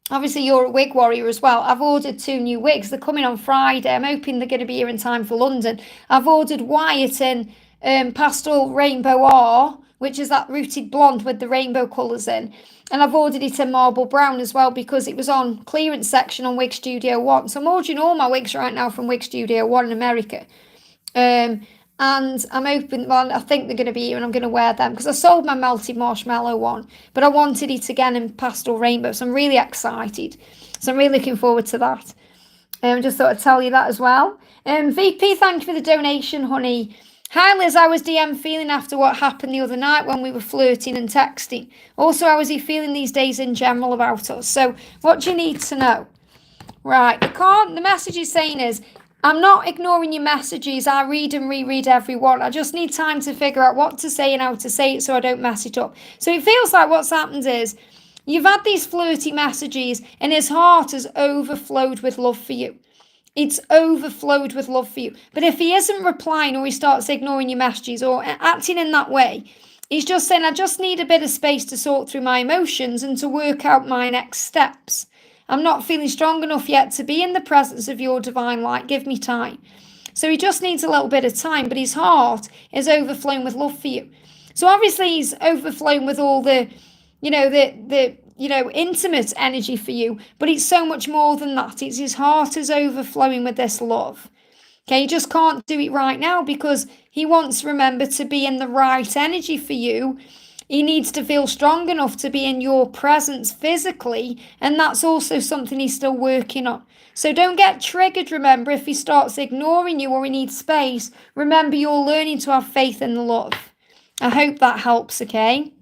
obviously you're a wig warrior as well. I've ordered 2 new wigs. They're coming on Friday. I'm hoping they're going to be here in time for London. I've ordered Wyatt in Pastel Rainbow R, which is that rooted blonde with the rainbow colours in. And I've ordered it in Marble Brown as well because it was on clearance section on Wig Studio One. So I'm ordering all my wigs right now from Wig Studio One in America. And I'm hoping, well, I think they're going to be here and I'm going to wear them because I sold my melted marshmallow one, but I wanted it again in pastel rainbow. So I'm really excited. So I'm really looking forward to that. Just thought I'd tell you that as well. VP, thank you for the donation, honey. Hi, Liz. How was DM feeling after what happened the other night when we were flirting and texting? Also, how is he feeling these days in general about us? So what do you need to know? Right. The message he's saying is, I'm not ignoring your messages. I read and reread every one. I just need time to figure out what to say and how to say it so I don't mess it up. So it feels like what's happened is you've had these flirty messages and his heart has overflowed with love for you. It's overflowed with love for you. But if he isn't replying or he starts ignoring your messages or acting in that way, he's just saying, I just need a bit of space to sort through my emotions and to work out my next steps. I'm not feeling strong enough yet to be in the presence of your divine light. Give me time. So he just needs a little bit of time, but his heart is overflowing with love for you. So obviously he's overflowing with all the intimate energy for you, but it's so much more than that. It's his heart is overflowing with this love. Okay, he just can't do it right now because he wants, remember, to be in the right energy for you. He needs to feel strong enough to be in your presence physically, and that's also something he's still working on. So don't get triggered, remember, if he starts ignoring you or he needs space. Remember, you're learning to have faith in the love. I hope that helps, okay?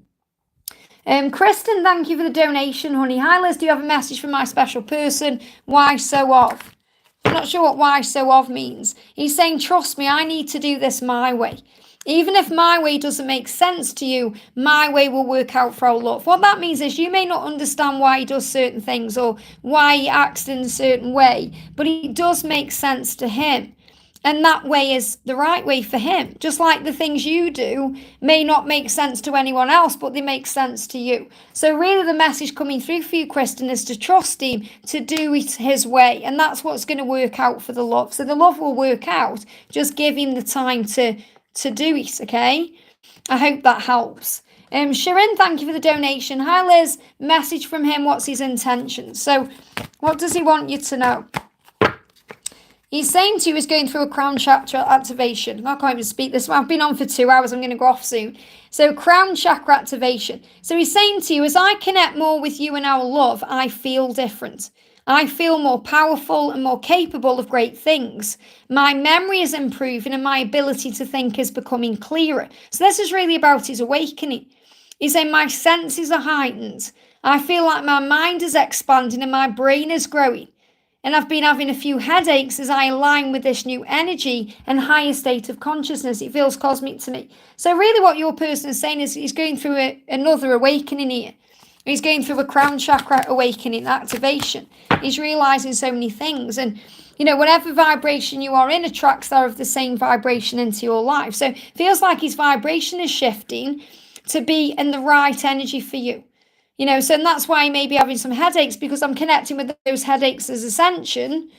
Kristen, thank you for the donation, honey. Hi, Liz, do you have a message from my special person? Why so of? I'm not sure what why so of means. He's saying, trust me, I need to do this my way. Even if my way doesn't make sense to you, my way will work out for our love. What that means is you may not understand why he does certain things or why he acts in a certain way, but it does make sense to him. And that way is the right way for him. Just like the things you do may not make sense to anyone else, but they make sense to you. So really the message coming through for you, Kristen, is to trust him, to do it his way. And that's what's going to work out for the love. So the love will work out. Just give him the time to do it, okay? I hope that helps. Sharon, thank you for the donation. Hi, Liz. Message from him. What's his intentions? So what does he want you to know? He's saying to you he's going through a crown chakra activation. I can't even speak this. I've been on for 2 hours. I'm going to go off soon. So crown chakra activation. So he's saying to you, as I connect more with you and our love, I feel different. I feel more powerful and more capable of great things. My memory is improving and my ability to think is becoming clearer. So this is really about his awakening. He's saying my senses are heightened. I feel like my mind is expanding and my brain is growing. And I've been having a few headaches as I align with this new energy and higher state of consciousness. It feels cosmic to me. So really what your person is saying is he's going through another awakening here. He's going through a crown chakra awakening, activation. He's realizing so many things. And, whatever vibration you are in attracts that of the same vibration into your life. So it feels like his vibration is shifting to be in the right energy for you. So and that's why he may be having some headaches, because I'm connecting with those headaches as ascension,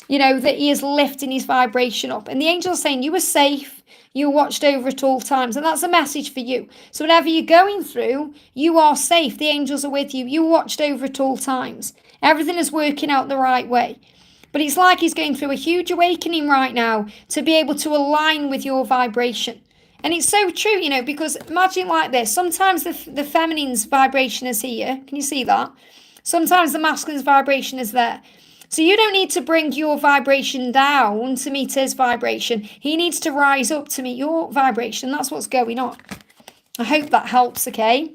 that he is lifting his vibration up. And the angel's saying you are safe, you are watched over at all times. And that's a message for you. So whatever you're going through, you are safe. The angels are with you. You are watched over at all times. Everything is working out the right way. But it's like he's going through a huge awakening right now to be able to align with your vibration. And it's so true, because imagine like this. Sometimes the feminine's vibration is here. Can you see that? Sometimes the masculine's vibration is there. So you don't need to bring your vibration down to meet his vibration. He needs to rise up to meet your vibration. That's what's going on. I hope that helps, okay?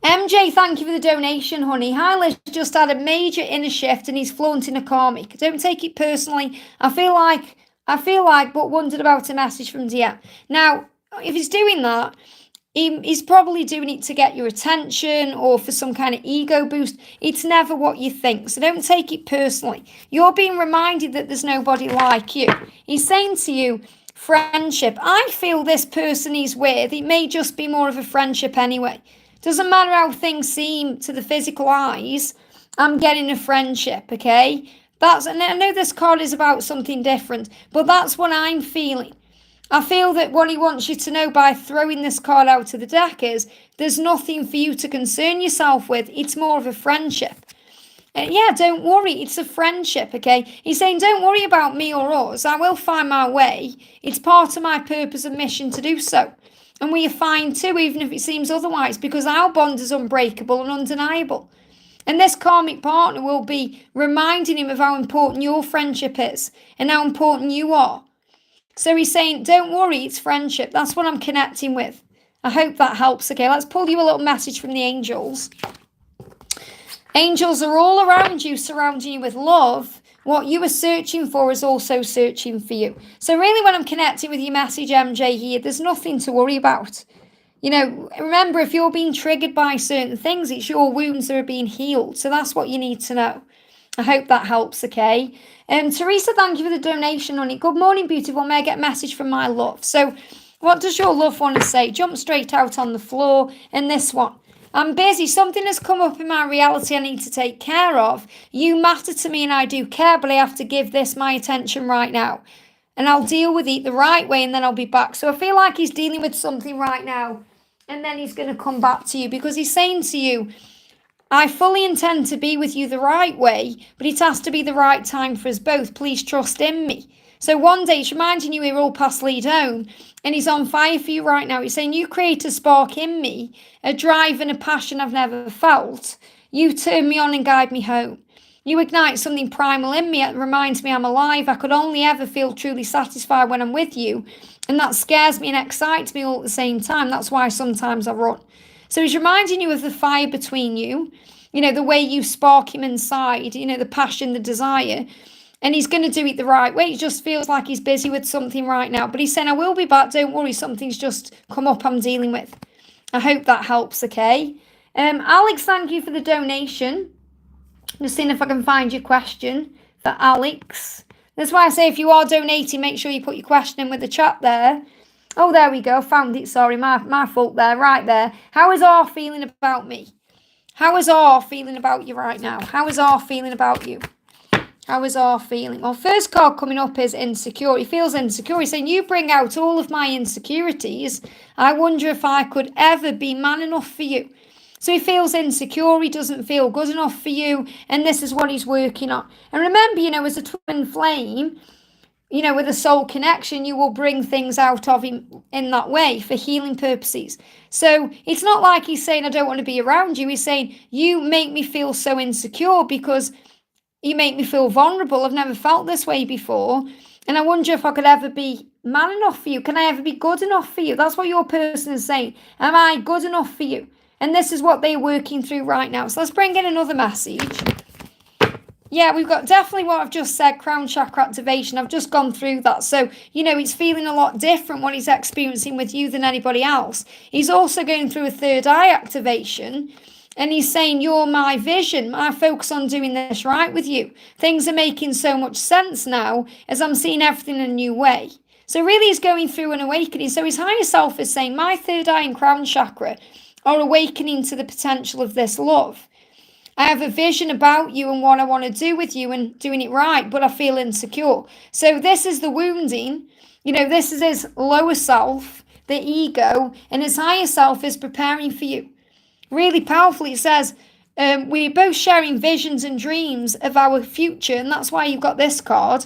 MJ, thank you for the donation, honey. Hyla's just had a major inner shift and he's flaunting a karmic. Don't take it personally. I feel like, but wondered about a message from DM. Now, if he's doing that, he's probably doing it to get your attention or for some kind of ego boost. It's never what you think, so don't take it personally. You're being reminded that there's nobody like you. He's saying to you, friendship. I feel this person he's with, it may just be more of a friendship anyway. Doesn't matter how things seem to the physical eyes, I'm getting a friendship, okay? And I know this card is about something different, but that's what I'm feeling. I feel that what he wants you to know by throwing this card out to the deck is there's nothing for you to concern yourself with. It's more of a friendship. And yeah, don't worry. It's a friendship, okay? He's saying, don't worry about me or us. I will find my way. It's part of my purpose and mission to do so. And we are fine too, even if it seems otherwise, because our bond is unbreakable and undeniable. And this karmic partner will be reminding him of how important your friendship is and how important you are. So he's saying, don't worry, it's friendship. That's what I'm connecting with. I hope that helps. Okay, let's pull you a little message from the angels. Angels are all around you, surrounding you with love. What you are searching for is also searching for you. So really when I'm connecting with your message, MJ, here, there's nothing to worry about. Remember, if you're being triggered by certain things, it's your wounds that are being healed. So that's what you need to know. I hope that helps, okay? Teresa, thank you for the donation, honey. Good morning, beautiful. May I get a message from my love? So what does your love want to say? Jump straight out on the floor. And this one. I'm busy. Something has come up in my reality I need to take care of. You matter to me and I do care, but I have to give this my attention right now. And I'll deal with it the right way and then I'll be back. So I feel like he's dealing with something right now. And then he's going to come back to you because he's saying to you, I fully intend to be with you the right way, but it has to be the right time for us both. Please trust in me. So one day, it's reminding you we're all past lead home, and he's on fire for you right now. He's saying, you create a spark in me, a drive and a passion I've never felt. You turn me on and guide me home. You ignite something primal in me that reminds me I'm alive. I could only ever feel truly satisfied when I'm with you, and that scares me and excites me all at the same time. That's why sometimes I run. So he's reminding you of the fire between you, the way you spark him inside, the passion, the desire. And he's going to do it the right way. It just feels like he's busy with something right now. But he's saying, I will be back. Don't worry. Something's just come up I'm dealing with. I hope that helps, okay? Alex, thank you for the donation. Just seeing if I can find your question for Alex. That's why I say if you are donating, make sure you put your question in with the chat there. Oh, there we go. Found it. Sorry, my fault there. Right there. How is R feeling about me? How is R feeling about you right now? How is R feeling about you? How is R feeling? Well, first card coming up is insecure. He feels insecure. He's saying, you bring out all of my insecurities. I wonder if I could ever be man enough for you. So he feels insecure. He doesn't feel good enough for you. And this is what he's working on. And remember, as a twin flame, with a soul connection, you will bring things out of him in that way for healing purposes. So it's not like he's saying, I don't want to be around you. He's saying, you make me feel so insecure because you make me feel vulnerable. I've never felt this way before. And I wonder if I could ever be man enough for you? Can I ever be good enough for you? That's what your person is saying. Am I good enough for you? And this is what they're working through right now. So let's bring in another message. Yeah, we've got definitely what I've just said, crown chakra activation. I've just gone through that. So, it's feeling a lot different what he's experiencing with you than anybody else. He's also going through a third eye activation. And he's saying, you're my vision. I focus on doing this right with you. Things are making so much sense now as I'm seeing everything in a new way. So really he's going through an awakening. So his higher self is saying, my third eye and crown chakra are awakening to the potential of this love. I have a vision about you and what I want to do with you and doing it right, but I feel insecure. So this is the wounding. This is his lower self, the ego, and his higher self is preparing for you. Really powerfully, it says, we're both sharing visions and dreams of our future, and that's why you've got this card.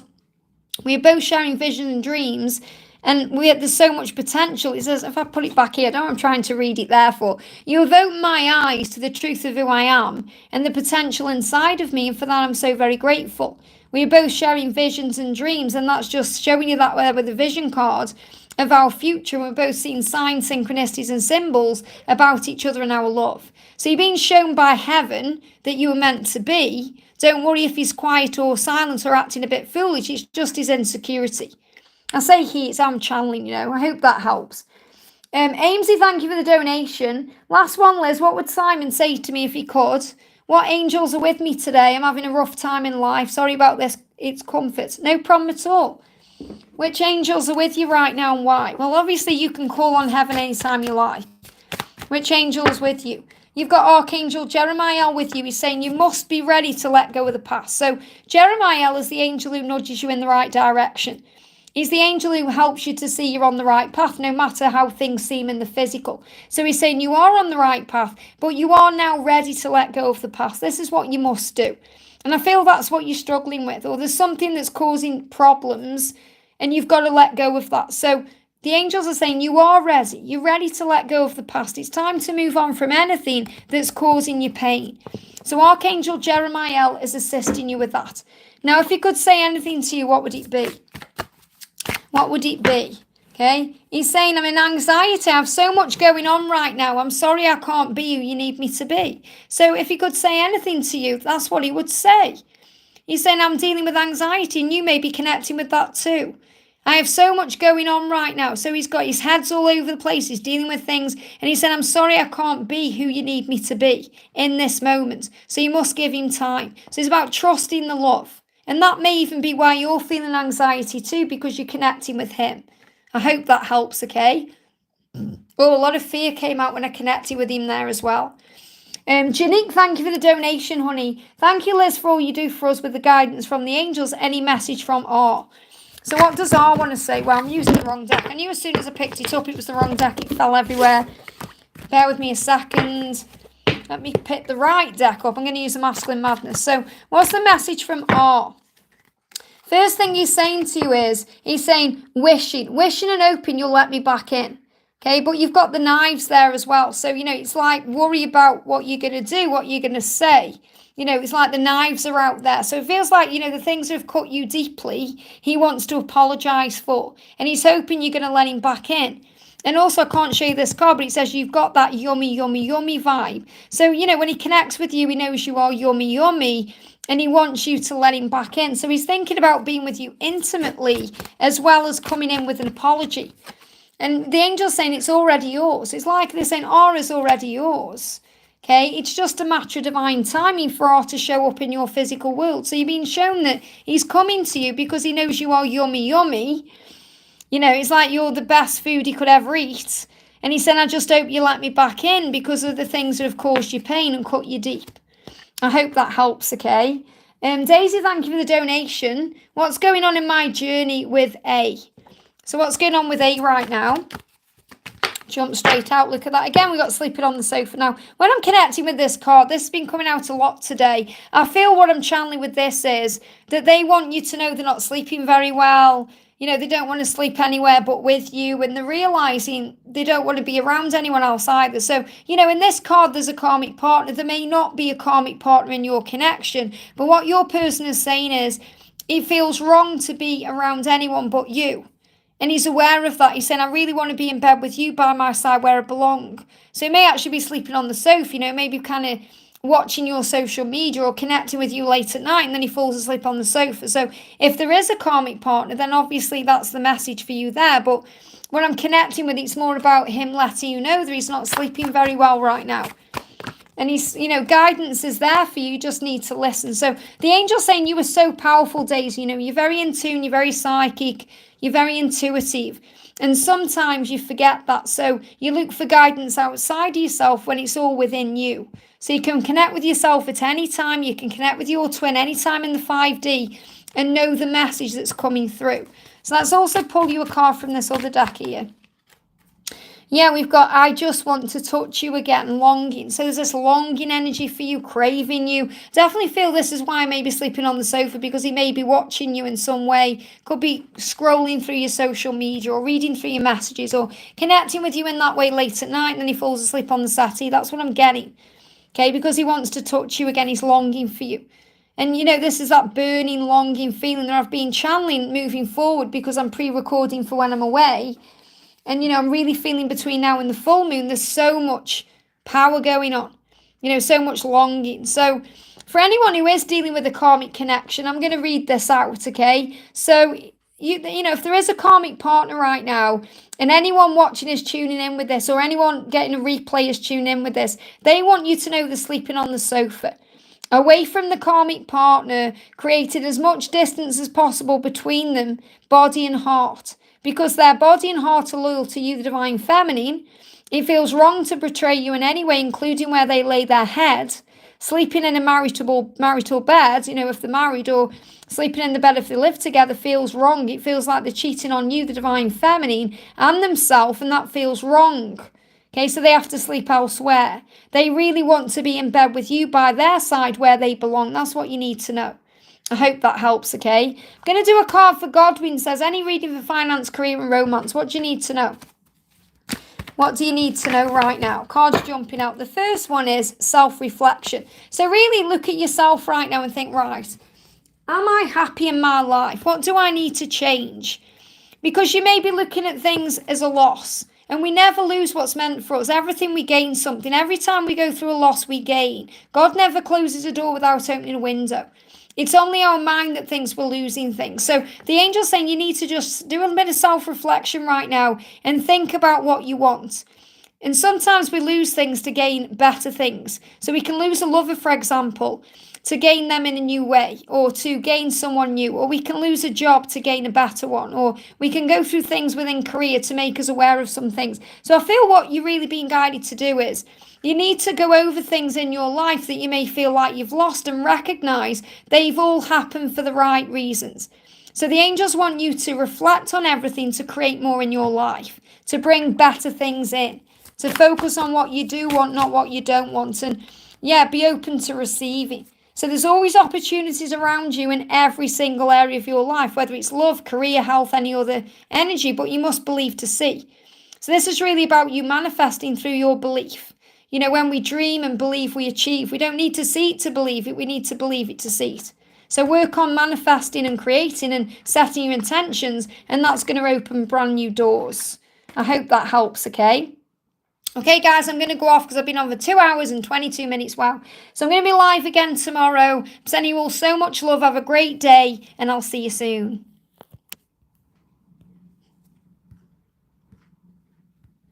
We're both sharing visions and dreams, and there's so much potential. It says, if I put it back here, I don't know I'm trying to read it, therefore. You have opened my eyes to the truth of who I am and the potential inside of me, and for that I'm so very grateful. We're both sharing visions and dreams, and that's just showing you that with the vision card of our future. We're both seeing signs, synchronicities and symbols about each other and our love. So you're being shown by heaven that you were meant to be. Don't worry if he's quiet or silent or acting a bit foolish. It's just his insecurity. I say I'm channeling, I hope that helps. Amesy, thank you for the donation. Last one, Liz, what would Simon say to me if he could? What angels are with me today? I'm having a rough time in life. Sorry about this. It's comfort. No problem at all. Which angels are with you right now and why? Well, obviously you can call on heaven anytime you like. Which angel is with you? You've got Archangel Jeremiah with you. He's saying you must be ready to let go of the past. So Jeremiah is the angel who nudges you in the right direction. He's the angel who helps you to see you're on the right path, no matter how things seem in the physical. So he's saying you are on the right path, but you are now ready to let go of the past. This is what you must do. And I feel that's what you're struggling with, or there's something that's causing problems, and you've got to let go of that. So the angels are saying you are ready. You're ready to let go of the past. It's time to move on from anything that's causing you pain. So Archangel Jeremiah is assisting you with that. Now, if he could say anything to you, what would it be? What would it be? Okay. He's saying, I'm in anxiety. I have so much going on right now. I'm sorry I can't be who you need me to be. So if he could say anything to you, that's what he would say. He's saying, I'm dealing with anxiety and you may be connecting with that too. I have so much going on right now. So he's got his head's all over the place. He's dealing with things. And he said, I'm sorry I can't be who you need me to be in this moment. So you must give him time. So it's about trusting the love. And that may even be why you're feeling anxiety too, because you're connecting with him. I hope that helps, okay? Oh, a lot of fear came out when I connected with him there as well. Janique, thank you for the donation, honey. Thank you, Liz, for all you do for us with the guidance from the angels. Any message from R? So what does R want to say? Well, I'm using the wrong deck. I knew as soon as I picked it up, it was the wrong deck. It fell everywhere. Bear with me a second. Let me pick the right deck up. I'm going to use the Masculine Madness. So what's the message from R? First thing he's saying to you is, he's saying, wishing and hoping you'll let me back in. Okay, but you've got the knives there as well. So, it's like worry about what you're going to do, what you're going to say. It's like the knives are out there. So it feels like, the things that have cut you deeply, he wants to apologise for. And he's hoping you're going to let him back in. And also, I can't show you this card, but it says you've got that yummy, yummy, yummy vibe. So, when he connects with you, he knows you are yummy, yummy. And he wants you to let him back in. So he's thinking about being with you intimately as well as coming in with an apology. And the angel's saying it's already yours. It's like they're saying, is already yours. Okay, it's just a matter of divine timing for R to show up in your physical world. So you're being shown that he's coming to you because he knows you are yummy, yummy. It's like you're the best food he could ever eat. And he said, I just hope you let me back in because of the things that have caused you pain and cut you deep. I hope that helps, okay? Daisy, thank you for the donation. What's going on in my journey with A? So what's going on with A right now? Jump straight out. Look at that. Again, we got sleeping on the sofa now. When I'm connecting with this card, this has been coming out a lot today. I feel what I'm channeling with this is that they want you to know they're not sleeping very well. They don't want to sleep anywhere but with you, and they're realizing they don't want to be around anyone else either. So, in this card, there's a karmic partner. There may not be a karmic partner in your connection, but what your person is saying is it feels wrong to be around anyone but you. And he's aware of that. He's saying, I really want to be in bed with you by my side where I belong. So he may actually be sleeping on the sofa, maybe kind of watching your social media or connecting with you late at night, and then he falls asleep on the sofa. So if there is a karmic partner, then obviously that's the message for you there. But when I'm connecting with, it's more about him letting you know that he's not sleeping very well right now. And he's, guidance is there for you. You just need to listen. So the angel's saying you are so powerful, Daisy. You're very in tune, you're very psychic, you're very intuitive. And sometimes you forget that. So you look for guidance outside of yourself when it's all within you. So you can connect with yourself at any time. You can connect with your twin anytime in the 5D and know the message that's coming through. So let's also pull you a card from this other deck here. Yeah, we've got, I just want to touch you again, longing. So there's this longing energy for you, craving you. Definitely feel this is why I may be sleeping on the sofa, because he may be watching you in some way. Could be scrolling through your social media or reading through your messages or connecting with you in that way late at night, and then he falls asleep on the settee. That's what I'm getting. Okay, because he wants to touch you again. He's longing for you. And, this is that burning, longing feeling that I've been channeling moving forward, because I'm pre-recording for when I'm away. And, I'm really feeling between now and the full moon, there's so much power going on, so much longing. So for anyone who is dealing with a karmic connection, I'm going to read this out, okay? So, if there is a karmic partner right now, and anyone watching is tuning in with this, or anyone getting a replay is tuning in with this, they want you to know they're sleeping on the sofa. Away from the karmic partner, created as much distance as possible between them, body and heart. Because their body and heart are loyal to you, the divine feminine, it feels wrong to betray you in any way, including where they lay their head. Sleeping in a marital bed, if they're married, or sleeping in the bed if they live together, feels wrong. It feels like they're cheating on you, the divine feminine, and themselves, and that feels wrong. Okay, so they have to sleep elsewhere. They really want to be in bed with you by their side where they belong. That's what you need to know. I hope that helps, okay? I'm going to do a card for Godwin. Says, any reading for finance, career and romance? What do you need to know? What do you need to know right now? Cards jumping out. The first one is self-reflection. So really look at yourself right now and think, right, am I happy in my life? What do I need to change? Because you may be looking at things as a loss. And we never lose what's meant for us. Everything we gain something. Every time we go through a loss, we gain. God never closes a door without opening a window. It's only our mind that thinks we're losing things. So the angel's saying you need to just do a bit of self-reflection right now and think about what you want. And sometimes we lose things to gain better things. So we can lose a lover, for example, to gain them in a new way, or to gain someone new, or we can lose a job to gain a better one, or we can go through things within career to make us aware of some things. So I feel what you're really being guided to do is you need to go over things in your life that you may feel like you've lost and recognize they've all happened for the right reasons. So the angels want you to reflect on everything to create more in your life, to bring better things in, to focus on what you do want, not what you don't want, and be open to receiving. So there's always opportunities around you in every single area of your life, whether it's love, career, health, any other energy, but you must believe to see. So this is really about you manifesting through your belief. When we dream and believe, we achieve. We don't need to see it to believe it. We need to believe it to see it. So work on manifesting and creating and setting your intentions, and that's going to open brand new doors. I hope that helps, okay? Okay, guys, I'm going to go off because I've been on for 2 hours and 22 minutes. Wow. So I'm going to be live again tomorrow. I'm sending you all so much love. Have a great day, and I'll see you soon.